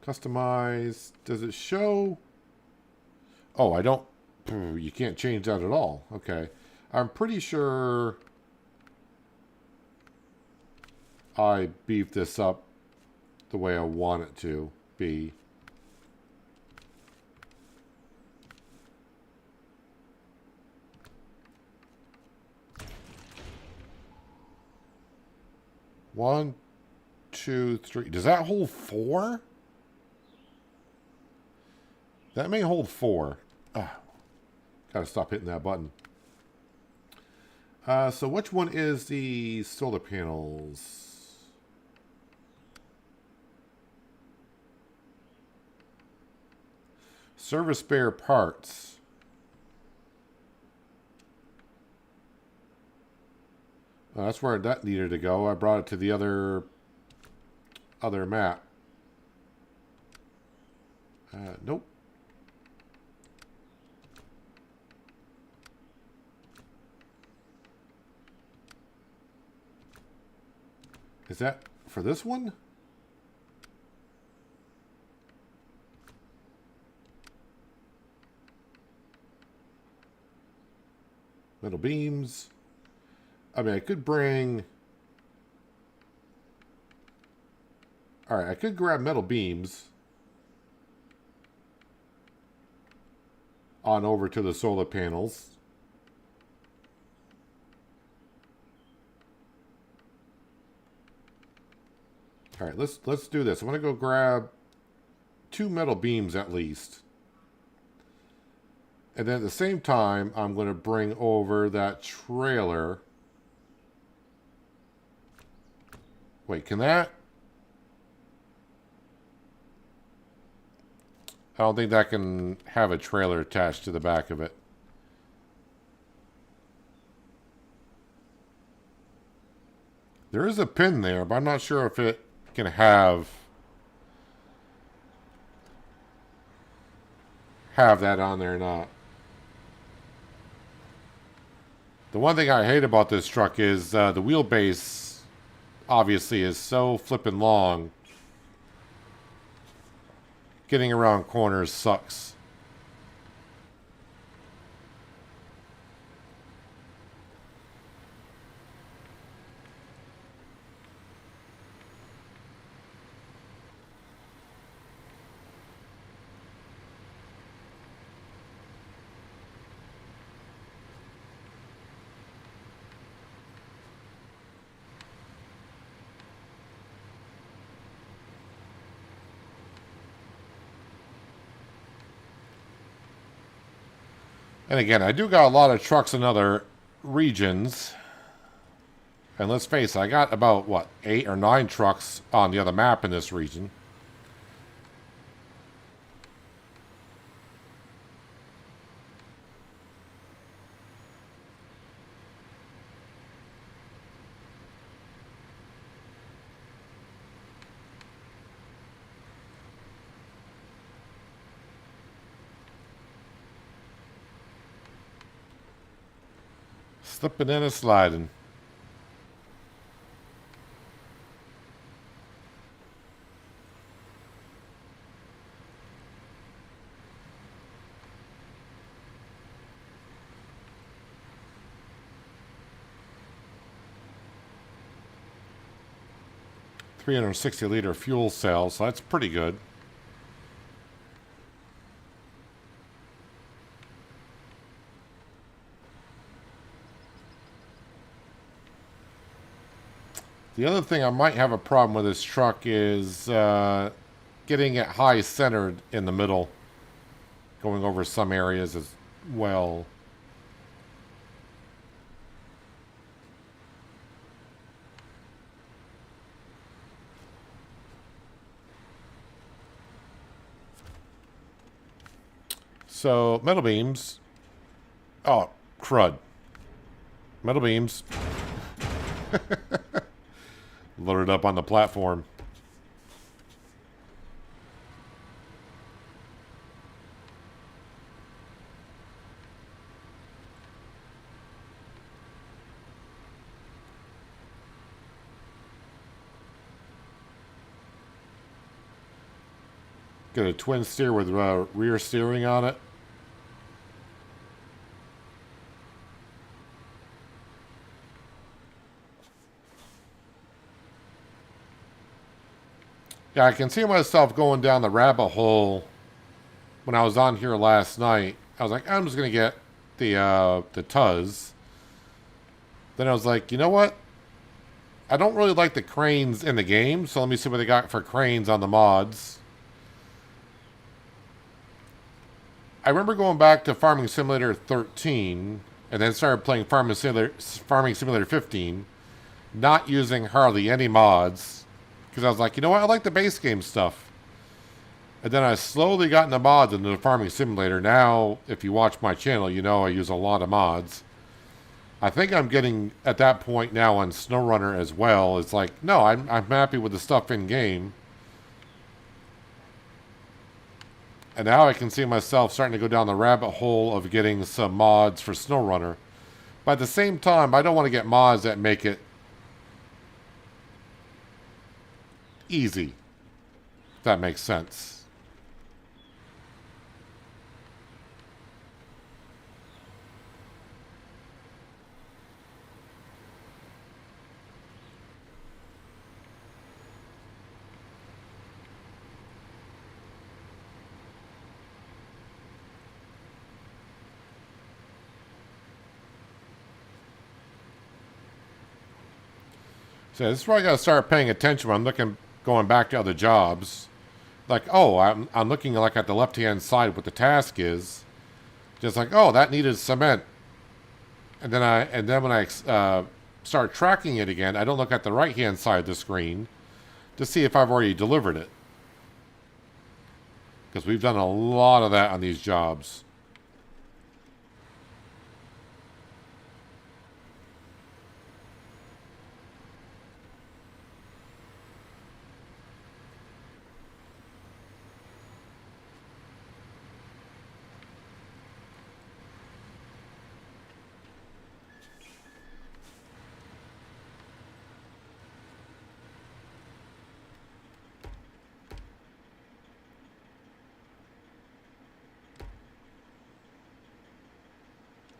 Customize. Does it show? Oh, I don't. You can't change that at all. Okay. I'm pretty sure I beefed this up the way I want it to be. One, two, three. Does that hold 4? That may hold 4. Gotta stop hitting that button. So which one is the solar panels? Service spare parts. That's where that needed to go. I brought it to the other map. Nope. Is that for this one? Metal beams. I mean, I could bring... Alright, I could grab metal beams on over to the solar panels. Alright, let's do this. I'm going to go grab 2 metal beams at least. And then at the same time, I'm going to bring over that trailer. Wait, can that? I don't think that can have a trailer attached to the back of it. There is a pin there, but I'm not sure if it can have that on there or not. The one thing I hate about this truck is the wheelbase obviously is so flippin' long. Getting around corners sucks. And again, I do got a lot of trucks in other regions. And let's face it, I got about, what, 8 or 9 trucks on the other map in this region. Slipping in and sliding. $360-liter fuel cell, so that's pretty good. The other thing I might have a problem with this truck is getting it high centered in the middle, going over some areas as well. So, metal beams. Oh, crud. Metal beams. Loaded up on the platform. Got a twin steer with rear steering on it. Yeah, I can see myself going down the rabbit hole when I was on here last night. I was like, I'm just going to get the Tuz. Then I was like, you know what? I don't really like the cranes in the game, so let me see what they got for cranes on the mods. I remember going back to Farming Simulator 13, and then started playing Farming Simulator 15, not using hardly any mods. Because I was like, you know what? I like the base game stuff. And then I slowly got into mods into the Farming Simulator. Now, if you watch my channel, you know I use a lot of mods. I think I'm getting at that point now on SnowRunner as well. It's like, no, I'm happy with the stuff in game. And now I can see myself starting to go down the rabbit hole of getting some mods for SnowRunner. But at the same time, I don't want to get mods that make it easy. If that makes sense. So this is where I gotta start paying attention when I'm going back to other jobs. Like, oh, I'm looking like at the left hand side what the task is. Just like, oh, that needed cement. And then when I start tracking it again, I don't look at the right hand side of the screen to see if I've already delivered it. Because we've done a lot of that on these jobs.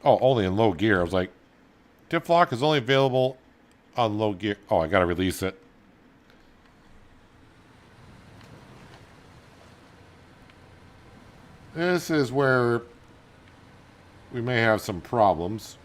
Oh, only in low gear. I was like, diff lock is only available on low gear. Oh, I gotta release it. This is where we may have some problems.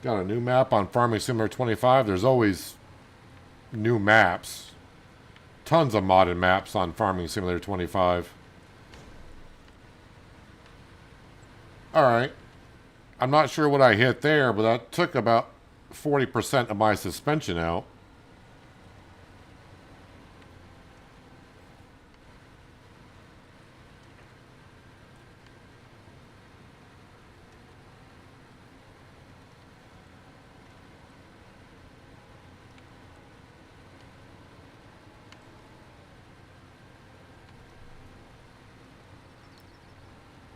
Got a new map on Farming Simulator 25. There's always new maps. Tons of modded maps on Farming Simulator 25. Alright. I'm not sure what I hit there, but that took about 40% of my suspension out.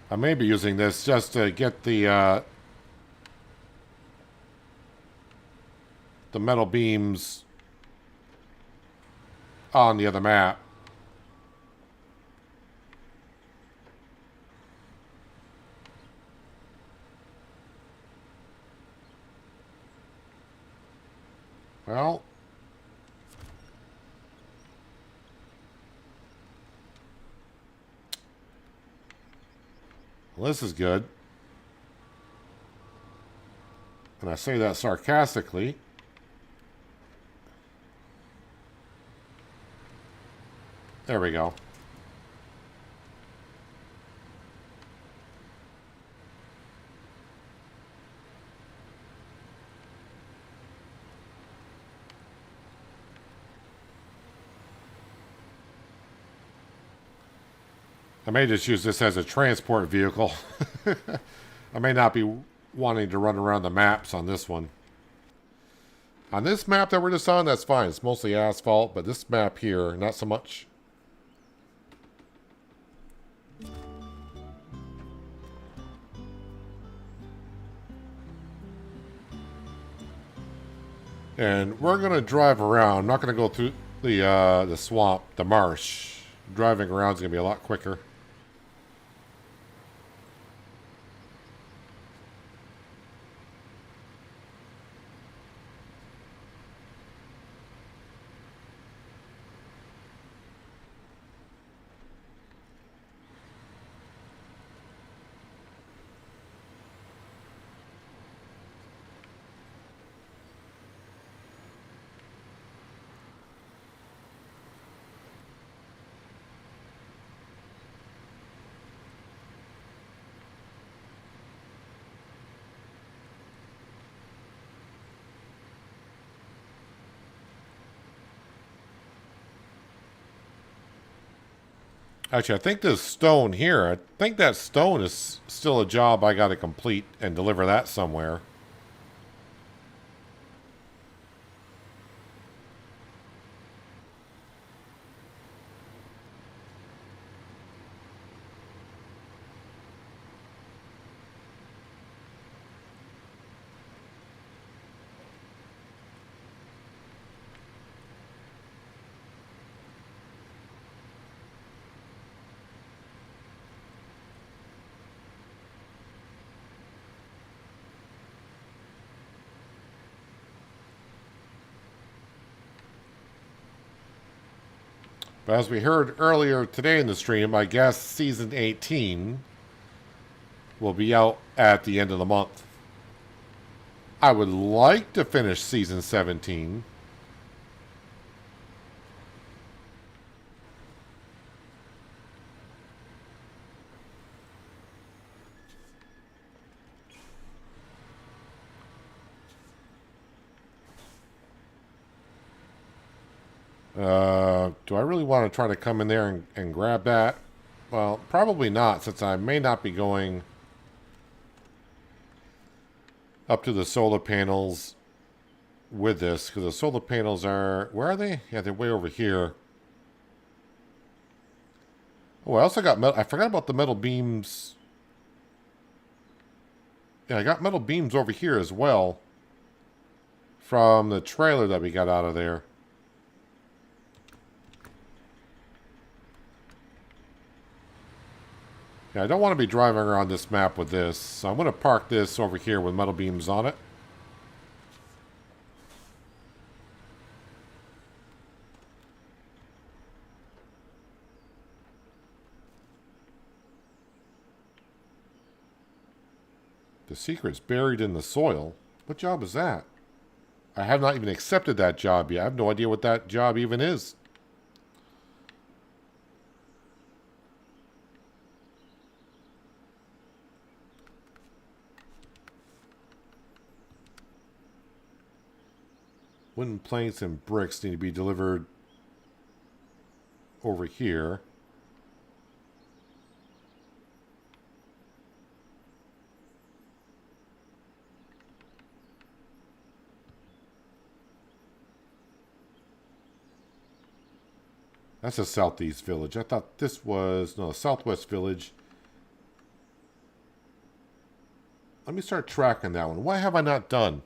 I may be using this just to get the metal beams on the other map. Well, this is good. And I say that sarcastically. There we go. I may just use this as a transport vehicle. I may not be wanting to run around the maps on this one. On this map that we're just on, that's fine. It's mostly asphalt, but this map here, not so much. And we're going to drive around. I'm not going to go through the swamp, the marsh. Driving around is going to be a lot quicker. Actually, I think this stone here, I think that stone is still a job I got to complete and deliver that somewhere. But as we heard earlier today in the stream, I guess Season 18 will be out at the end of the month. I would like to finish Season 17. Do I really want to try to come in there and grab that? Well, probably not, since I may not be going up to the solar panels with this, because the solar panels are... Where are they? Yeah, they're way over here. Oh, I also got metal... I forgot about the metal beams. Yeah, I got metal beams over here as well from the trailer that we got out of there. Yeah, I don't want to be driving around this map with this, so I'm going to park this over here with metal beams on it. The secret's buried in the soil. What job is that? I have not even accepted that job yet. I have no idea what that job even is. Wooden planks and bricks need to be delivered over here. That's a southeast village. I thought this was... No, a southwest village. Let me start tracking that one. Why have I not done?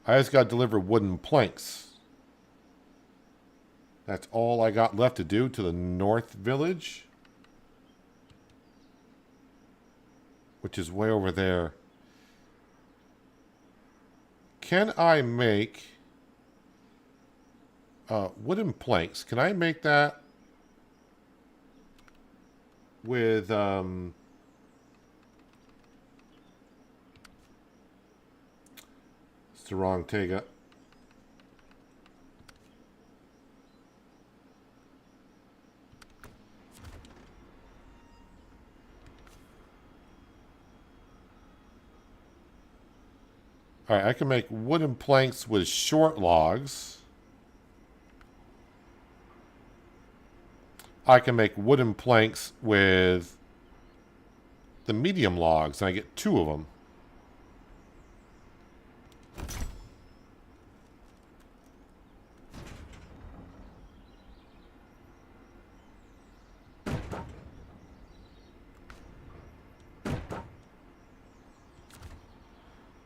I just got to deliver wooden planks. That's all I got left to do to the north village. Which is way over there. Can I make... wooden planks. Can I make that with... It's the wrong Tega. Alright, I can make wooden planks with short logs. I can make wooden planks with the medium logs, and I get 2 of them.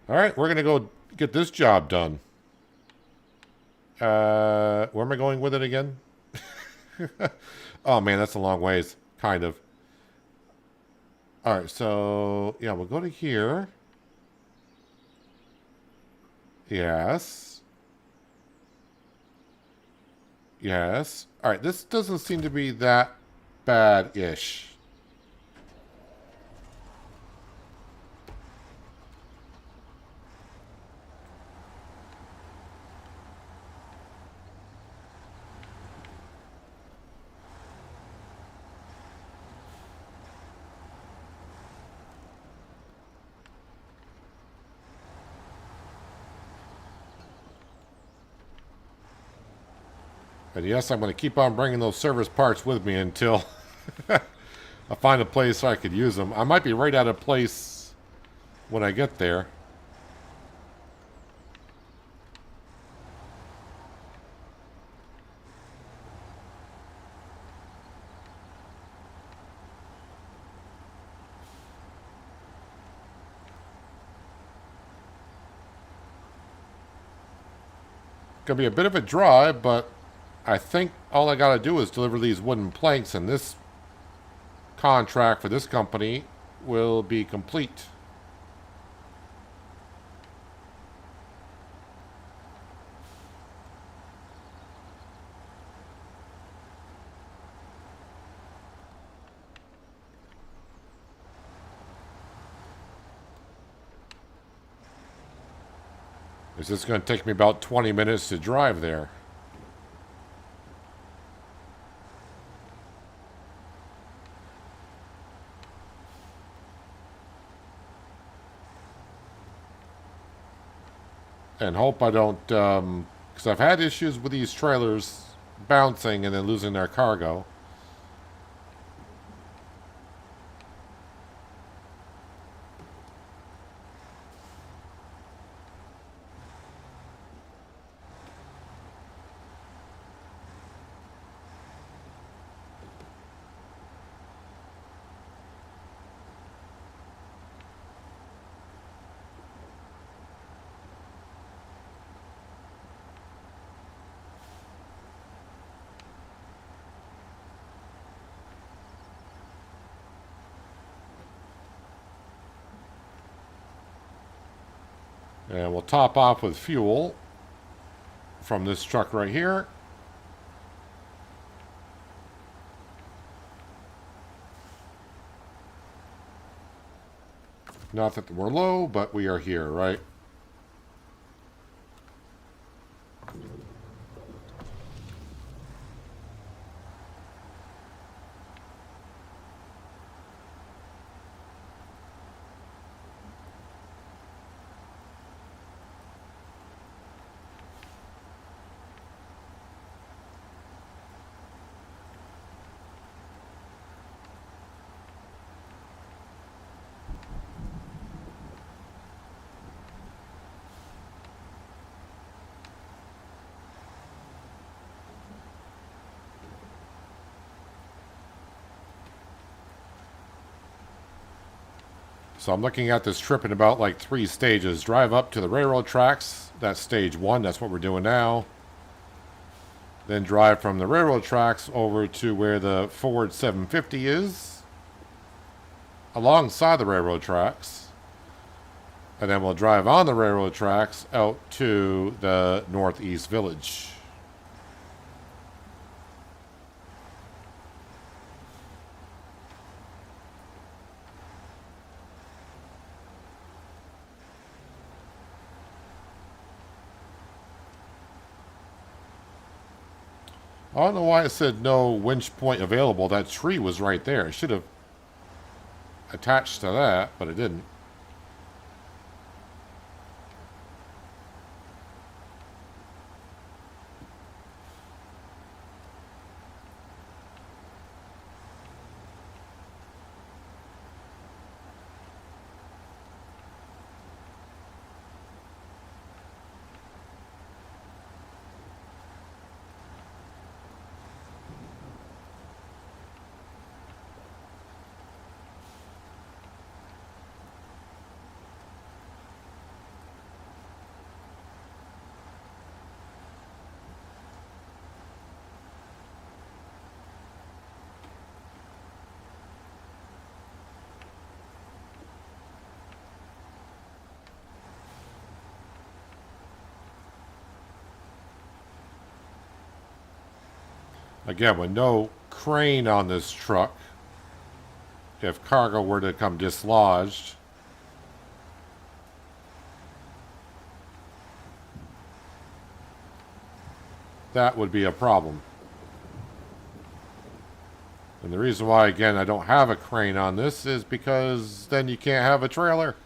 Alright, we're going to go get this job done. Where am I going with it again? Oh man, that's a long ways. Kind of. Alright, so... Yeah, we'll go to here. Yes. Yes. Alright, this doesn't seem to be that bad-ish. And yes, I'm going to keep on bringing those service parts with me until I find a place I could use them. I might be right out of place when I get there. Gonna be a bit of a drive, but I think all I gotta do is deliver these wooden planks, and this contract for this company will be complete. It's just going to take me about 20 minutes to drive there. And hope I don't, because I've had issues with these trailers bouncing and then losing their cargo. And we'll top off with fuel from this truck right here. Not that we're low, but we are here, right? So I'm looking at this trip in about like 3 stages. Drive up to the railroad tracks. That's stage 1. That's what we're doing now. Then drive from the railroad tracks over to where the Ford 750 is, alongside the railroad tracks. And then we'll drive on the railroad tracks out to the Northeast Village. I don't know why it said no winch point available. That tree was right there. It should have attached to that, but it didn't. Again, with no crane on this truck, if cargo were to come dislodged, that would be a problem. And the reason why, again, I don't have a crane on this is because then you can't have a trailer.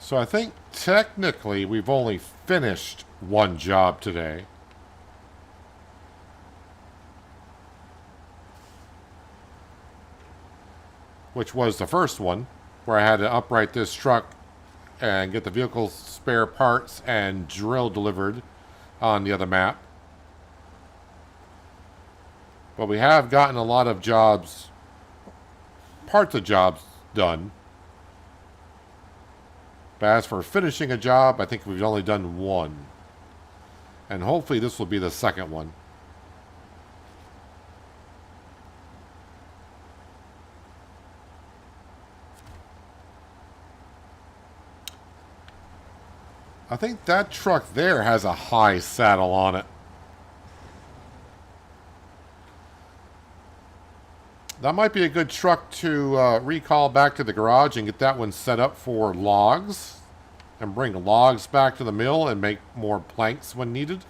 So I think technically we've only finished one job today. Which was the first one, where I had to upright this truck and get the vehicle spare parts and drill delivered on the other map. But we have gotten a lot of jobs, parts of jobs done. But as for finishing a job, I think we've only done one. And hopefully this will be the second one. I think that truck there has a high saddle on it. That might be a good truck to recall back to the garage and get that one set up for logs. And bring logs back to the mill and make more planks when needed.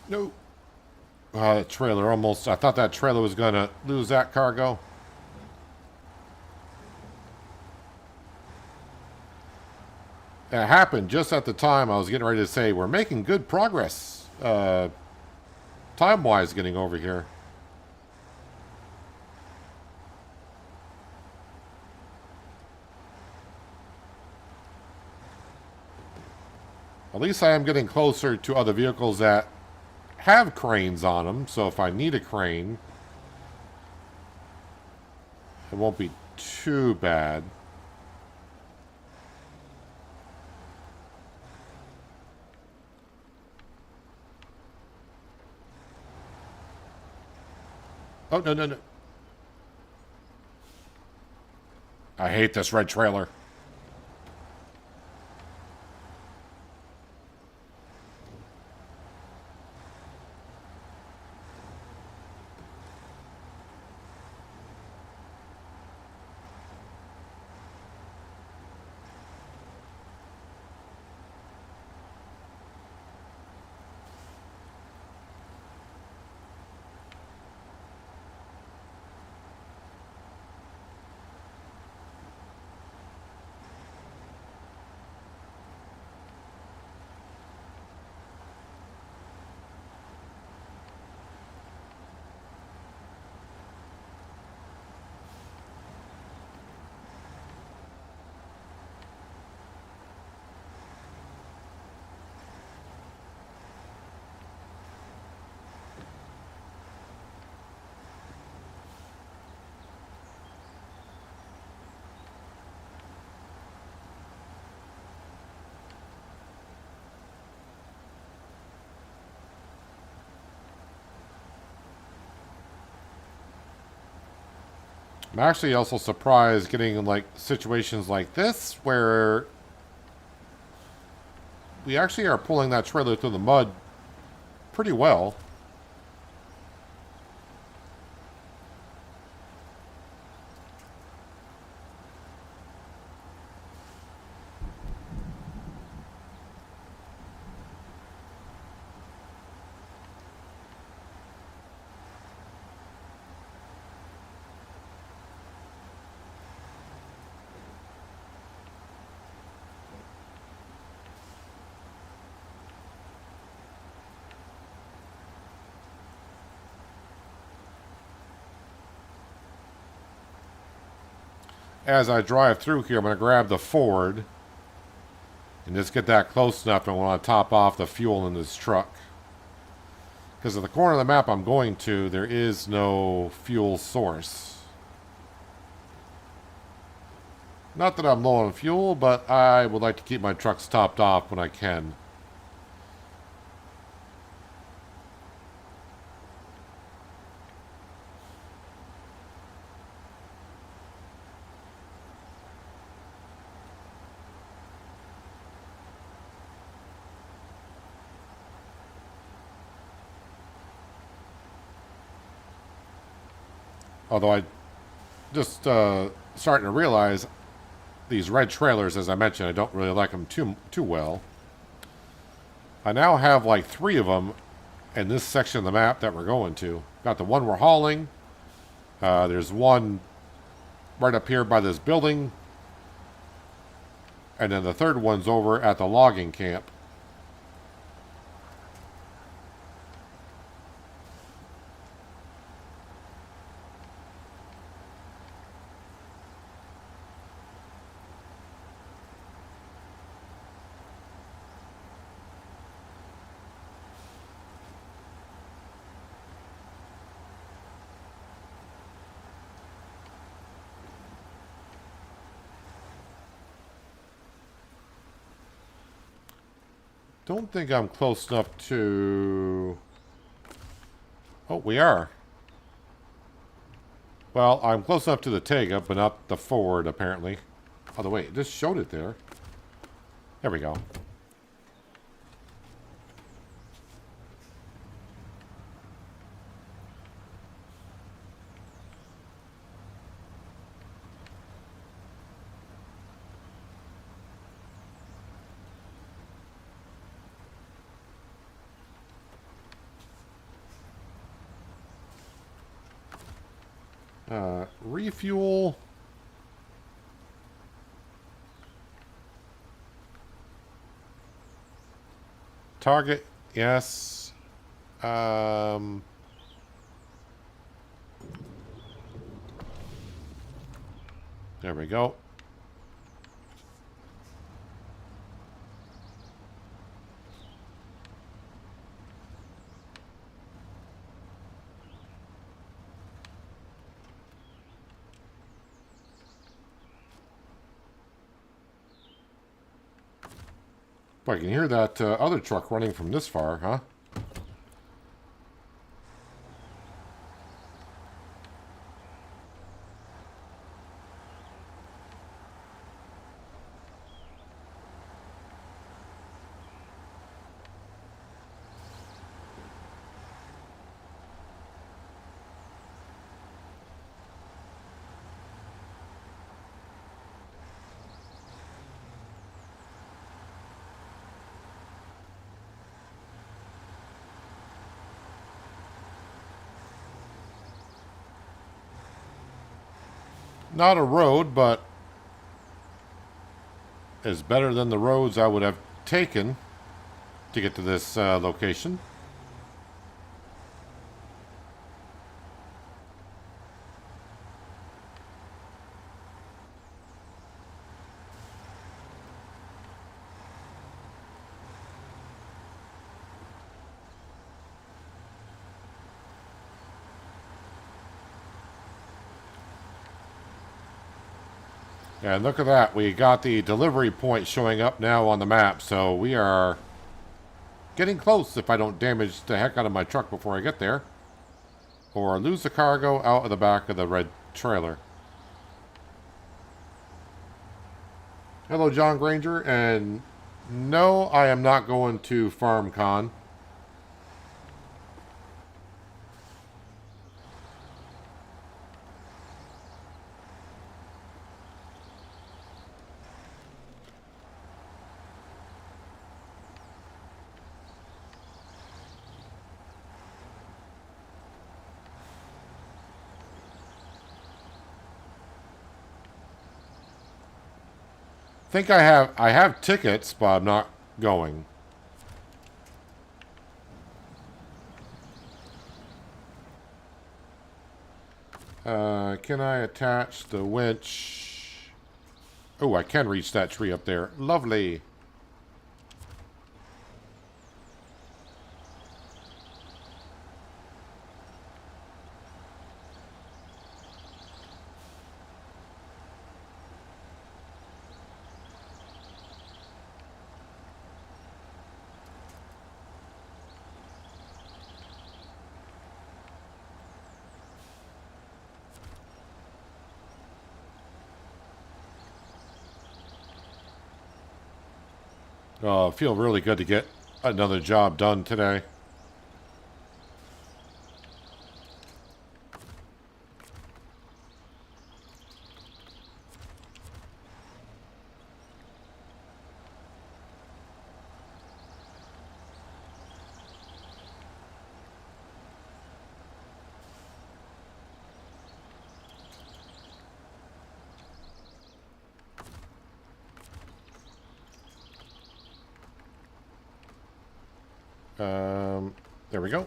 No. That trailer almost... I thought that trailer was going to lose that cargo. It happened just at the time I was getting ready to say, we're making good progress. Time-wise getting over here. At least I am getting closer to other vehicles that have cranes on them, so if I need a crane, it won't be too bad. Oh, no, no, no. I hate this red trailer. I'm actually also surprised getting in like situations like this where we actually are pulling that trailer through the mud pretty well. as I drive through here, I'm going to grab the Ford and just get that close enough. I want to top off the fuel in this truck. Because at the corner of the map I'm going to, there is no fuel source. Not that I'm low on fuel, but I would like to keep my trucks topped off when I can. Although I just starting to realize these red trailers, as I mentioned, I don't really like them too well. I now have like 3 of them in this section of the map that we're going to. Got the one we're hauling. There's one right up here by this building. And then the third one's over at the logging camp. Don't think I'm close enough to... Oh, we are. Well, I'm close enough to the Tega, but not the Ford, apparently. Oh, wait, it just showed it there. There we go. Refuel. Target, yes. There we go. Boy, I can hear that other truck running from this far, huh? Not a road, but is better than the roads I would have taken to get to this location. And look at that. We got the delivery point showing up now on the map. So we are getting close if I don't damage the heck out of my truck before I get there. Or lose the cargo out of the back of the red trailer. Hello, John Granger. And no, I am not going to FarmCon. Think I have tickets, but I'm not going. Can I attach the winch? Oh, I can reach that tree up there. Lovely. Oh, I feel really good to get another job done today. There we go.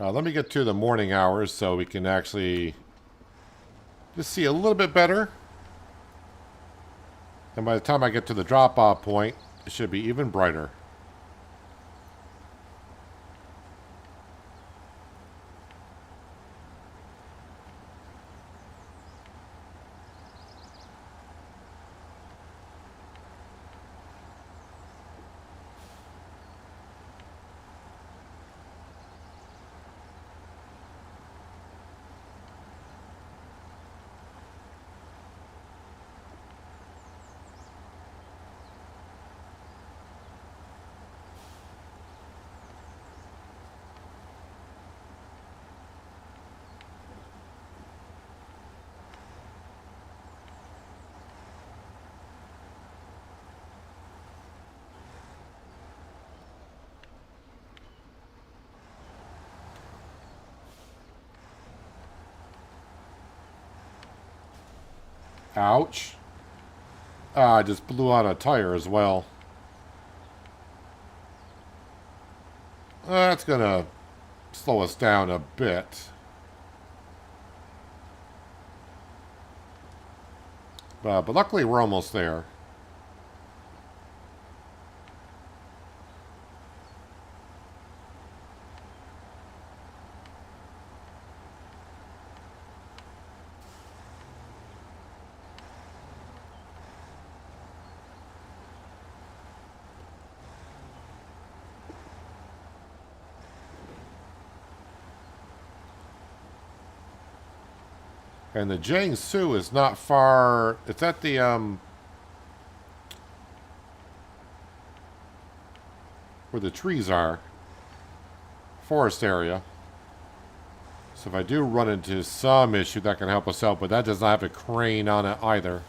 Let me get to the morning hours so we can actually just see a little bit better. And by the time I get to the drop-off point, it should be even brighter. Ouch. I just blew out a tire as well. That's gonna slow us down a bit. But luckily we're almost there. And the Jiangsu is not far. It's at the where the trees are. Forest area. So if I do run into some issue, that can help us out, but that does not have a crane on it either.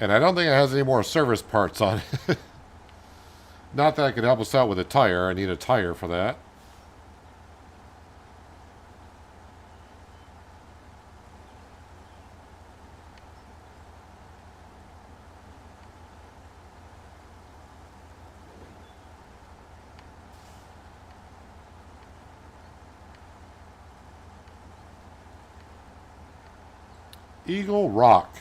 And I don't think it has any more service parts on it. Not that it could help us out with a tire. I need a tire for that. Eagle Rock.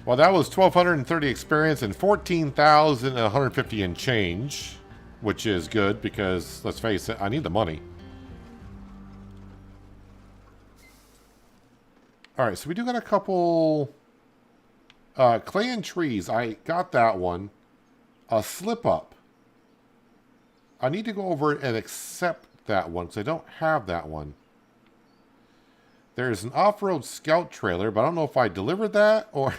Well, that was 1,230 experience and 14,150 in change, which is good because, let's face it, I need the money. Alright, so we do got a couple... clay and trees, I got that one. A slip up. I need to go over and accept that one, because I don't have that one. There's an off-road scout trailer, but I don't know if I delivered that or...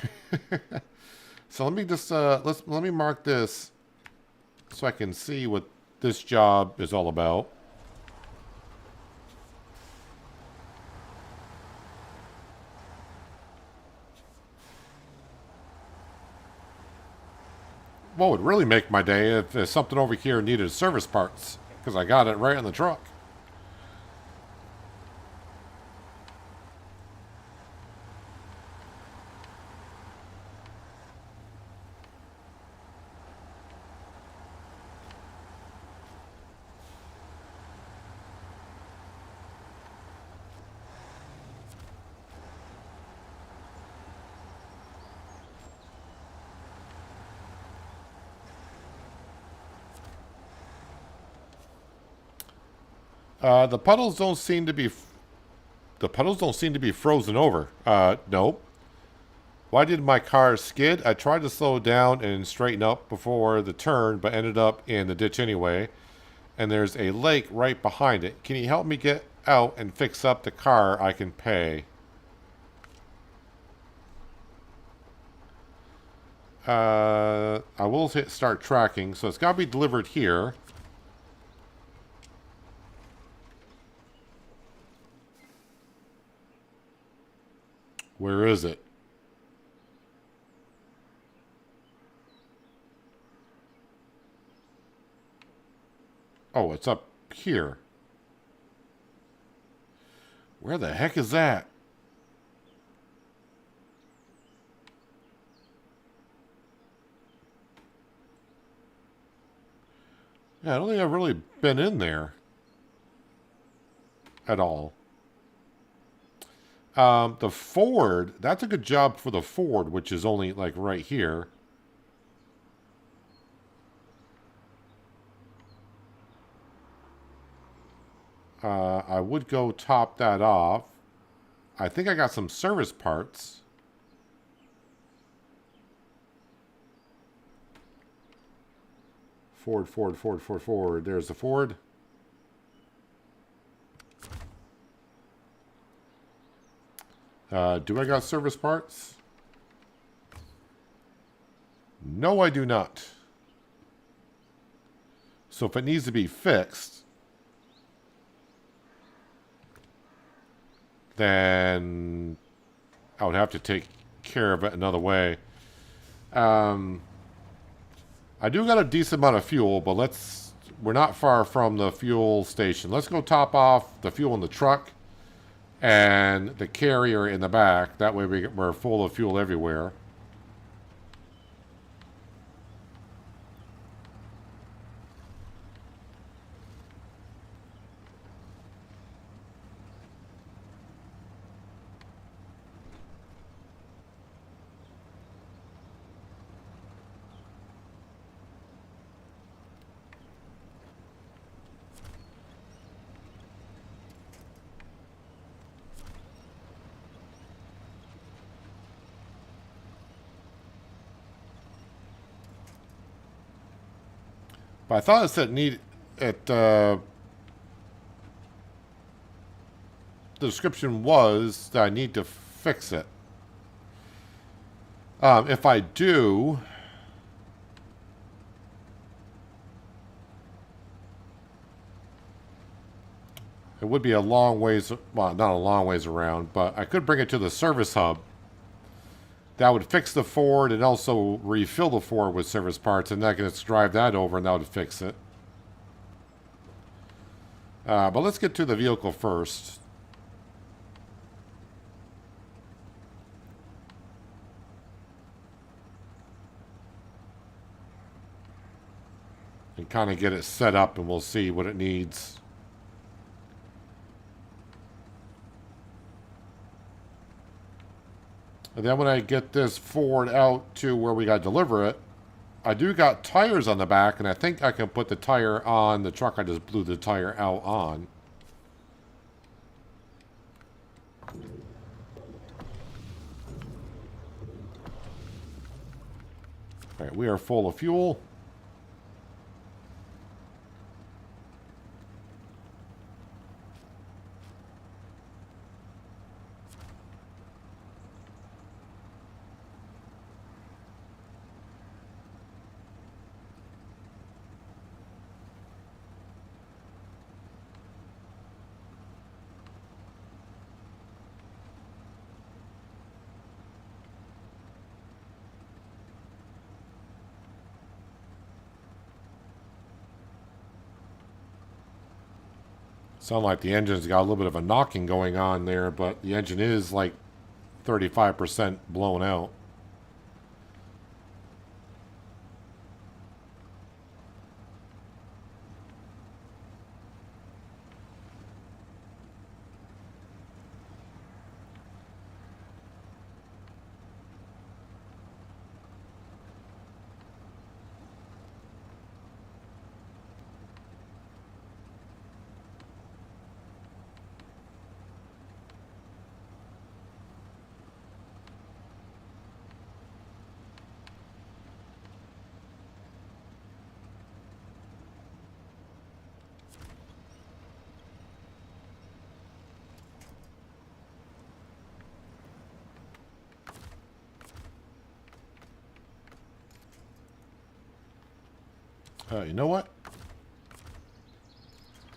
So let me just let me mark this so I can see what this job is all about. what would really make my day if something over here needed service parts, because I got it right in the truck. The puddles don't seem to be frozen over. Nope. Why did my car skid? I tried to slow down and straighten up before the turn, but ended up in the ditch anyway. And there's a lake right behind it. Can you help me get out and fix up the car? I can pay. I will hit start tracking, so it's got to be delivered here. Where is it? Oh, it's up here. Where the heck is that? Yeah, I don't think I've really been in there at all. The Ford, that's a good job for the Ford, which is only like right here. I would go top that off. I think I got some service parts. Ford. There's the Ford. Do I got service parts? No, I do not. So if it needs to be fixed, then I would have to take care of it another way. I do got a decent amount of fuel, but we're not far from the fuel station. Let's go top off the fuel in the truck and the carrier in the back. That way we're full of fuel everywhere. But I thought it said the description was that I need to fix it. If I do, it would be a long ways, well, not a long ways around, but I could bring it to the service hub. That would fix the Ford and also refill the Ford with service parts, and then I can just drive that over and that would fix it. But let's get to the vehicle first. And kind of get it set up, and we'll see what it needs. And then when I get this Ford out to where we got to deliver it, I do got tires on the back, and I think I can put the tire on the truck I just blew the tire out on. All right, we are full of fuel. Sound like the engine's got a little bit of a knocking going on there, but the engine is like 35% blown out. You know what?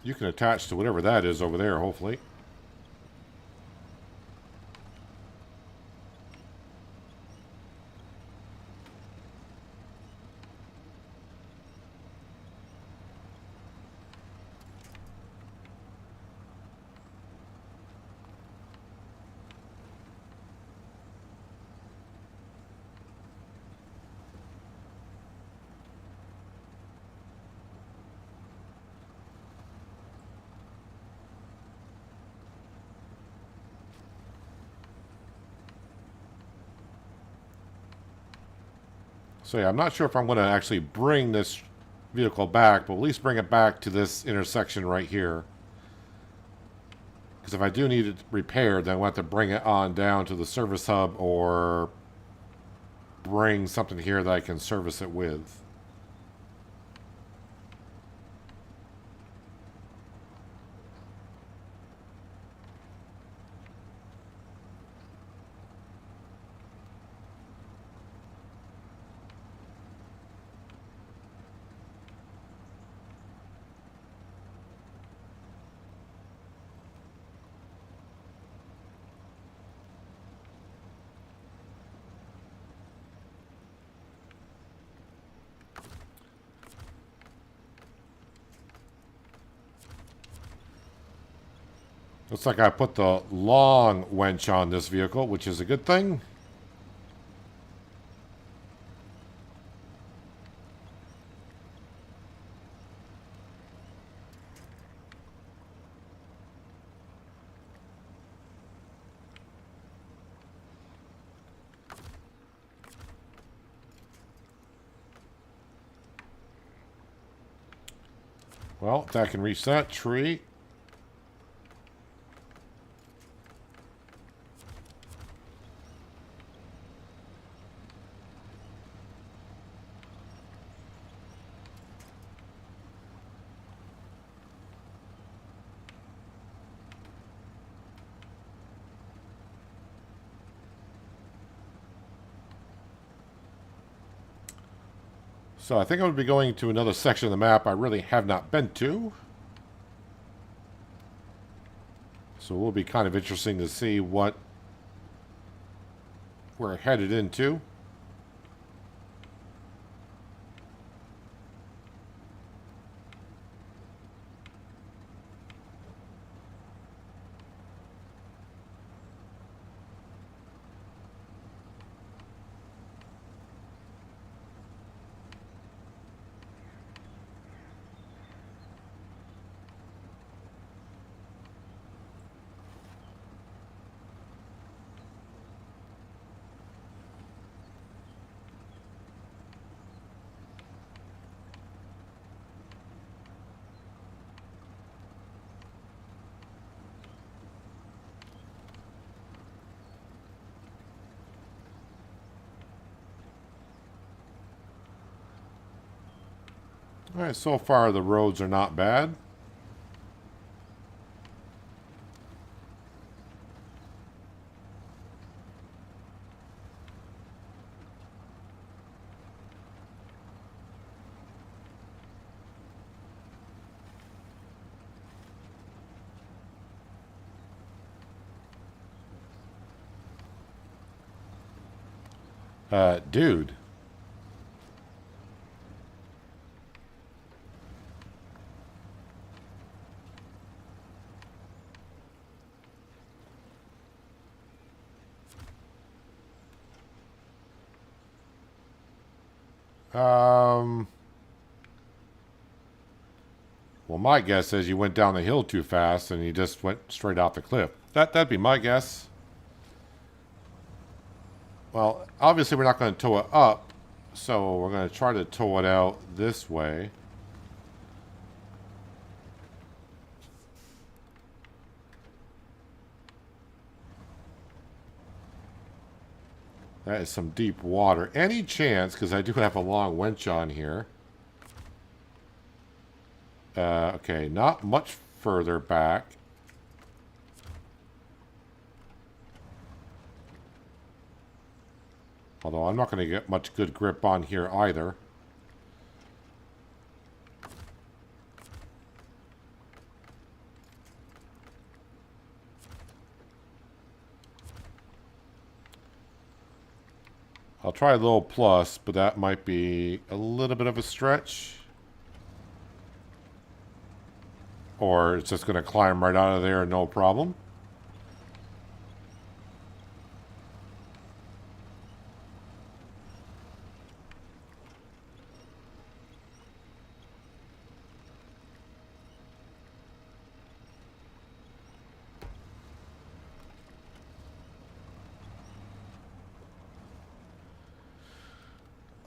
You can attach to whatever that is over there, hopefully. So yeah, I'm not sure if I'm going to actually bring this vehicle back, but at least bring it back to this intersection right here. Because if I do need it repaired, then I'll have to bring it on down to the service hub or bring something here that I can service it with. Looks like I put the long winch on this vehicle, which is a good thing. Well, if I can reach that tree. So I think I'm going to be going to another section of the map I really have not been to. So it will be kind of interesting to see what we're headed into. All right, so far the roads are not bad. Dude. Well, my guess is you went down the hill too fast and you just went straight off the cliff. That'd be my guess. Well, obviously we're not going to tow it up, so we're going to try to tow it out this way. That is some deep water. Any chance, because I do have a long winch on here. Okay, not much further back. Although I'm not going to get much good grip on here either. I'll try a little plus, but that might be a little bit of a stretch. Or it's just going to climb right out of there, no problem.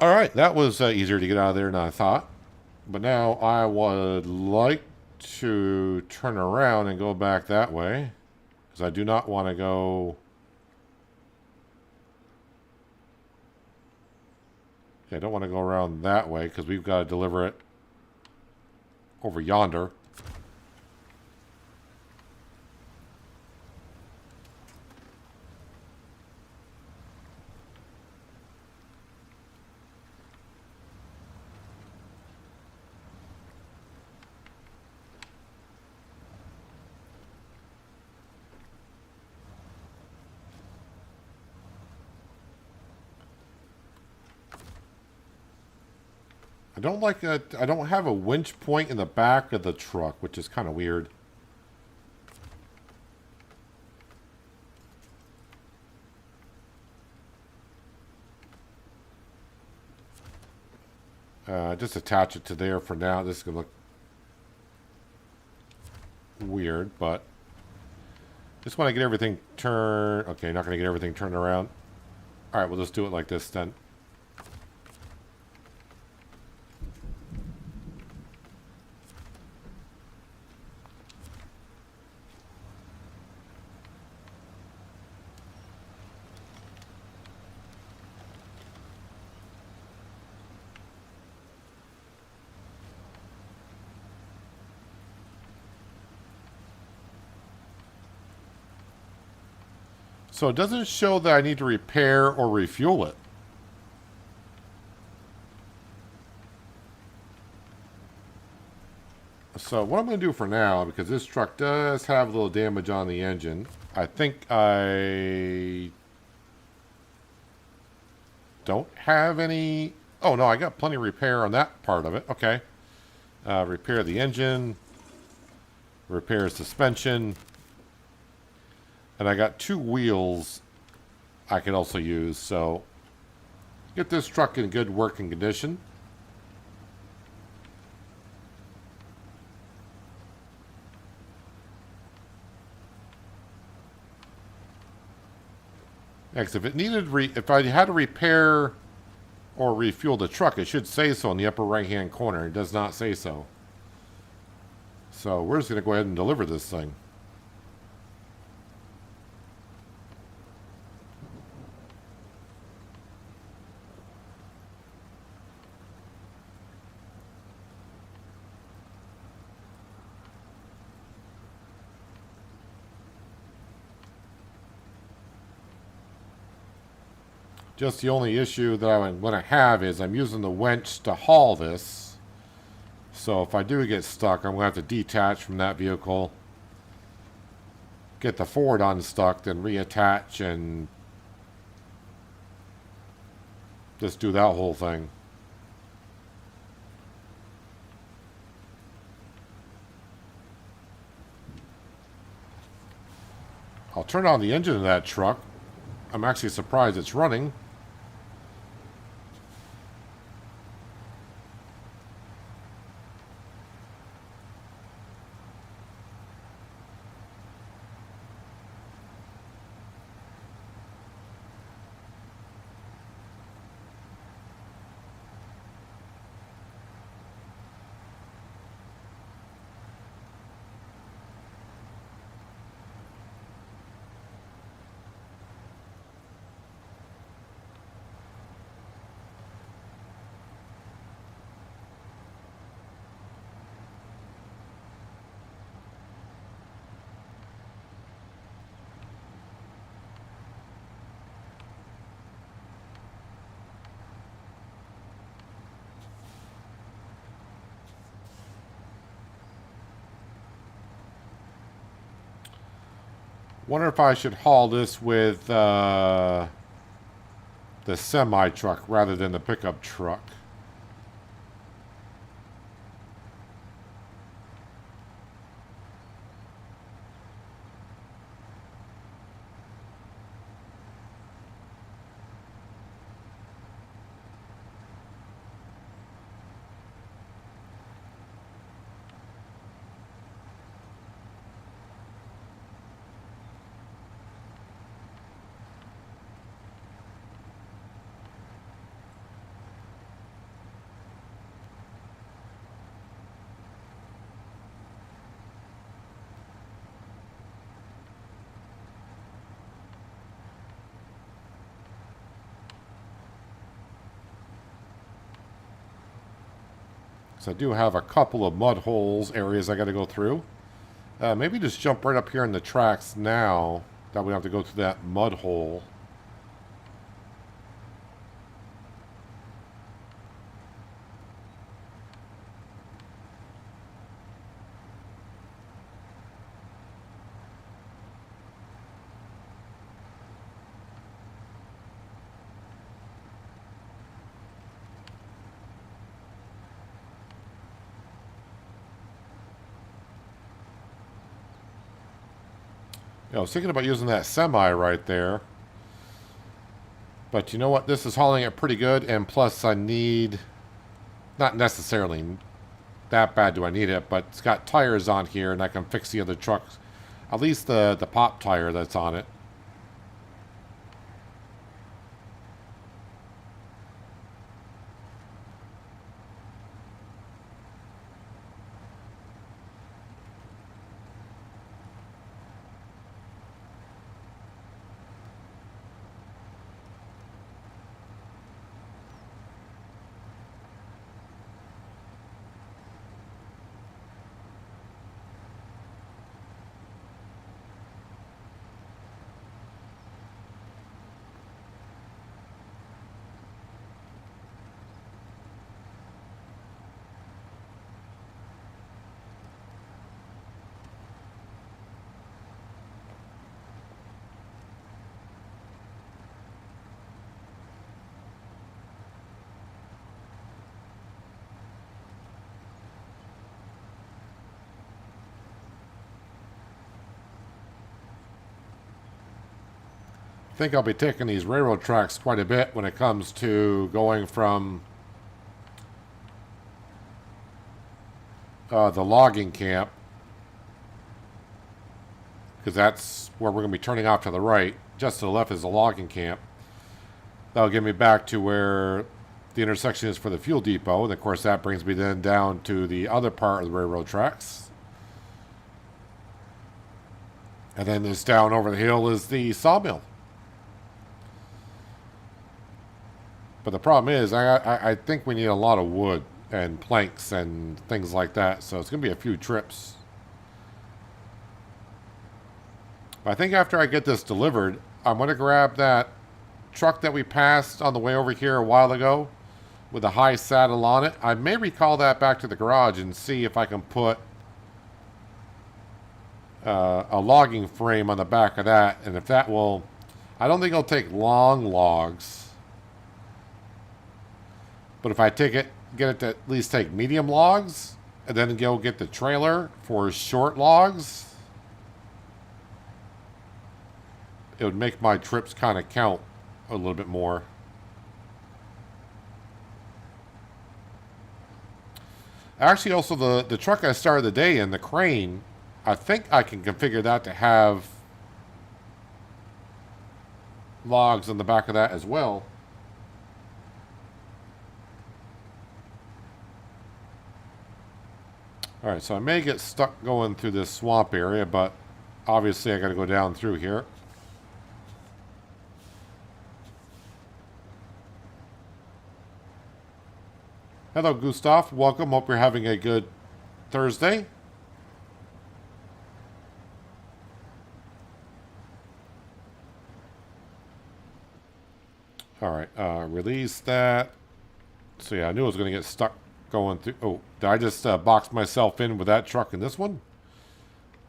Alright, that was easier to get out of there than I thought. But now I would like to turn around and go back that way. Because I do not want to go... Yeah, I don't want to go around that way because we've got to deliver it over yonder. I don't like that. I don't have a winch point in the back of the truck, which is kind of weird. Just attach it to there for now. This is going to look weird, but just want to get everything turned. Okay, not going to get everything turned around. All right, we'll just do it like this then. So it doesn't show that I need to repair or refuel it. So what I'm going to do for now, because this truck does have a little damage on the engine, I think I don't have any... Oh, no, I got plenty of repair on that part of it. Okay. Repair the engine. Repair suspension. And I got 2 wheels I can also use, so get this truck in good working condition. Next, if it needed, if I had to repair or refuel the truck, it should say so in the upper right-hand corner. It does not say so. So we're just going to go ahead and deliver this thing. Just the only issue that I'm going to have is I'm using the winch to haul this. So if I do get stuck, I'm going to have to detach from that vehicle, get the Ford unstuck, then reattach and just do that whole thing. I'll turn on the engine of that truck. I'm actually surprised it's running. Wonder if I should haul this with the semi truck rather than the pickup truck. So I do have a couple of mud holes areas I got to go through. Maybe just jump right up here in the tracks now. That we don't have to go through that mud hole. I was thinking about using that semi right there. But you know what? This is hauling it pretty good. And plus I need... Not necessarily that bad do I need it. But it's got tires on here. And I can fix the other trucks. At least the pop tire that's on it. I think I'll be taking these railroad tracks quite a bit when it comes to going from the logging camp, because that's where we're going to be turning off to the right. Just to the left is the logging camp. That'll get me back to where the intersection is for the fuel depot, and of course that brings me then down to the other part of the railroad tracks. And then this down over the hill is the sawmill. But the problem is, I think we need a lot of wood and planks and things like that. So it's going to be a few trips. I think after I get this delivered, I'm going to grab that truck that we passed on the way over here a while ago with a high saddle on it. I may recall that back to the garage and see if I can put a logging frame on the back of that. And if that will... I don't think it'll take long logs. But if I get it to at least take medium logs, and then go get the trailer for short logs, it would make my trips kind of count a little bit more. Actually, also the truck I started the day in, the crane, I think I can configure that to have logs on the back of that as well. Alright, so I may get stuck going through this swamp area, but obviously I got to go down through here. Hello, Gustav. Welcome. Hope you're having a good Thursday. Alright, release that. So yeah, I knew I was going to get stuck going through. Oh, did I just box myself in with that truck in this one?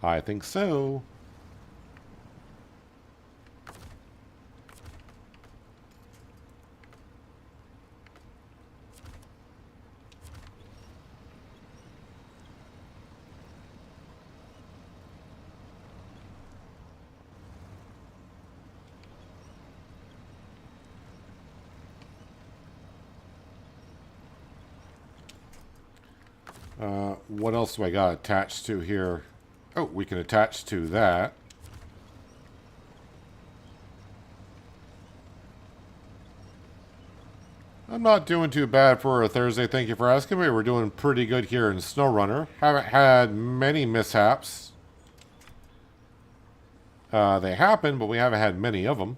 I think so. What else do I got attached to here? Oh, we can attach to that. I'm not doing too bad for a Thursday. Thank you for asking me. We're doing pretty good here in SnowRunner. Haven't had many mishaps. They happen, but we haven't had many of them.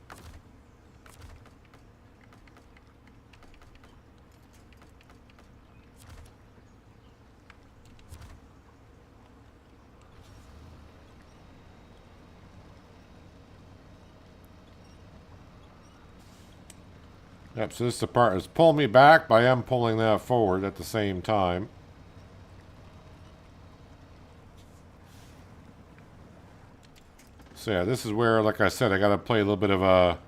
Yep, so this part is pull me back, but I am pulling that forward at the same time. So yeah, this is where, like I said, I gotta play a little bit of a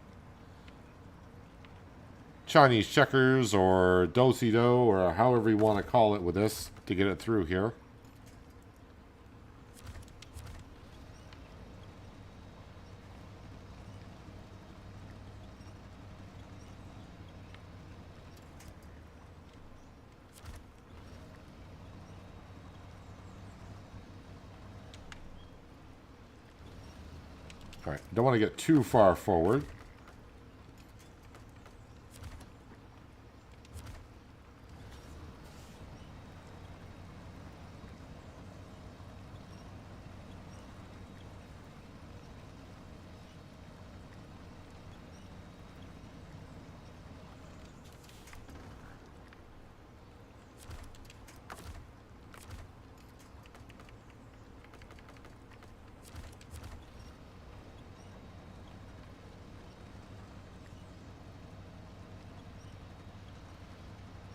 Chinese checkers or do-si-do or however you want to call it with this to get it through here. Alright, don't want to get too far forward.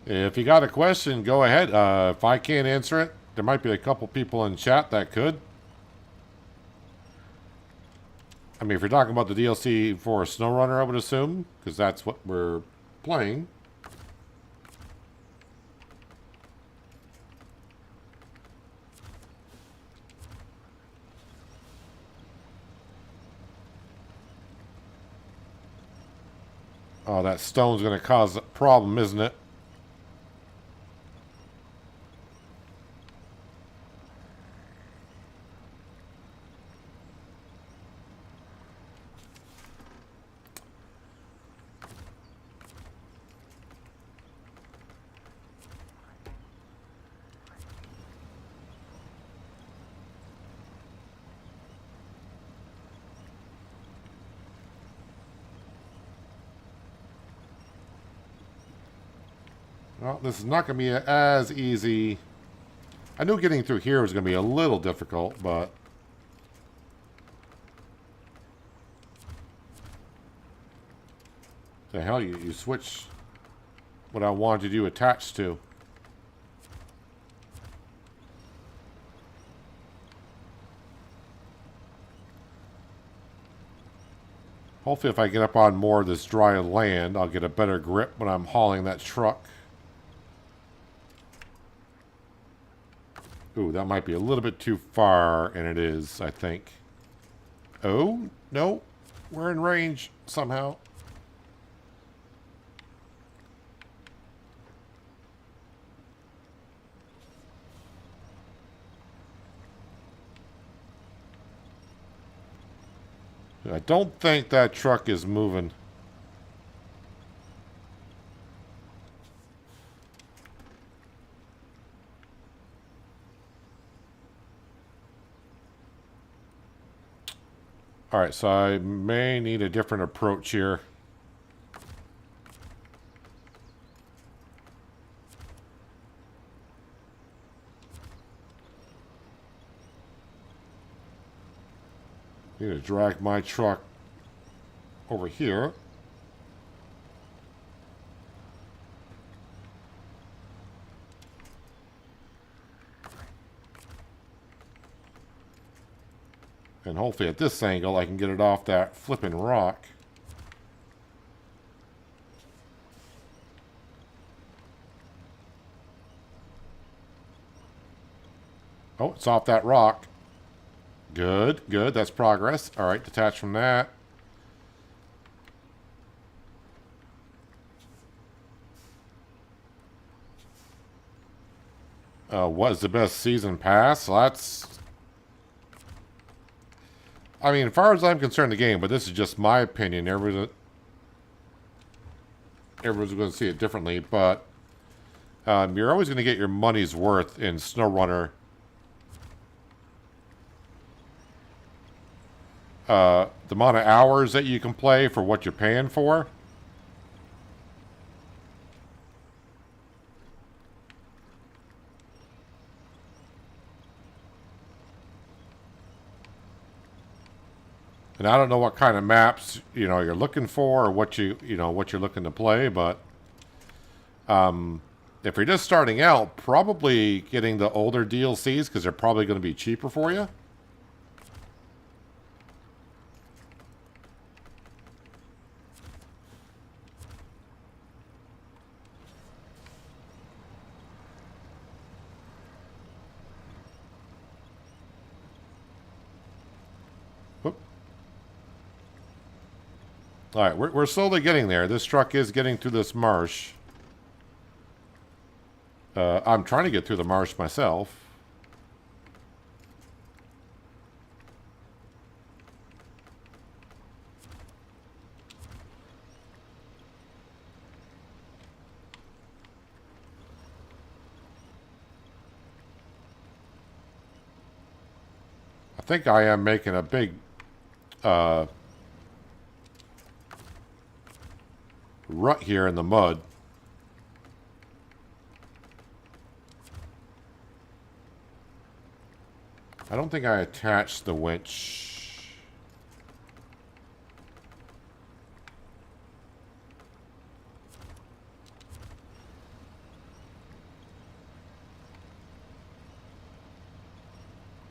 If you got a question, go ahead. If I can't answer it, there might be a couple people in chat that could. I mean, if you're talking about the DLC for SnowRunner, I would assume, because that's what we're playing. Oh, that stone's going to cause a problem, isn't it? Well, this is not going to be as easy. I knew getting through here was going to be a little difficult, but... The hell, you switch what I wanted you attached to. Hopefully if I get up on more of this dry land, I'll get a better grip when I'm hauling that truck. Ooh, that might be a little bit too far, and it is, I think. Oh, no. We're in range somehow. I don't think that truck is moving. Alright, so I may need a different approach here. Need to drag my truck over here. And hopefully at this angle I can get it off that flipping rock. Oh, it's off that rock. Good, good. That's progress. All right, detach from that. What is the best season pass? Well, that's... I mean, as far as I'm concerned, the game, but this is just my opinion. Everyone's going to see it differently, but you're always going to get your money's worth in SnowRunner. The amount of hours that you can play for what you're paying for. And I don't know what kind of maps, you're looking for or what what you're looking to play, but if you're just starting out, probably getting the older DLCs because they're probably going to be cheaper for you. All right, we're slowly getting there. This truck is getting through this marsh. I'm trying to get through the marsh myself. I think I am making a big rut here in the mud. I don't think I attached the winch.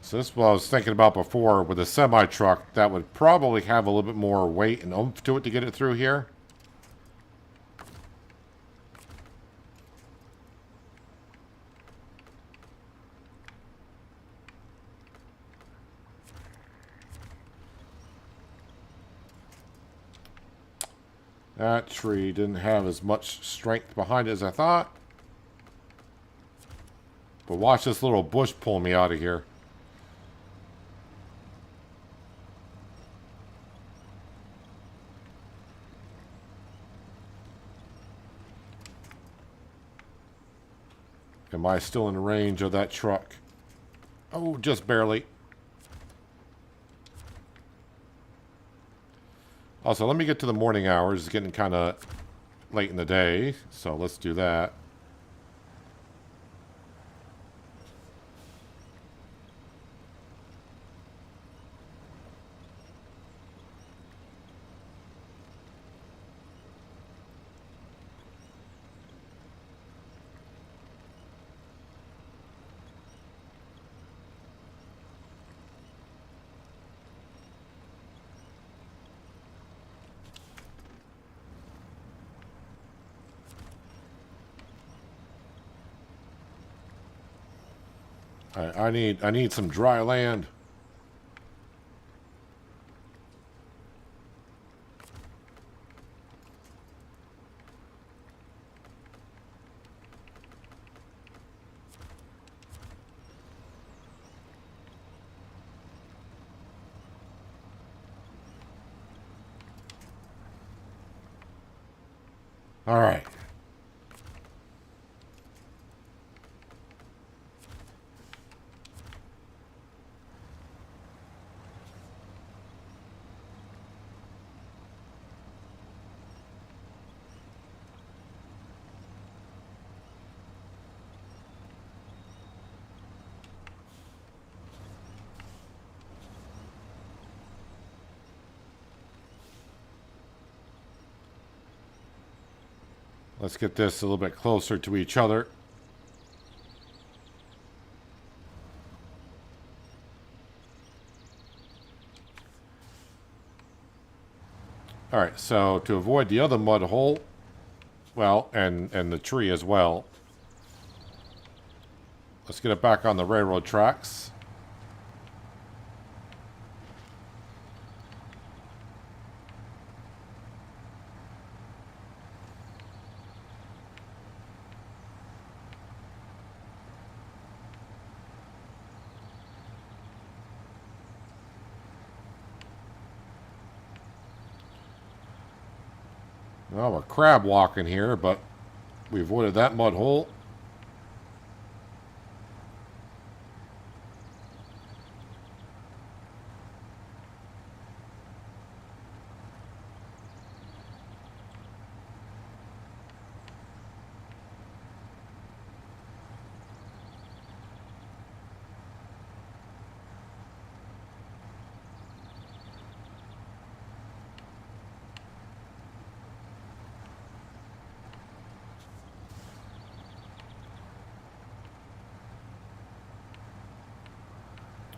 So this is what I was thinking about before with a semi-truck that would probably have a little bit more weight and oomph to it to get it through here. That tree didn't have as much strength behind it as I thought. But watch this little bush pull me out of here. Am I still in range of that truck? Oh, just barely. Also, let me get to the morning hours. It's getting kind of late in the day, so let's do that. I need some dry land. All right. Let's get this a little bit closer to each other. All right, so to avoid the other mud hole, well, and the tree as well, let's get it back on the railroad tracks. Well, we're crab walking here, but we avoided that mud hole.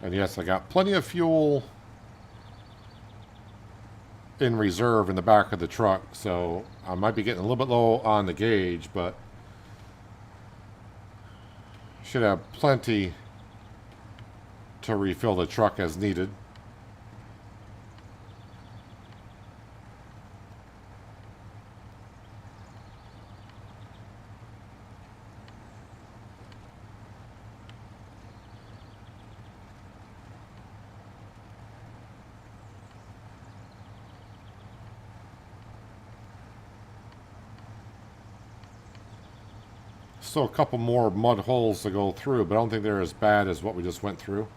And yes, I got plenty of fuel in reserve in the back of the truck, so I might be getting a little bit low on the gauge, but should have plenty to refill the truck as needed. Still a couple more mud holes to go through, but I don't think they're as bad as what we just went through.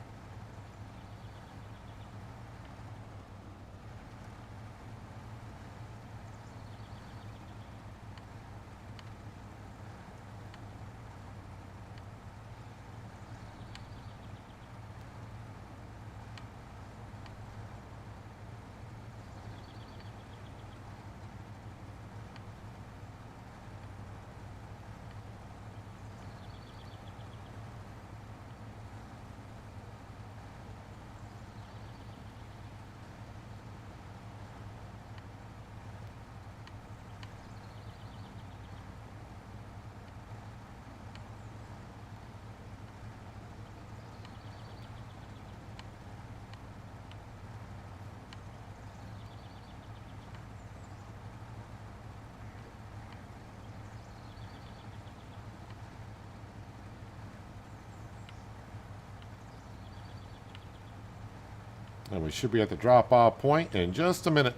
And we should be at the drop-off point in just a minute.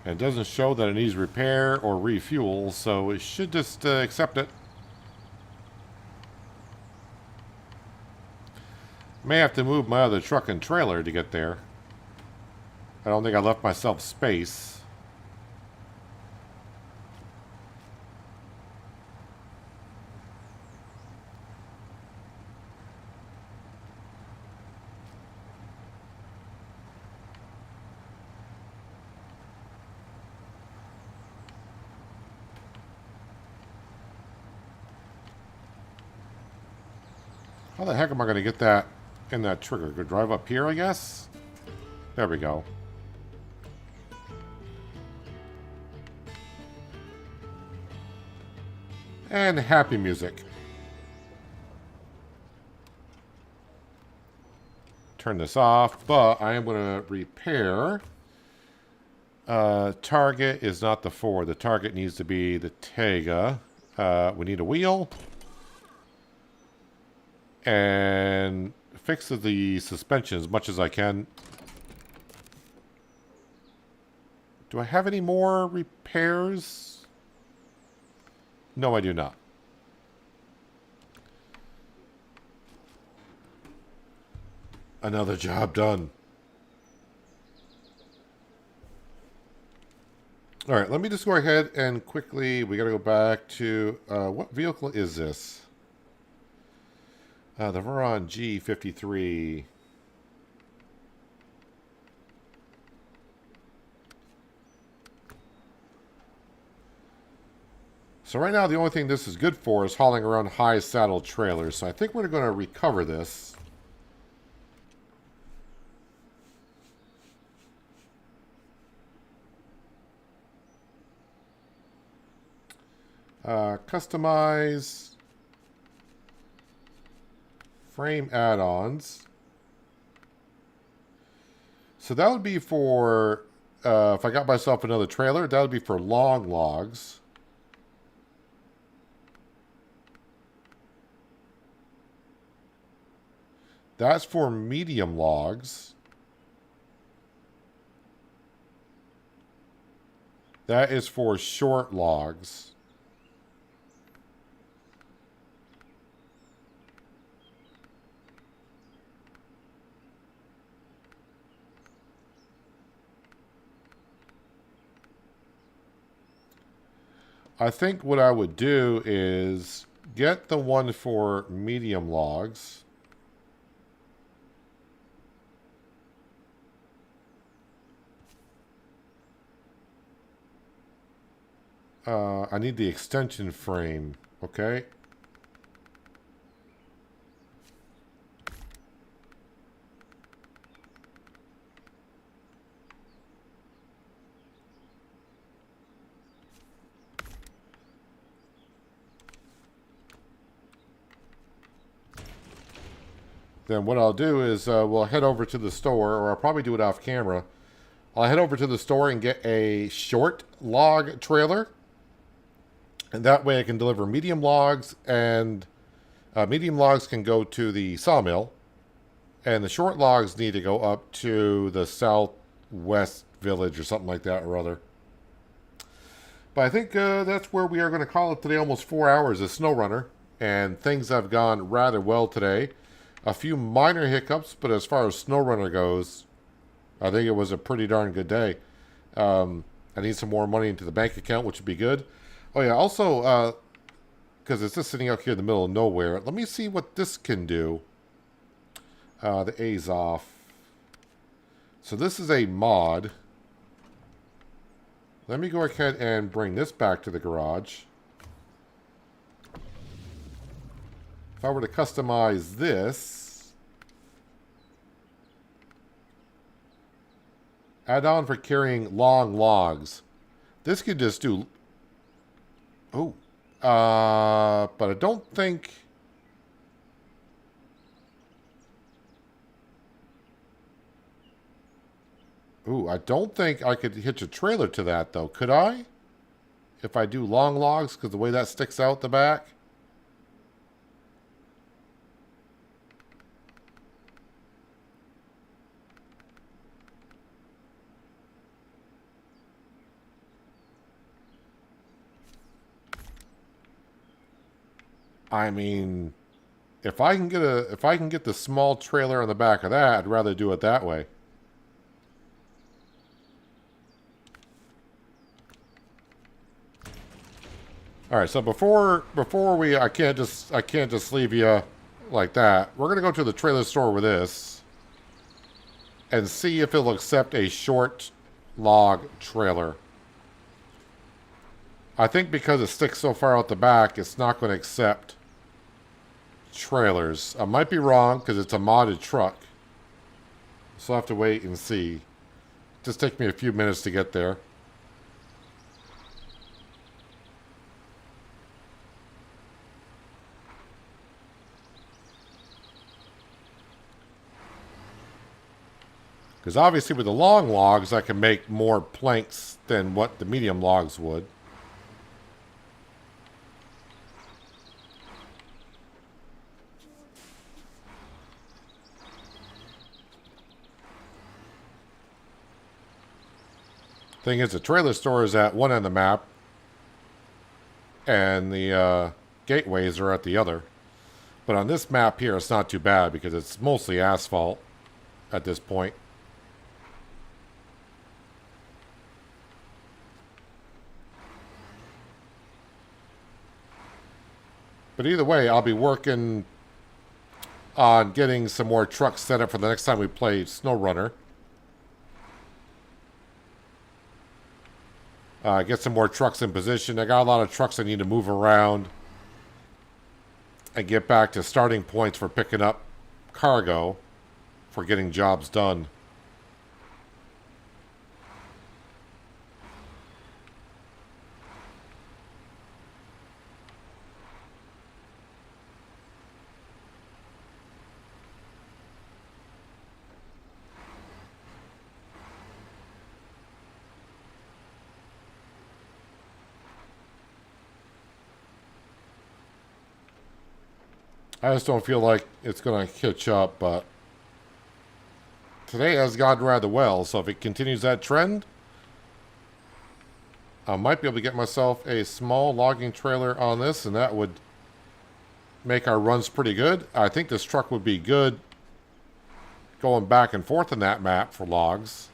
And it doesn't show that it needs repair or refuel, so it should just accept it. May have to move my other truck and trailer to get there. I don't think I left myself space. How the heck am I going to get that in that trigger? Go drive up here, I guess? There we go. And happy music. Turn this off, but I am going to repair. Target is not the Ford. The target needs to be the Tega. We need a wheel. And fix the suspension as much as I can. Do I have any more repairs? No, I do not. Another job done. All right, let me just go ahead and quickly, we got to go back to, what vehicle is this? The Veron G53. So right now, the only thing this is good for is hauling around high saddle trailers. So I think we're going to recover this. Customize. Frame add-ons. So that would be for, if I got myself another trailer, that would be for long logs. That's for medium logs. That is for short logs. I think what I would do is get the one for medium logs. I need the extension frame, okay? Then what I'll do is we'll head over to the store, or I'll probably do it off camera. I'll head over to the store and get a short log trailer. And that way I can deliver medium logs, and medium logs can go to the sawmill. And the short logs need to go up to the southwest village or something like that or other. But I think that's where we are going to call it today. Almost 4 hours of SnowRunner. And things have gone rather well today. A few minor hiccups, but as far as SnowRunner goes, I think it was a pretty darn good day. I need some more money into the bank account, which would be good. Oh yeah, also, because it's just sitting out here in the middle of nowhere, let me see what this can do. The A's off. So this is a mod. Let me go ahead and bring this back to the garage. If I were to customize this, add on for carrying long logs. This could just do. Oh, but I don't think. Ooh, I don't think I could hitch a trailer to that though. Could I? If I do long logs, because the way that sticks out the back. I mean, if I can get the small trailer on the back of that, I'd rather do it that way. All right, so before we I can't just leave you like that. We're going to go to the trailer store with this and see if it'll accept a short log trailer. I think because it sticks so far out the back, it's not going to accept trailers. I might be wrong because it's a modded truck. So I'll have to wait and see. Just take me a few minutes to get there. Because obviously with the long logs, I can make more planks than what the medium logs would. Thing is, the trailer store is at one end of the map, and the gateways are at the other. But on this map here, it's not too bad because it's mostly asphalt at this point. But either way, I'll be working on getting some more trucks set up for the next time we play SnowRunner. Get some more trucks in position. I got a lot of trucks I need to move around and get back to starting points for picking up cargo for getting jobs done. I just don't feel like it's going to catch up, but today has gone rather well, so if it continues that trend, I might be able to get myself a small logging trailer on this, and that would make our runs pretty good. I think this truck would be good going back and forth in that map for logs.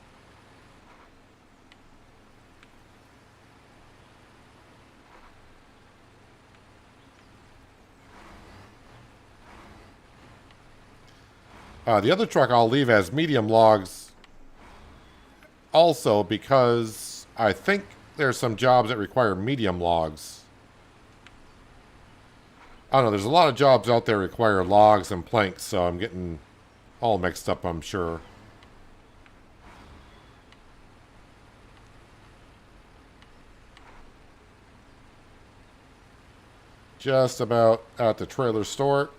The other truck I'll leave as medium logs also because I think there's some jobs that require medium logs. I don't know, there's a lot of jobs out there that require logs and planks, so I'm getting all mixed up, I'm sure. Just about at the trailer store.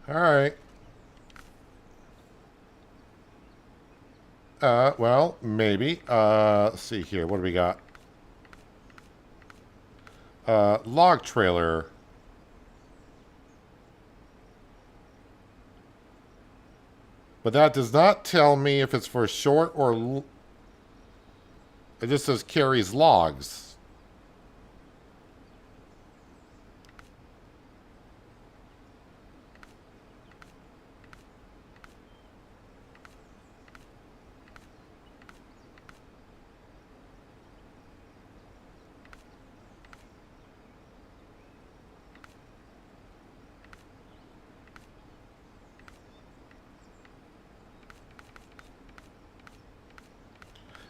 Alright. Well, maybe. Let's see here. What do we got? Log trailer. But that does not tell me if it's for short or... It just says carries logs.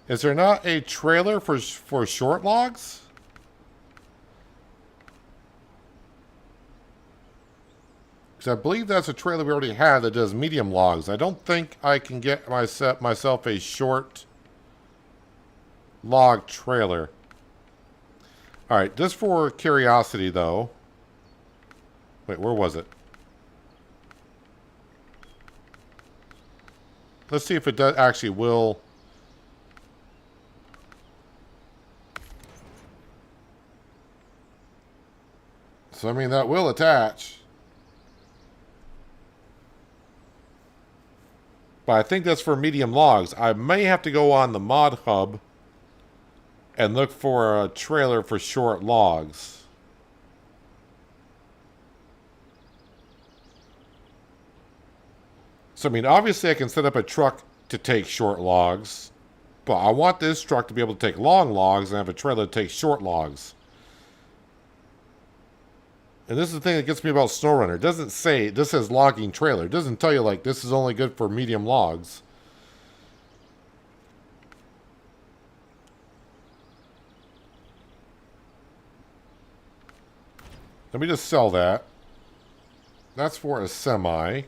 Is there not a trailer for short logs? Because I believe that's a trailer we already have that does medium logs. I don't think I can get myself a short log trailer. Alright, just for curiosity though. Wait, where was it? Let's see if it does actually will... So, I mean, that will attach. But I think that's for medium logs. I may have to go on the mod hub and look for a trailer for short logs. So, I mean, obviously I can set up a truck to take short logs. But I want this truck to be able to take long logs and have a trailer to take short logs. And this is the thing that gets me about SnowRunner. It doesn't say, this says logging trailer. It doesn't tell you, like, this is only good for medium logs. Let me just sell that. That's for a semi.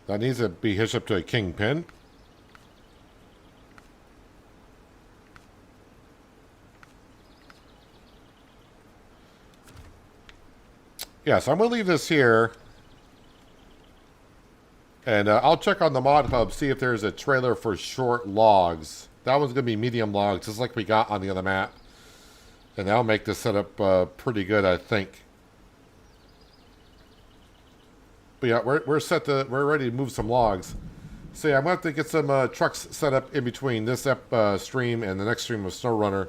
That needs to be hitched up to a kingpin. Yeah, so I'm going to leave this here. And I'll check on the mod hub, see if there's a trailer for short logs. That one's going to be medium logs, just like we got on the other map. And that'll make this setup pretty good, I think. But yeah, we're ready to move some logs. So yeah, I'm going to have to get some trucks set up in between this stream and the next stream of SnowRunner.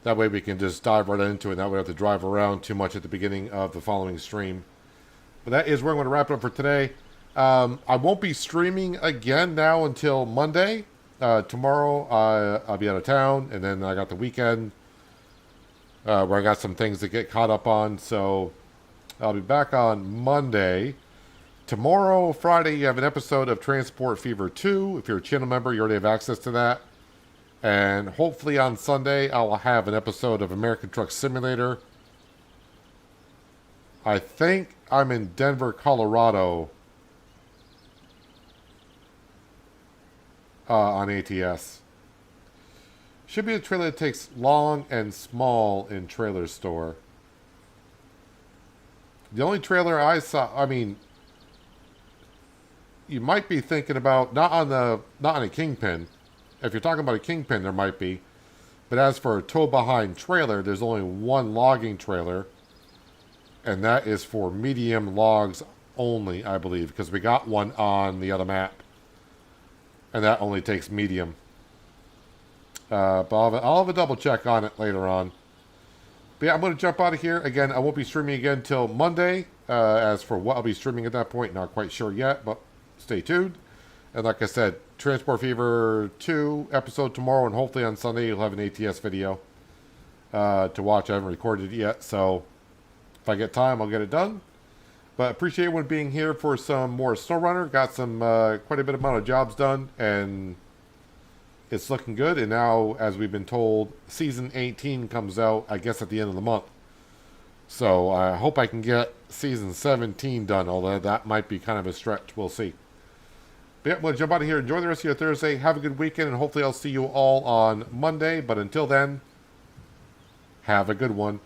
That way we can just dive right into it. That way we don't have to drive around too much at the beginning of the following stream. But that is where I'm going to wrap it up for today. I won't be streaming again now until Monday. Tomorrow I'll be out of town, and then I got the weekend where I got some things to get caught up on. So I'll be back on Monday. Tomorrow, Friday, you have an episode of Transport Fever 2. If you're a channel member, you already have access to that. And hopefully on Sunday, I'll have an episode of American Truck Simulator. I think I'm in Denver, Colorado on ATS. Should be a trailer that takes long and small in trailer store. The only trailer I saw, I mean, you might be thinking about not on a Kingpin. If you're talking about a Kingpin, there might be. But as for a tow behind trailer, there's only one logging trailer, and that is for medium logs only, I believe, because we got one on the other map, and that only takes medium. But I'll have a double check on it later on. But yeah, I'm going to jump out of here. Again, I won't be streaming again till Monday. As for what I'll be streaming at that point, not quite sure yet, but stay tuned. And like I said, Transport Fever 2 episode tomorrow, and hopefully on Sunday you'll have an ATS video to watch. I haven't recorded it yet, so if I get time, I'll get it done. But appreciate everyone being here for some more SnowRunner. Got some quite a bit amount of jobs done, and it's looking good. And now, as we've been told, Season 18 comes out, I guess, at the end of the month. So I hope I can get Season 17 done, although that might be kind of a stretch. We'll see. But yeah, I'm going to jump out of here. Enjoy the rest of your Thursday. Have a good weekend, and hopefully I'll see you all on Monday. But until then, have a good one.